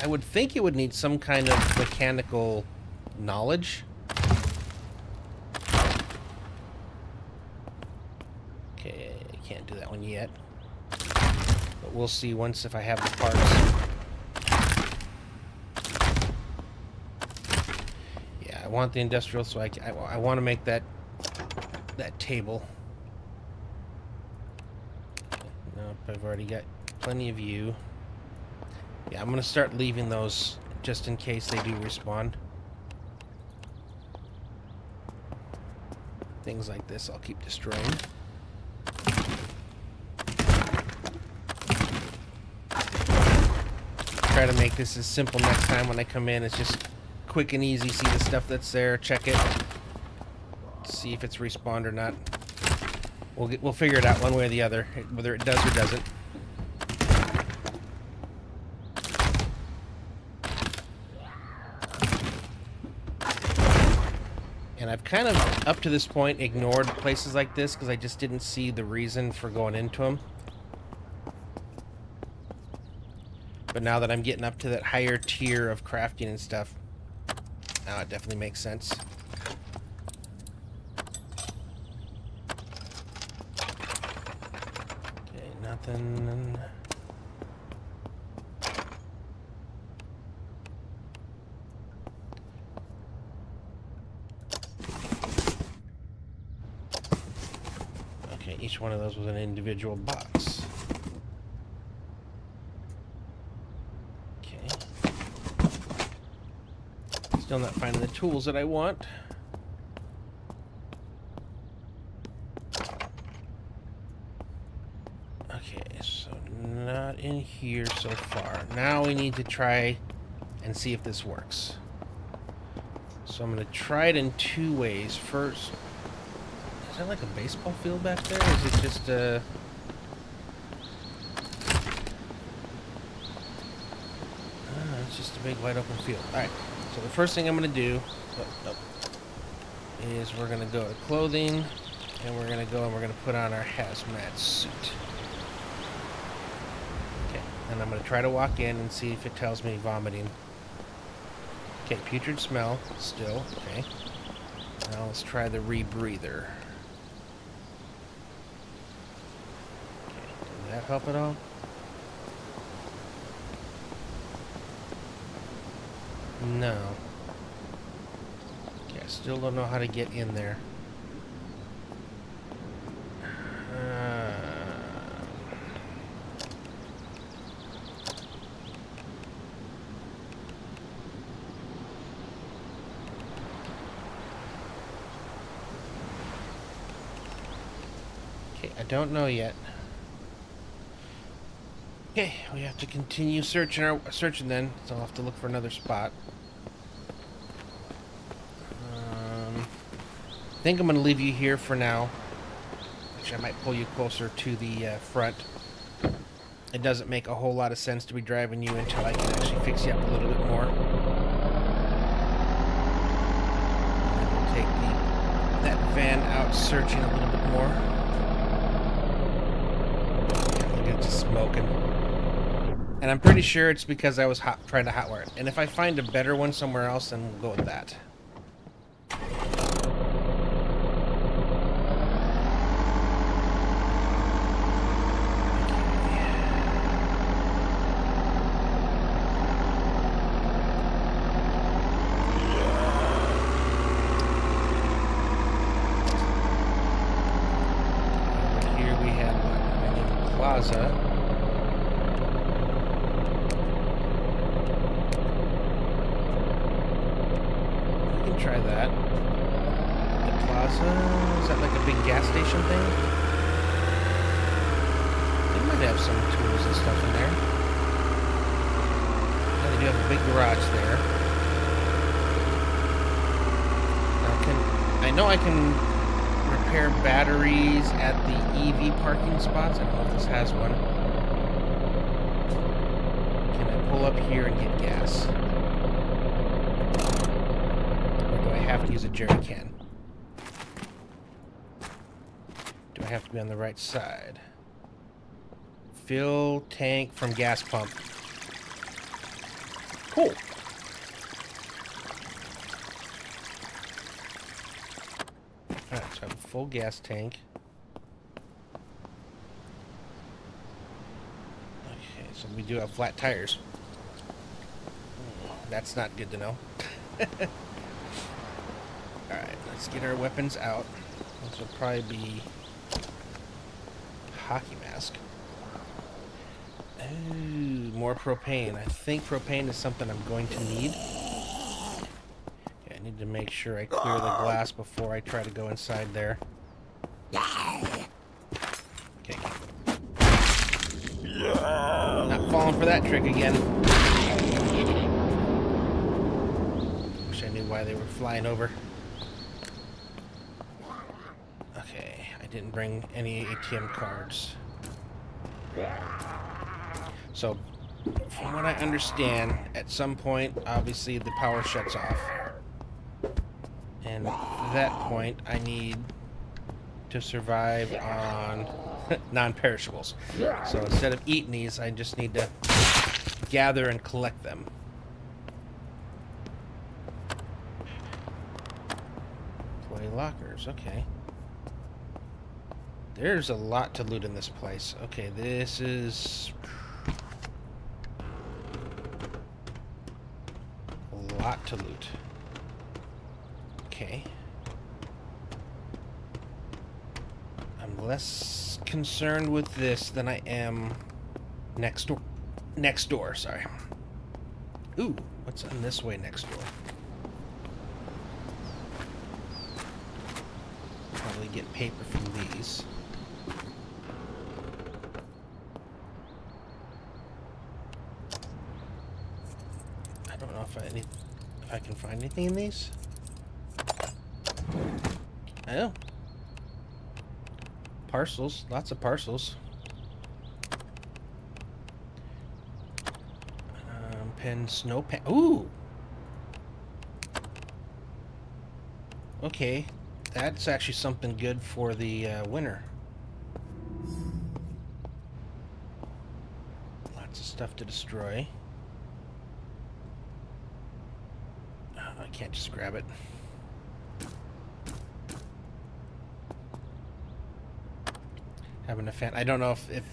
I would think it would need some kind of mechanical knowledge. Okay, I can't do that one yet. But we'll see once if I have the parts. Yeah, I want the industrial, so I want to make that table. Nope, I've already got plenty of you. Yeah, I'm going to start leaving those just in case they do respawn. Things like this I'll keep destroying. Try to make this as simple next time when I come in. It's just quick and easy. See the stuff that's there, check it. See if it's respawned or not. We'll figure it out one way or the other, whether it does or doesn't. And I've kind of, up to this point, ignored places like this because I just didn't see the reason for going into them. But now that I'm getting up to that higher tier of crafting and stuff, now it definitely makes sense. Okay, nothing. Okay, each one of those was an individual box. Still not finding the tools that I want. Okay, so not in here so far. Now we need to try and see if this works. So I'm going to try it in two ways. First, is that like a baseball field back there? Or is it just a... it's just a big wide open field. Alright. So the first thing I'm going to do is we're going to go to clothing, and we're going to go and we're going to put on our hazmat suit. Okay, and I'm going to try to walk in and see if it tells me vomiting. Okay, putrid smell still. Okay. Now let's try the rebreather. Okay, did that help at all? No. Okay, I still don't know how to get in there. Okay, I don't know yet. Okay, we have to continue searching then, so I'll have to look for another spot. I think I'm going to leave you here for now. Actually, I might pull you closer to the front. It doesn't make a whole lot of sense to be driving you until I can actually fix you up a little bit more. And we'll take that van out searching a little bit more. Look at it just smoking. And I'm pretty sure it's because I was trying to hotwire it. And if I find a better one somewhere else, then we'll go with that. Here we have what? Plaza. Try that. The plaza, is that like a big gas station thing? They might have some tools and stuff in there. Yeah, they do have a big garage there. Now I know I can repair batteries at the EV parking spots. I don't know if this has one. Can I pull up here and get gas? Have to use a jerry can. Do I have to be on the right side? Fill tank from gas pump. Cool. Alright, so I have a full gas tank. Okay, so we do have flat tires. That's not good to know. Alright, let's get our weapons out. This will probably be hockey mask. Ooh, more propane. I think propane is something I'm going to need. Okay, I need to make sure I clear the glass before I try to go inside there. Okay. Not falling for that trick again. Wish I knew why they were flying over. Okay, I didn't bring any ATM cards. So, from what I understand, at some point, obviously the power shuts off. And at that point, I need to survive on non-perishables. So instead of eating these, I just need to gather and collect them. Employee lockers, okay. There's a lot to loot in this place. Okay, this is a lot to loot. Okay. I'm less concerned with this than I am next door. Next door, sorry. Ooh, what's on this way next door? Probably get paper from these. I don't know if I can find anything in these. I know. Parcels, lots of parcels. Pen, snow pen. Ooh! Okay, that's actually something good for the winter. Lots of stuff to destroy. I can't just grab it. Having a fan. I don't know if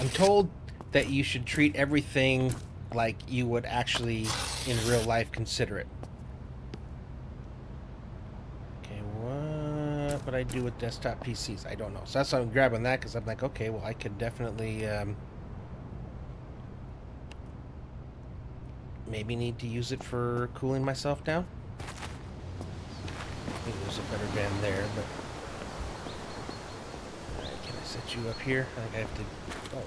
I'm told that you should treat everything like you would actually in real life consider it. Okay, what would I do with desktop PCs? I don't know. So that's why I'm grabbing that, because I'm like, okay, well, I could definitely maybe need to use it for cooling myself down. Maybe there's a better van there, but alright, can I set you up here? I think I have to. Oh,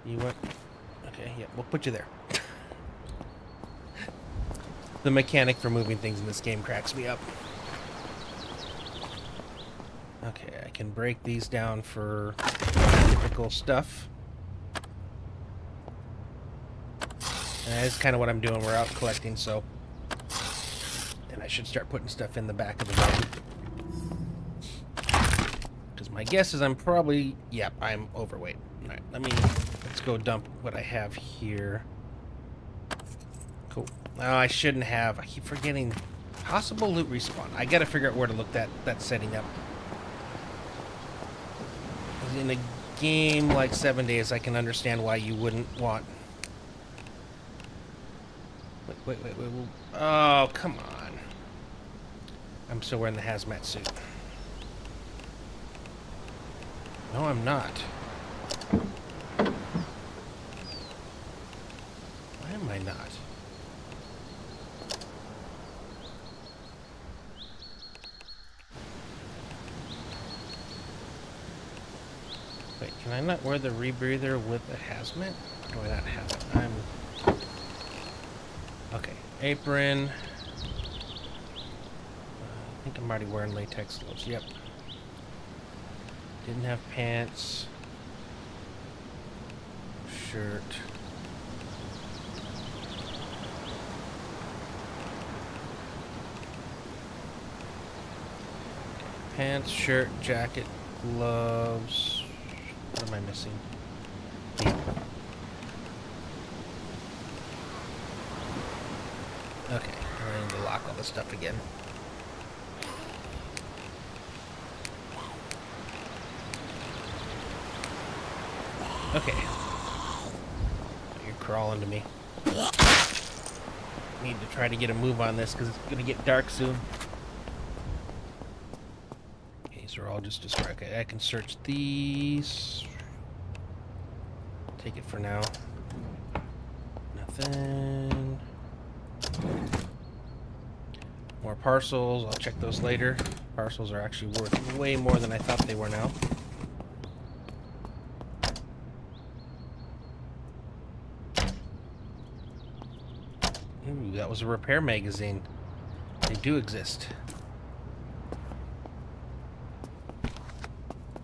you what? Okay, yeah, we'll put you there. The mechanic for moving things in this game cracks me up. Okay, I can break these down for typical stuff. And that's kind of what I'm doing. We're out collecting, so... And I should start putting stuff in the back of the van. Because my guess is I'm probably... Yep, I'm overweight. Alright, let's go dump what I have here. Cool. Oh, I shouldn't have. I keep forgetting. Possible loot respawn. I gotta figure out where to look that setting up. In a game like 7 Days, I can understand why you wouldn't want... Wait. Oh, come on. I'm still wearing the hazmat suit. No, I'm not. Why am I not? Wait, can I not wear the rebreather with the hazmat? Or do I not have it? Okay, apron. I think I'm already wearing latex gloves. Yep. Didn't have pants. Shirt. Pants, shirt, jacket, gloves. What am I missing? Okay, I need to lock all this stuff again. Okay. You're crawling to me. Need to try to get a move on this because it's going to get dark soon. Okay, these are all just destroyed. Okay, I can search these. Take it for now. Nothing. More parcels. I'll check those later. Parcels are actually worth way more than I thought they were now. Ooh, that was a repair magazine. They do exist.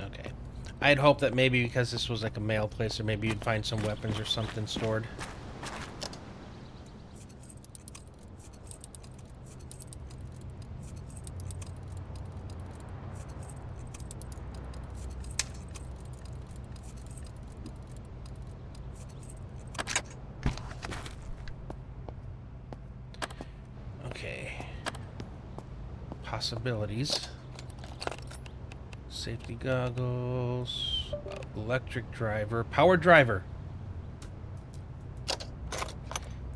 Okay. I'd hope that maybe because this was like a mail place, or maybe you'd find some weapons or something stored. possibilities. Safety goggles, electric driver, power driver.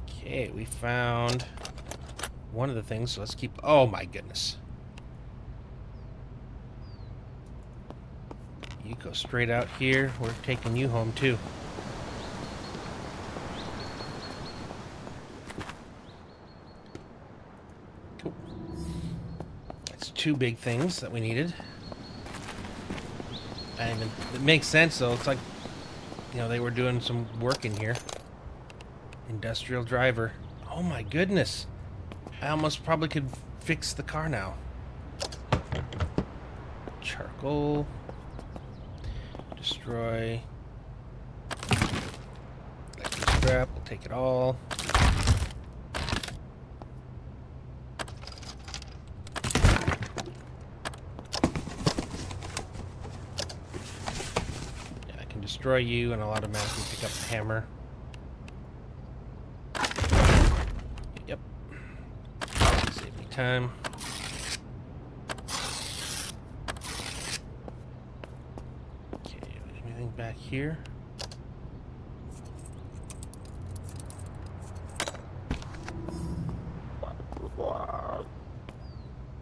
Okay, we found one of the things, so let's keep... Oh my goodness. You go straight out here. We're taking you home too. Cool. That's two big things that we needed. And it makes sense though. It's like, you know, they were doing some work in here. Industrial driver. Oh my goodness. I almost probably could fix the car now. Charcoal. Destroy. Electric scrap. We'll take it all. Yeah, I can destroy you and I'll automatically pick up the hammer. Yep. Save me time. Back here.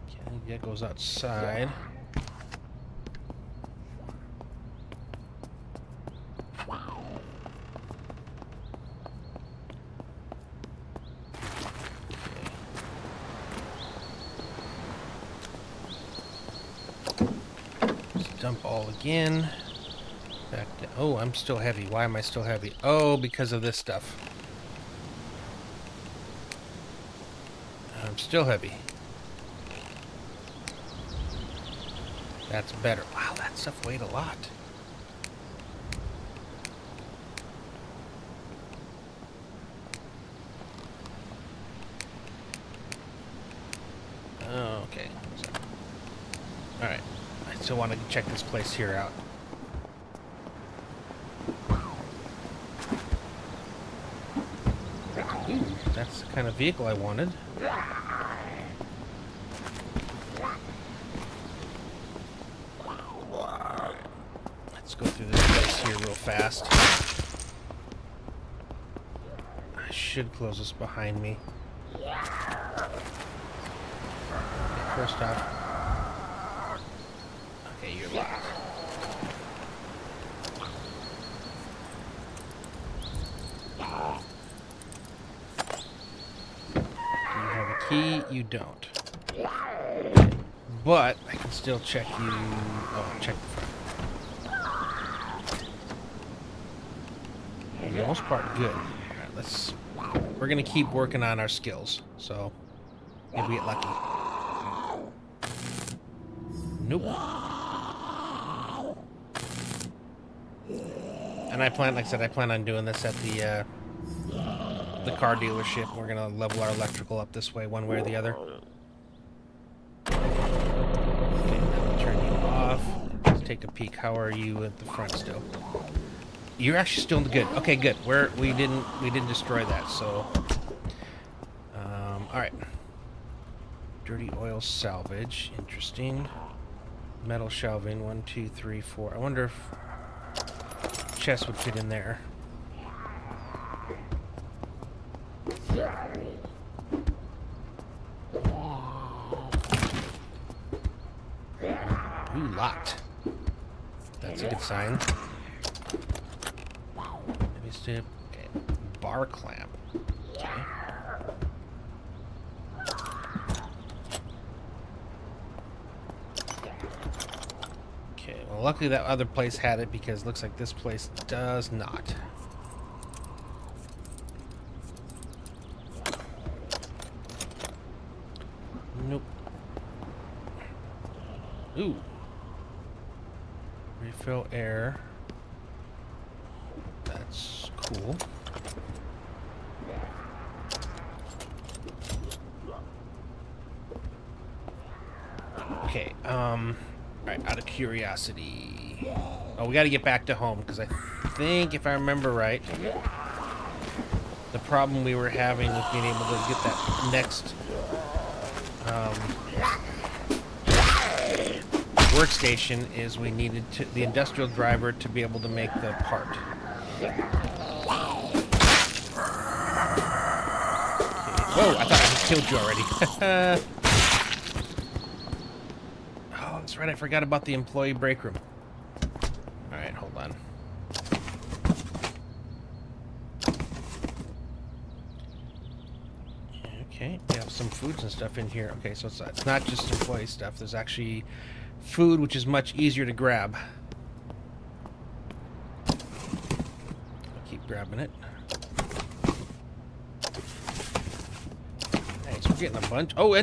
Okay, that goes outside. Just dump all again. Back to, oh, I'm still heavy. Why am I still heavy? Oh, because of this stuff. I'm still heavy. That's better. Wow, that stuff weighed a lot. Oh, okay. Alright. I still want to check this place here out. Ooh, that's the kind of vehicle I wanted. Let's go through this place here real fast. I should close this behind me. Okay, first off. Okay, you're locked. Key, you don't. But I can still check you. Oh, check the front. For the most part, good. Alright, let's. We're gonna keep working on our skills, so maybe we get lucky. Nope. And I plan, like I said, I plan on doing this at the car dealership. We're gonna level our electrical up this way, one way or the other. Okay, now we'll turn you off. Let's take a peek. How are you at the front still? You're actually still good. Okay, good. We didn't destroy that. So, all right. Dirty oil salvage. Interesting. Metal shelving. 1, 2, 3, 4. I wonder if chest would fit in there. Ooh, locked. That's a good sign. Maybe step. Okay. Bar clamp. Okay. Okay. Well, luckily that other place had it because it looks like this place does not. Nope. Ooh. Refill air. That's cool. Okay, alright, out of curiosity. Oh, we gotta get back to home, because I think, if I remember right, the problem we were having with being able to get that next, workstation is we needed the industrial driver to be able to make the part. Okay. Whoa, I thought I killed you already. Oh, that's right, I forgot about the employee break room. Alright, hold on. Okay, we have some foods and stuff in here. Okay, so it's not just employee stuff. There's actually food, which is much easier to grab. I'll keep grabbing it. Nice, we're getting a bunch. Oh,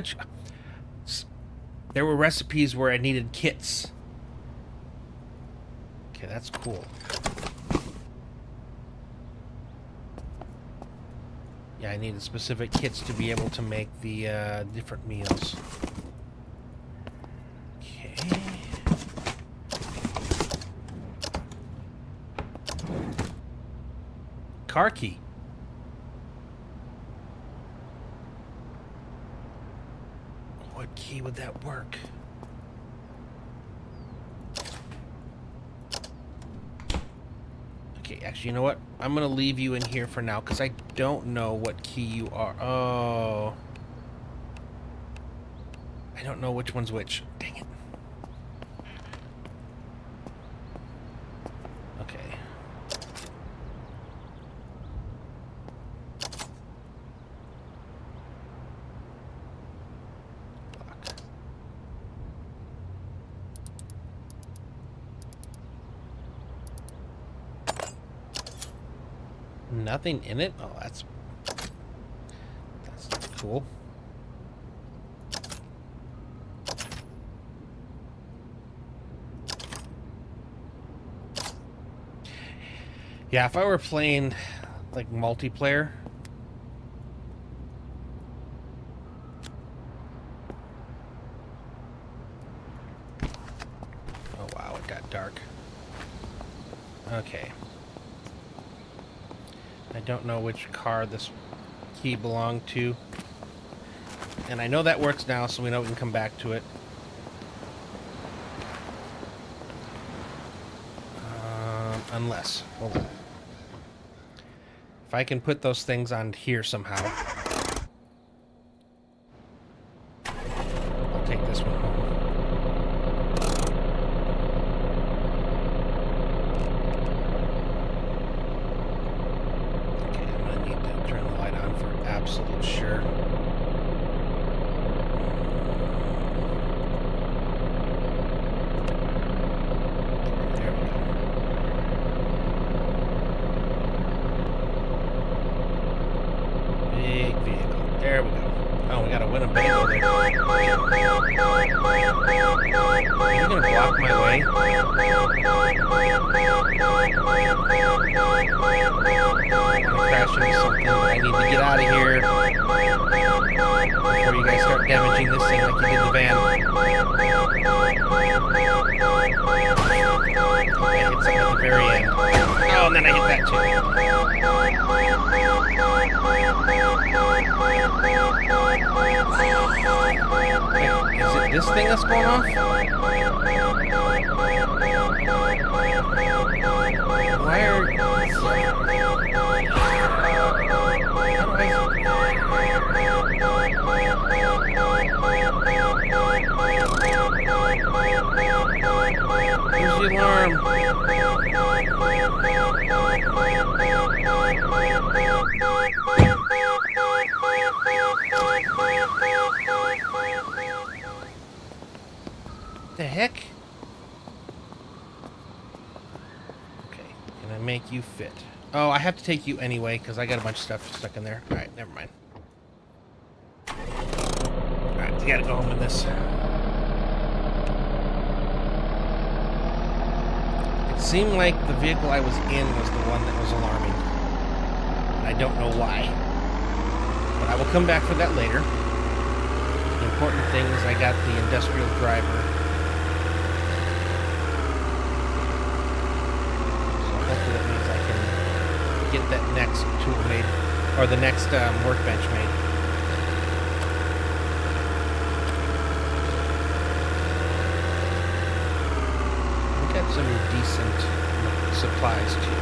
there were recipes where I needed kits. Okay, that's cool. Yeah, I needed specific kits to be able to make the different meals. Okay. Car key. What key would that work? Okay, actually, you know what? I'm gonna leave you in here for now because I don't know what key you are. Oh. I don't know which one's which. Dang it. Okay. Lock. Nothing in it? Oh, that's cool. Yeah, if I were playing like multiplayer, oh wow, it got dark. Okay. I don't know which car this key belonged to. And I know that works now, so we know we can come back to it. Unless, hold on. If I can put those things on here somehow. I'll take this one home. Okay, I'm gonna need to turn the light on for absolute sure. There we go. Oh, we gotta win a battle there. Are you gonna block my way? I'm gonna crash into something. I need to get out of here before you guys start damaging this thing like you did the van. Okay, I hit something at the very end. Oh, and then I hit that too. Is it this thing that's going off? Why are... Where's the alarm? The heck? Okay, can I make you fit? Oh, I have to take you anyway, because I got a bunch of stuff stuck in there. Alright, never mind. Alright, we gotta go home with this. It seemed like the vehicle I was in was the one that was alarming. And I don't know why. But I will come back for that later. The important thing is I got the industrial driver. Hopefully that means I can get that next tool made, or the next workbench made. some decent supplies too.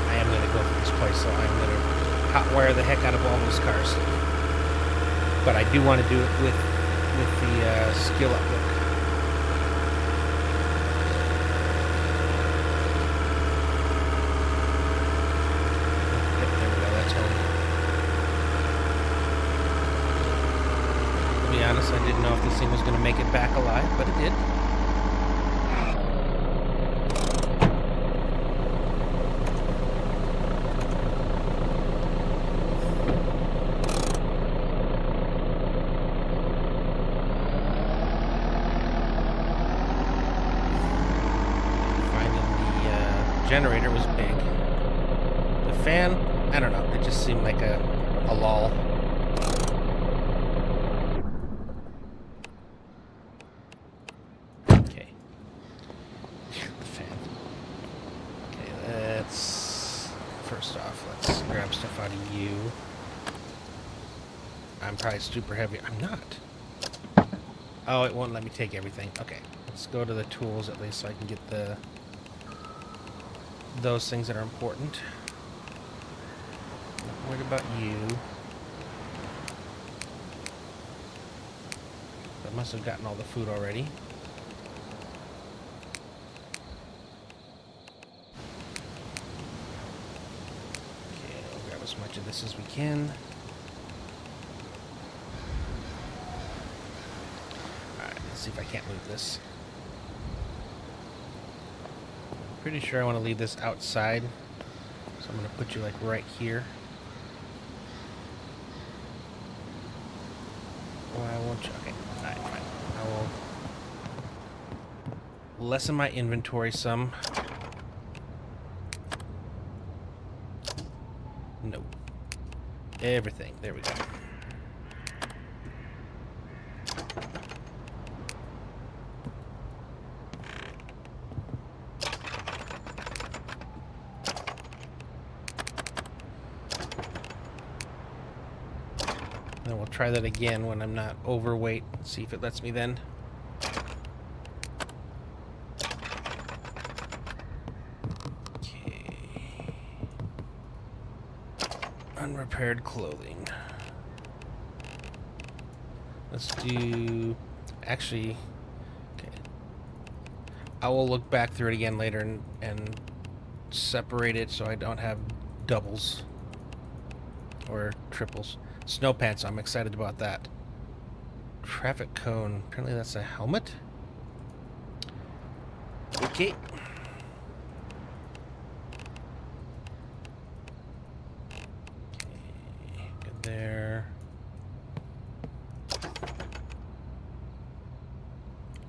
I am going to go for this place, so I'm going to hotwire the heck out of all those cars. But I do want to do it with the skill up book. Yep, there we go. That's home. To be honest, I didn't know if this thing was going to make it back alive, but it did. Generator was big. The fan, I don't know, it just seemed like a lull. Okay. The fan. Okay, first off, let's grab stuff out of you. I'm probably super heavy. I'm not. Oh, it won't let me take everything. Okay, let's go to the tools at least so I can get those things that are important. Not worried about you. I must have gotten all the food already. Okay, we'll grab as much of this as we can. Alright, let's see if I can't move this. Pretty sure I want to leave this outside, so I'm going to put you like right here. Why won't you? Okay, alright, fine. I will lessen my inventory some. No. Everything. There we go. Then we'll try that again when I'm not overweight. See if it lets me then. Okay. Unrepaired clothing. Let's do... Actually... Okay. I will look back through it again later and separate it so I don't have doubles. Or triples. Snow pants, I'm excited about that. Traffic cone. Apparently that's a helmet. Okay. Okay, good there.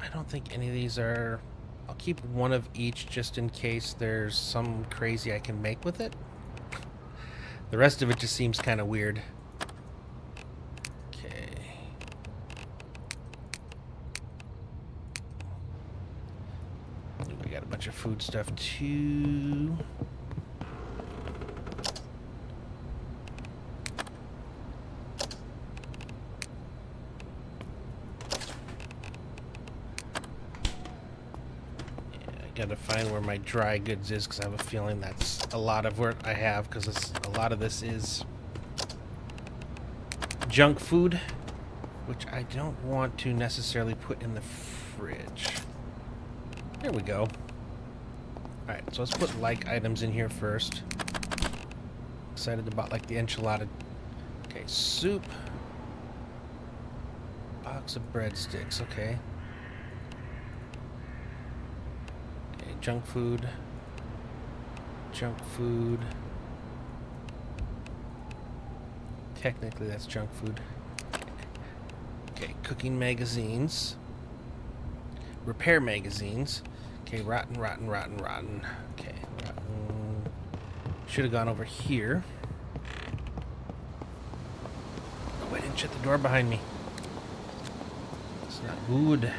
I don't think any of these are... I'll keep one of each just in case there's some crazy I can make with it. The rest of it just seems kind of weird. Of food stuff too. Yeah, I gotta find where my dry goods is because I have a feeling that's a lot of what I have because a lot of this is junk food, which I don't want to necessarily put in the fridge. There we go. Alright, so let's put like items in here first. Excited about like the enchilada. Okay, soup. Box of breadsticks, okay. Okay, junk food. Junk food. Technically that's junk food. Okay, cooking magazines. Repair magazines. Okay, rotten. Okay, rotten. Should have gone over here. Oh, I didn't shut the door behind me. It's not good.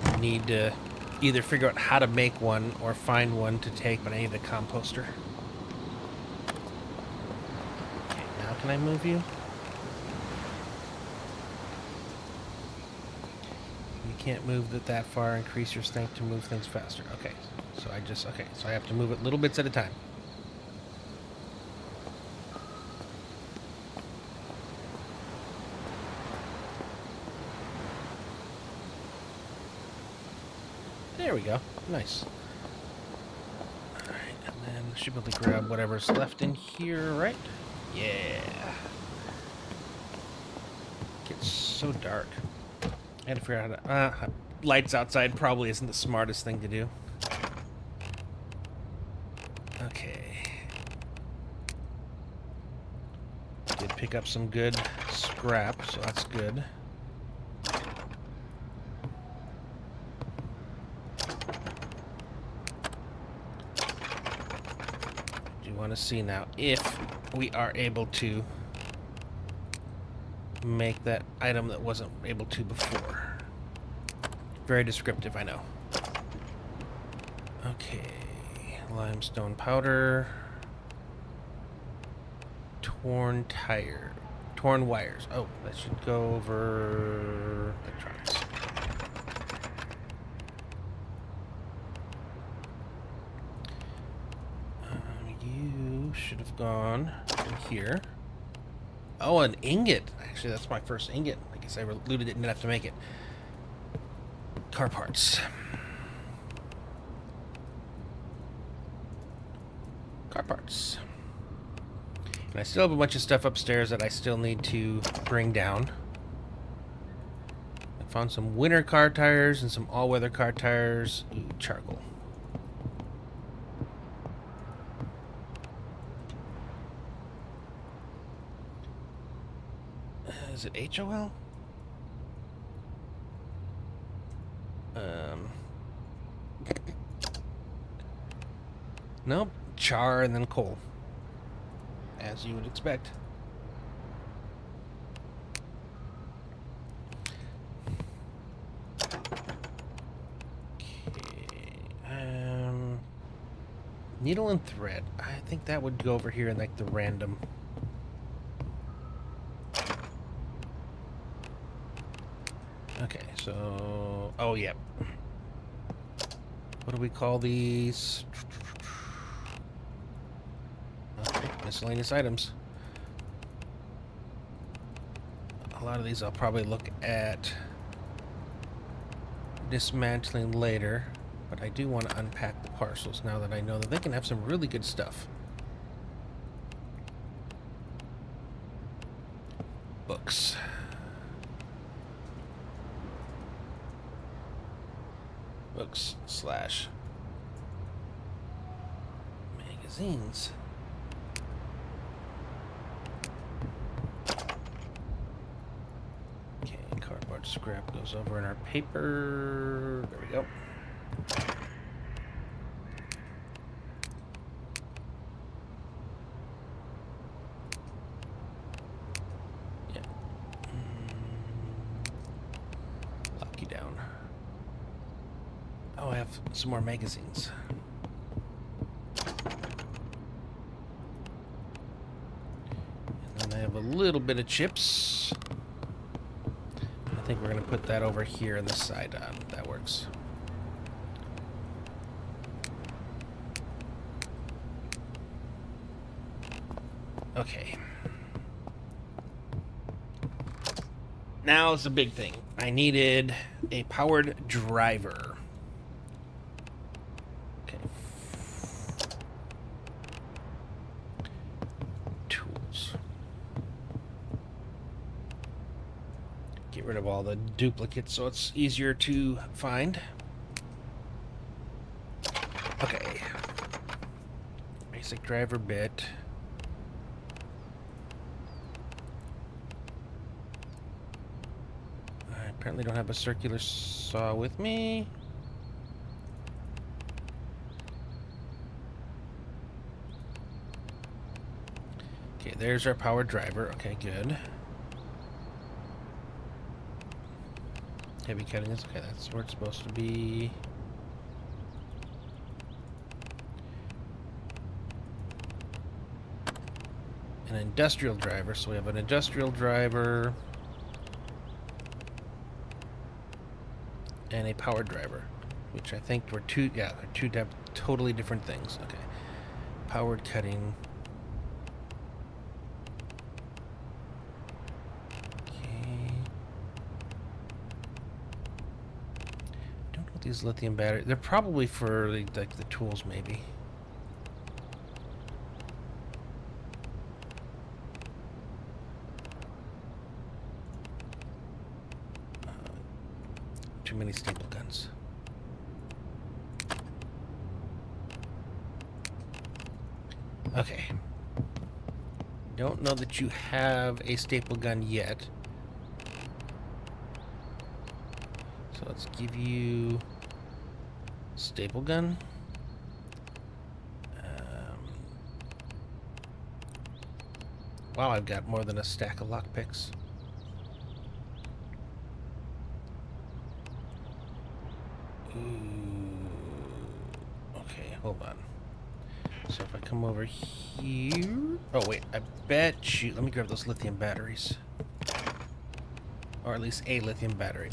I need to either figure out how to make one or find one to take, but I need a composter. Okay, now can I move you? can't move it that far. Increase your strength to move things faster. Okay, so so I have to move it little bits at a time. There we go. Nice. Alright, and then I should be able to grab whatever's left in here, right? Yeah. Gets so dark. I had to figure out how to... lights outside probably isn't the smartest thing to do. Okay. Did pick up some good scrap, so that's good. Do you want to see now if we are able to make that item that wasn't able to before? Very descriptive, I know. Okay, limestone powder, torn wires. Oh, that should go over electronics. You should have gone in here. Oh, an ingot. Actually, that's my first ingot. I guess I looted it and didn't have to make it. Car parts. Car parts. And I still have a bunch of stuff upstairs that I still need to bring down. I found some winter car tires and some all-weather car tires. Ooh, charcoal. Is it HOL? Nope. Char and then coal. As you would expect. Okay. Needle and thread. I think that would go over here in like the random. Okay, so... oh, yeah. What do we call these? Okay, miscellaneous items. A lot of these I'll probably look at dismantling later, but I do want to unpack the parcels now that I know that they can have some really good stuff. Books. Books slash magazines. Okay, cardboard scrap goes over in our paper. There we go. Yeah. Lock you down. Oh, I have some more magazines. And then I have a little bit of chips. I think we're going to put that over here on the side. That works. Okay. Now it's the big thing. I needed a powered driver. Okay. Tools. Get rid of all the duplicates so it's easier to find. Okay. Basic driver bit. I apparently don't have a circular saw with me. Okay, there's our powered driver. Okay, good. Heavy cutting is okay, that's where it's supposed to be. An industrial driver, so we have an industrial driver. and a power driver, which I think were two, yeah, they're two totally different things. Okay. Powered cutting. Okay. Don't know what these lithium batteries. They're probably for like the tools, maybe. Too many staple guns. Okay. Don't know that you have a staple gun yet. So let's give you staple gun. Wow, I've got more than a stack of lockpicks. Okay, hold on. So if I come over here... Oh, wait, I bet you... Let me grab those lithium batteries. Or at least a lithium battery.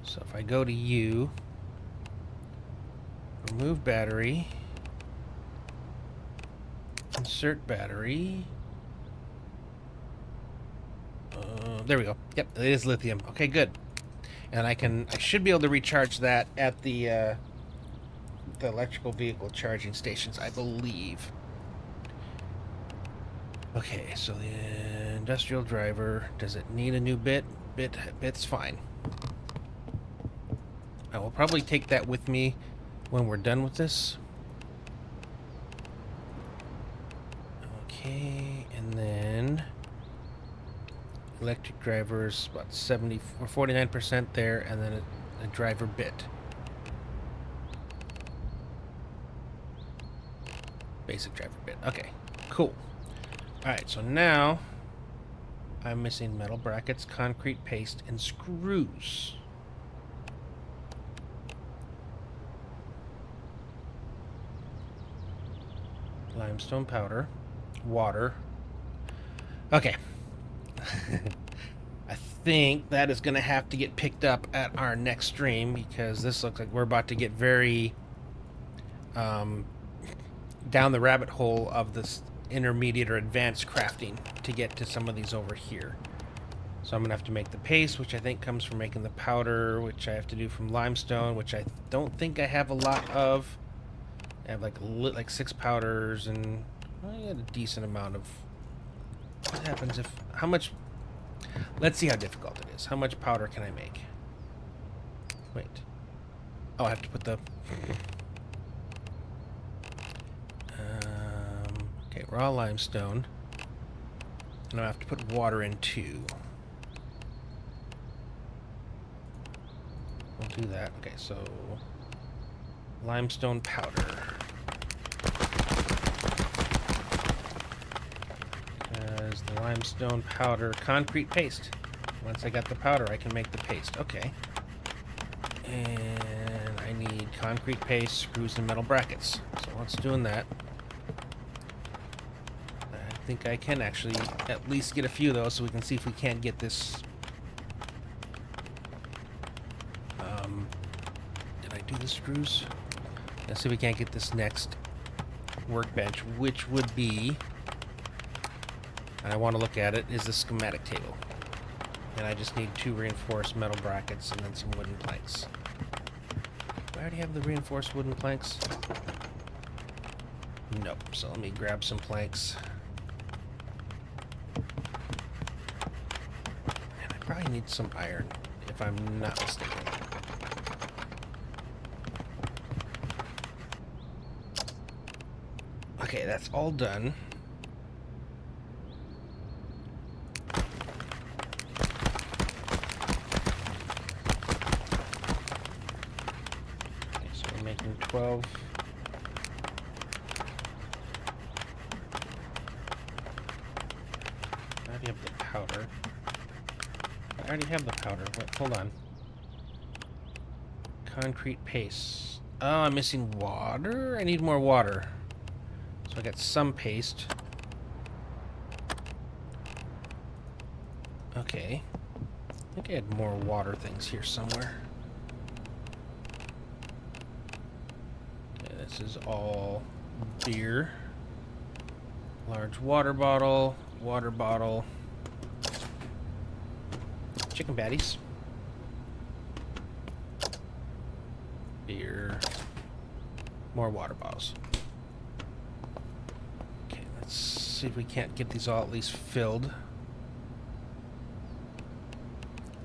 So if I go to you... Remove battery... Insert battery... there we go. Yep, it is lithium. Okay, good. And I should be able to recharge that at the electrical vehicle charging stations, I believe. Okay, so the industrial driver, does it need a new bit? Bit's fine. I will probably take that with me when we're done with this. Okay, and then electric drivers, about 70 or 49% there, and then a driver bit. Basic driver bit. Okay, cool. Alright, so now I'm missing metal brackets, concrete paste, and screws. Limestone powder, water. Okay. I think that is going to have to get picked up at our next stream, because this looks like we're about to get very down the rabbit hole of this intermediate or advanced crafting to get to some of these over here. So I'm going to have to make the paste, which I think comes from making the powder, which I have to do from limestone, which I don't think I have a lot of. I have like 6 powders, and I got a decent amount of... What happens if... How much... Let's see how difficult it is. How much powder can I make? Wait. Oh, I have to put the... Okay, raw limestone. And I have to put water in too. We'll do that. Okay, so... Limestone powder. Because the limestone powder... Concrete paste. Once I got the powder, I can make the paste. Okay. And I need concrete paste, screws, and metal brackets. So once doing that... I think I can actually at least get a few of those, so we can see if we can't get this... Did I do the screws? Let's see if we can't get this next workbench, which would be... And I want to look at it, is the schematic table. And I just need 2 reinforced metal brackets and then some wooden planks. Do I already have the reinforced wooden planks? Nope. So let me grab some planks. And I probably need some iron, if I'm not mistaken. Okay, that's all done. Okay, so we're making 12. I already have the powder. I already have the powder. Wait, hold on. Concrete paste. Oh, I'm missing water? I need more water. So I got some paste. Okay. I think I had more water things here somewhere. This is all beer. Large water bottle, chicken patties, beer, more water bottles. Okay, let's see if we can't get these all at least filled.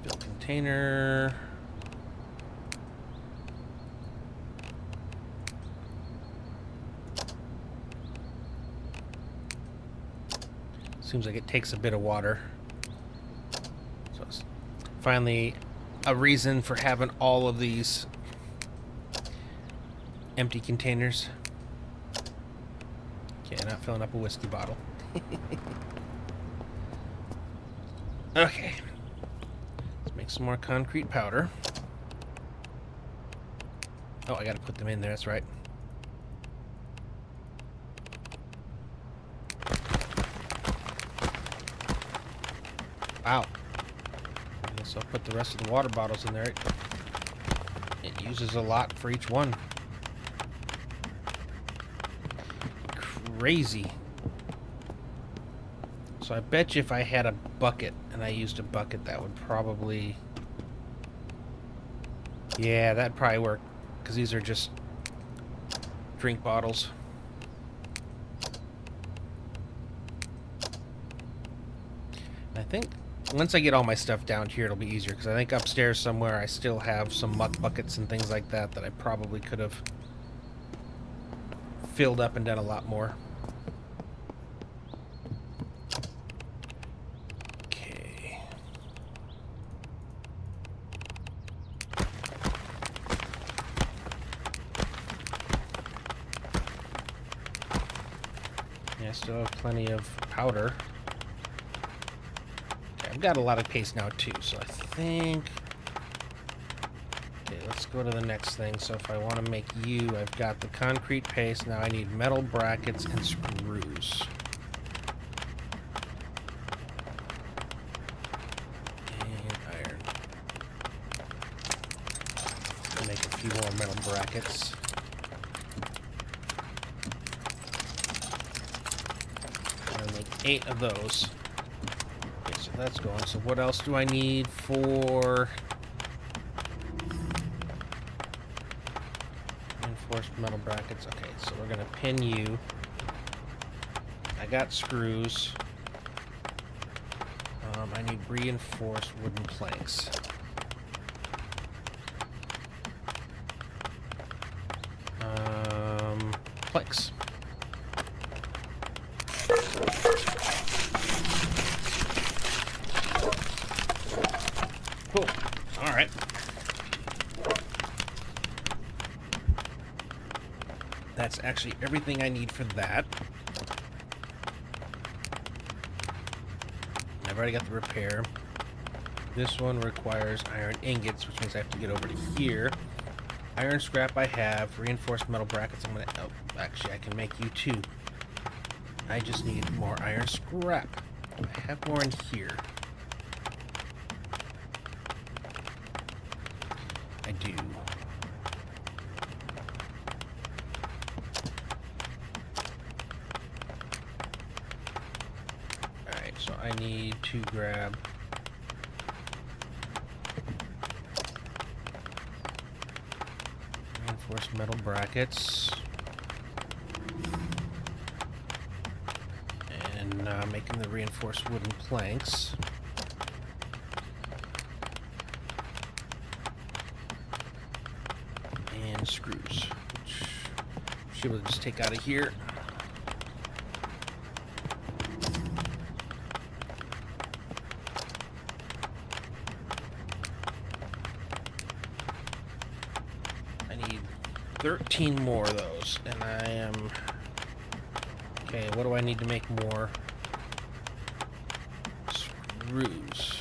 Fill container. Seems like it takes a bit of water. So it's finally a reason for having all of these empty containers. Okay, not filling up a whiskey bottle. Okay. Let's make some more concrete powder. Oh, I gotta put them in there, that's right. Wow. I guess I'll put the rest of the water bottles in there. It uses a lot for each one. Crazy. So I bet you if I had a bucket and I used a bucket, that would probably... Yeah, that'd probably work. Because these are just drink bottles. I think once I get all my stuff down here, it'll be easier, because I think upstairs somewhere I still have some muck buckets and things like that that I probably could have filled up and done a lot more. Okay. Yeah, I still have plenty of powder. I've got a lot of paste now too, so I think... Okay, let's go to the next thing. So if I want to make you, I've got the concrete paste. Now I need metal brackets and screws. And iron. I'll make a few more metal brackets. I'll make 8 of those. That's going. So what else do I need for reinforced metal brackets? Okay, so we're gonna pin you. I got screws. I need reinforced wooden planks. Planks. Cool. All right. That's actually everything I need for that. I've already got the repair. This one requires iron ingots, which means I have to get over to here. Iron scrap I have. Reinforced metal brackets. I'm gonna... Oh, actually, I can make you 2. I just need more iron scrap. Do I have more in here? I do. Alright, so I need to grab reinforced metal brackets. And making the reinforced wooden planks. And screws, which I should be able to just take out of here. I need 13 more of those, and I am... Okay, what do I need to make more screws?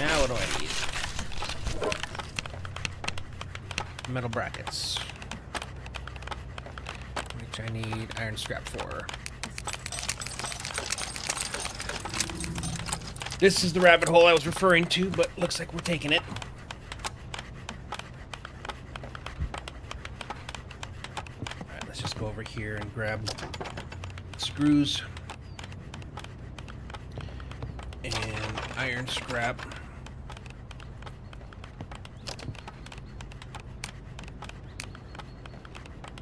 Now what do I need? Metal brackets, which I need iron scrap for. This is the rabbit hole I was referring to, but looks like we're taking it. Let's go over here and grab screws and iron scrap.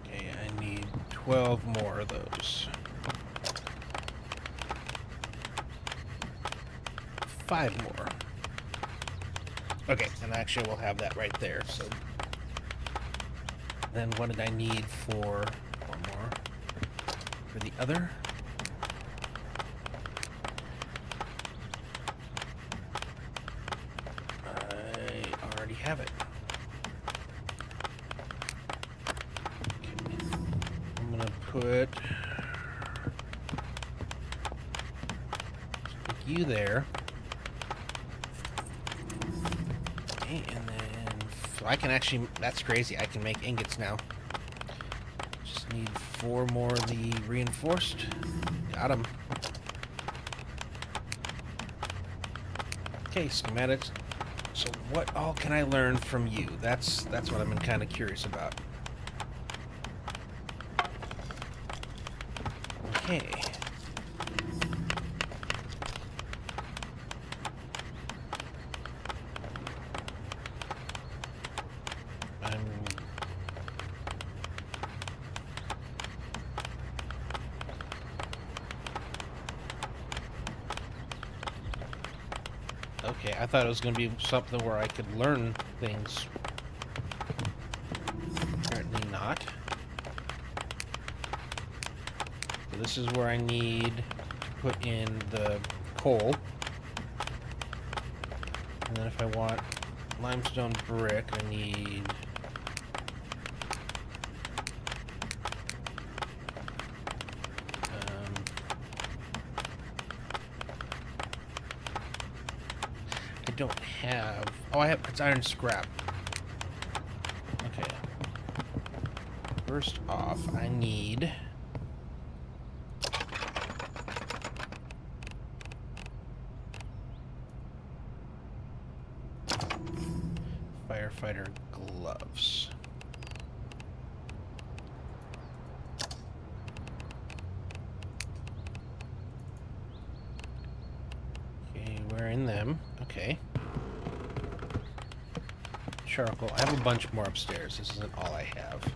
Okay, I need 12 more of those. 5 more. Okay, and actually we'll have that right there. So then what did I need for 4 more? For the other? I already have it. Okay. I'm gonna put you there. Okay, and then so I can actually, that's crazy, I can make ingots now. Just need 4 more of the reinforced. Got them. Okay, schematics. So what all can I learn from you? That's what I'm kind of curious about. Okay. Okay, I thought it was going to be something where I could learn things. Apparently not. So this is where I need to put in the coal. And then if I want limestone brick, I need... I don't have... Oh, I have... It's iron scrap. Okay. First off, I need... firefighter gloves. Okay, wearing them. Okay. Charcoal. I have a bunch more upstairs. This isn't all I have.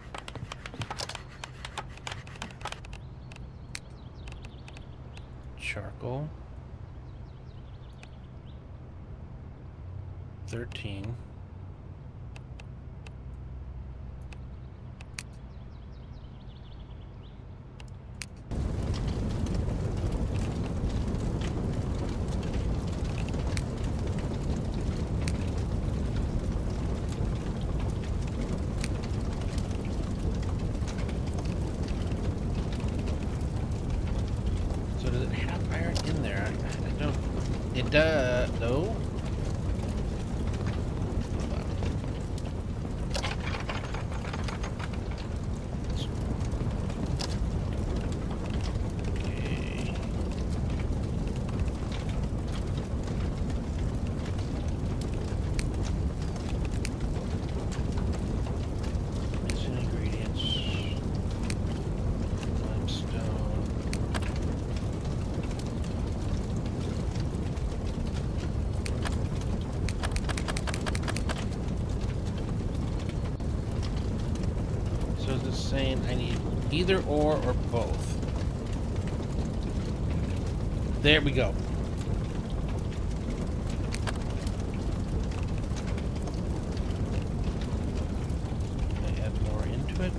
Charcoal. 13. So does it have iron in there? I don't... It does, though. Saying I need either or both. There we go. I add more into it.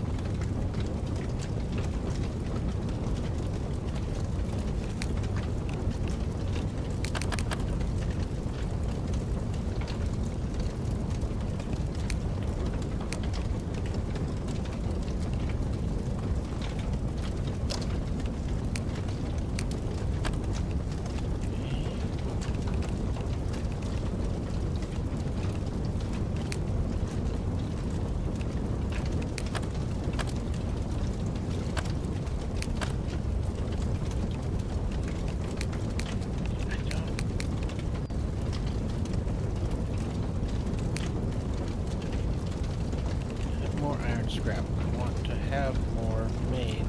more iron scrap. I want to have more made.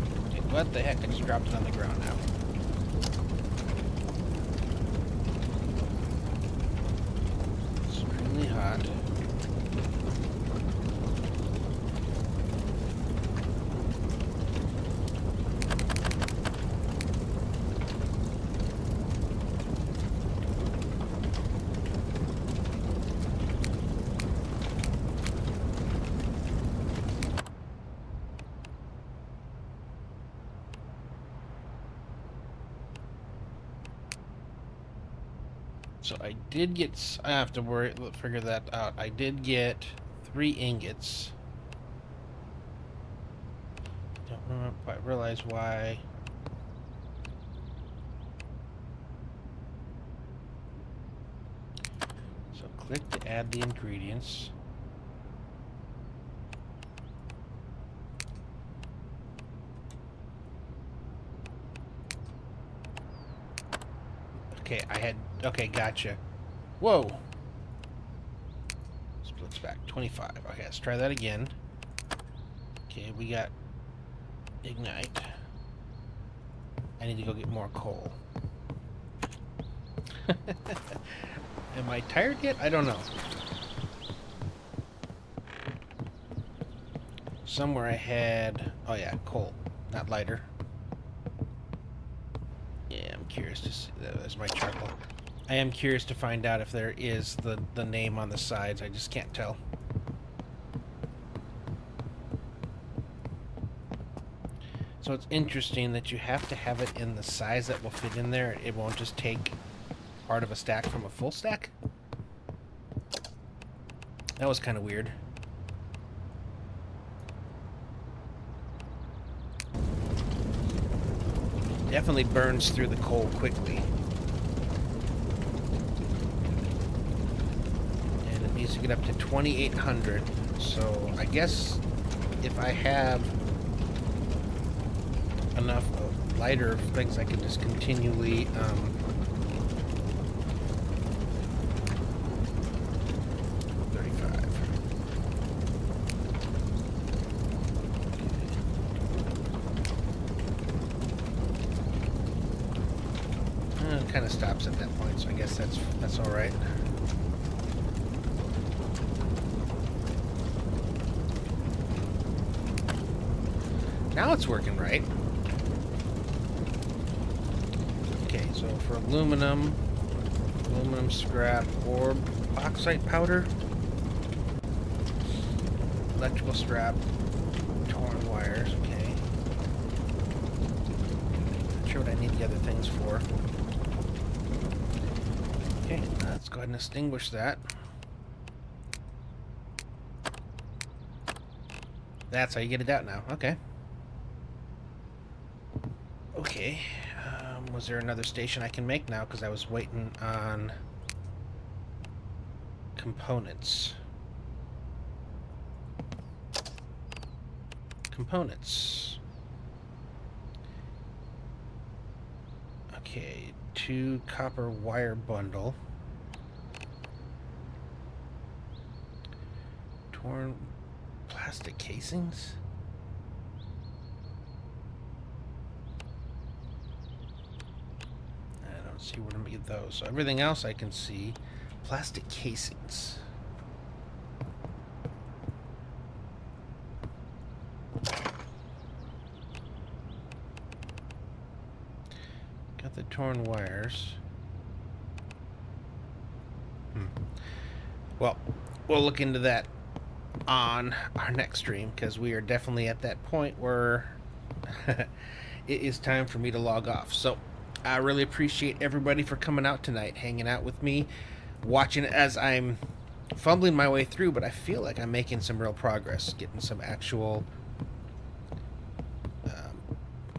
What the heck? I just dropped it on the ground now. Extremely hot. So I did get, I have to figure that out. I did get 3 ingots. Don't quite realize why. So click to add the ingredients. Okay, okay, gotcha. Whoa. Splits back, 25. Okay, let's try that again. Okay, we got ignite. I need to go get more coal. Am I tired yet? I don't know. Somewhere I had, oh yeah, coal, not lighter. Yeah, I'm curious to see. There's my charcoal. I am curious to find out if there is the name on the sides. I just can't tell. So it's interesting that you have to have it in the size that will fit in there. It won't just take part of a stack from a full stack. That was kind of weird. Definitely burns through the coal quickly. And it needs to get up to 2,800. So I guess if I have enough lighter things, I can just continually 35. It kind of stops at that point, so I guess that's all right. Now it's working right. Okay, so for aluminum scrap or bauxite powder, electrical scrap, torn wires, okay. Not sure what I need the other things for. Okay, let's go ahead and extinguish that. That's how you get it out now, okay. Okay, was there another station I can make now? Because I was waiting on components. Okay, 2 copper wire bundle. Torn plastic casings? See where to get those. So everything else I can see. Plastic casings. Got the torn wires. Well, we'll look into that on our next stream, because we are definitely at that point where it is time for me to log off. So I really appreciate everybody for coming out tonight, hanging out with me, watching as I'm fumbling my way through, but I feel like I'm making some real progress, getting some actual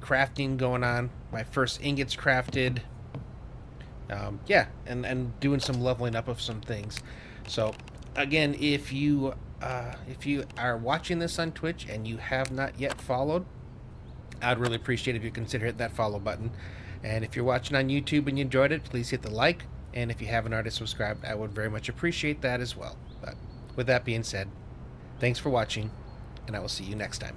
crafting going on. My first ingots crafted. Yeah, and doing some leveling up of some things. So, again, if you are watching this on Twitch and you have not yet followed, I'd really appreciate it if you consider hitting that follow button. And if you're watching on YouTube and you enjoyed it, please hit the like. And if you haven't already subscribed, I would very much appreciate that as well. But with that being said, thanks for watching. and I will see you next time.